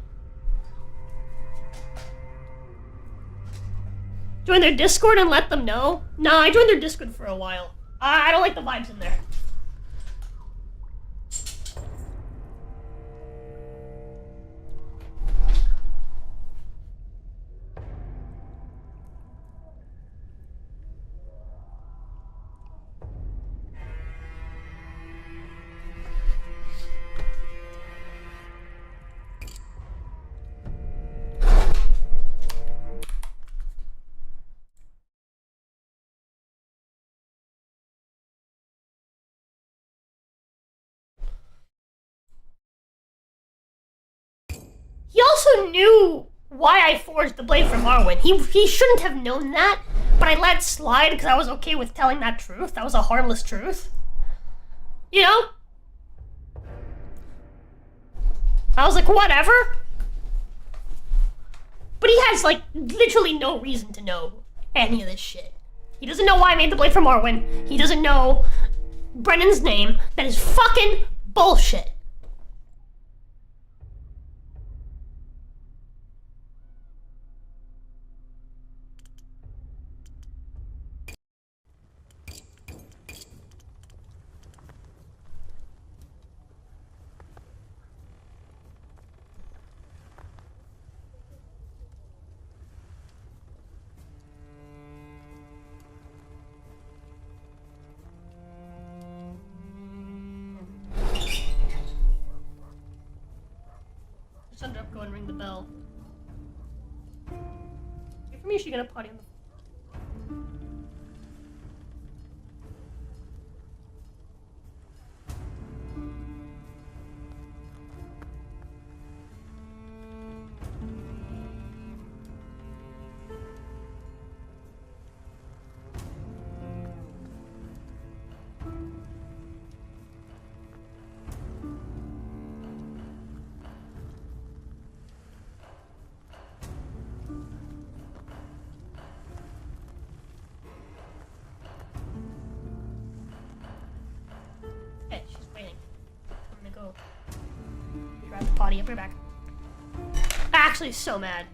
Join their Discord and let them know? Nah, I joined their Discord for a while. I don't like the vibes in there. He also knew why I forged the blade from Arwen. He shouldn't have known that, but I let it slide because I was okay with telling that truth. That was a harmless truth. You know? I was like, whatever. But he has, like, literally no reason to know any of this shit. He doesn't know why I made the blade from Arwen. He doesn't know Brennan's name. That is fucking bullshit. Sandra, go and ring the bell. Wait for me, she's gonna potty on the. Okay, she's waiting. I'm gonna go grab the potty. I'll be right back. Actually, so mad.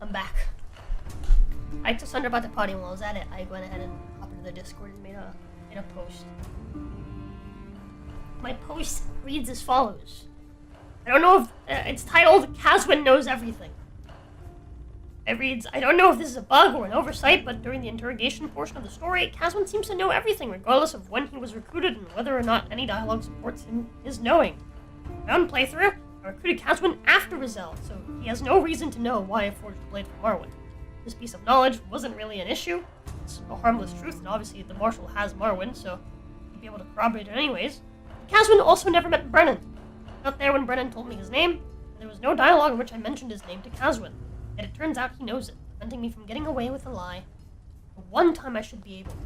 I'm back. I told Sandra about the party while I was at it. I went ahead and hopped into the Discord and made a post. My post reads as follows. I don't know if it's titled CASWYNN Knows Everything. It reads, I don't know if this is a bug or an oversight, but during the interrogation portion of the story, CASWYNN seems to know everything, regardless of when he was recruited and whether or not any dialogue supports his knowing. In my own playthrough, I recruited CASWYNN after Rizal, so he has no reason to know why I forged the blade for Marwyn. This piece of knowledge wasn't really an issue. It's a harmless truth, and obviously the Marshal has Marwyn, so he'd be able to corroborate it anyways. CASWYNN also never met Brennan. Not there when Brennan told me his name, and there was no dialogue in which I mentioned his name to CASWYNN. Yet it turns out he knows it, preventing me from getting away with a lie. The one time I should be able.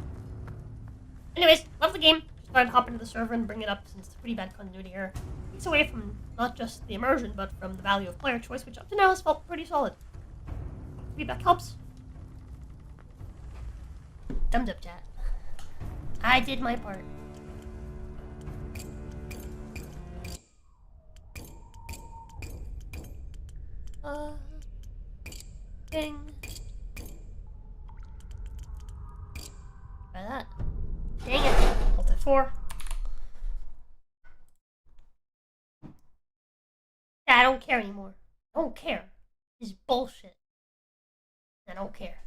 Anyways, love the game. Just thought I'd hop into the server and bring it up since it's a pretty bad continuity error. It takes away from not just the immersion, but from the value of player choice, which up to now has felt pretty solid. Feedback helps. Thumbs up, chat. I did my part. Ding. Try that. Dang it. Multi-4. I don't care anymore. I don't care. This is bullshit. I don't care.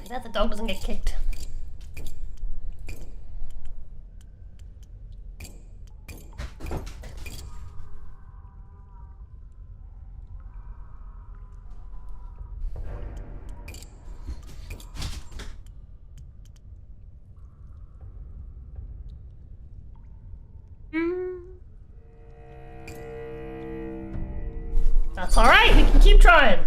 That the dog doesn't get kicked. That's alright, we can keep trying.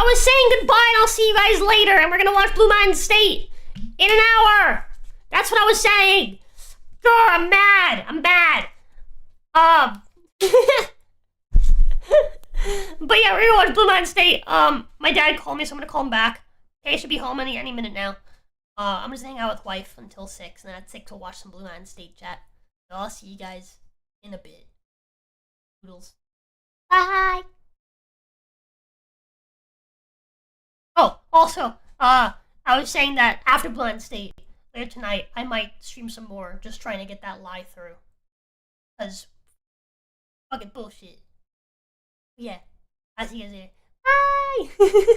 I was saying goodbye and I'll see you guys later and we're gonna watch Blue Mountain State in an hour. That's what I was saying. Girl, I'm mad. I'm mad. But yeah, we're gonna watch Blue Mountain State. My dad called me, so I'm gonna call him back. Okay, I should be home any minute now. I'm just hang out with wife until 6, and then at 6 we'll watch some Blue Mountain State chat. So I'll see you guys in a bit. Toodles. Bye. Oh, also, I was saying that after Blue Mountain State later tonight, I might stream some more, just trying to get that lie through. Cause fucking bullshit. Yeah, I'll see you guys later. Bye.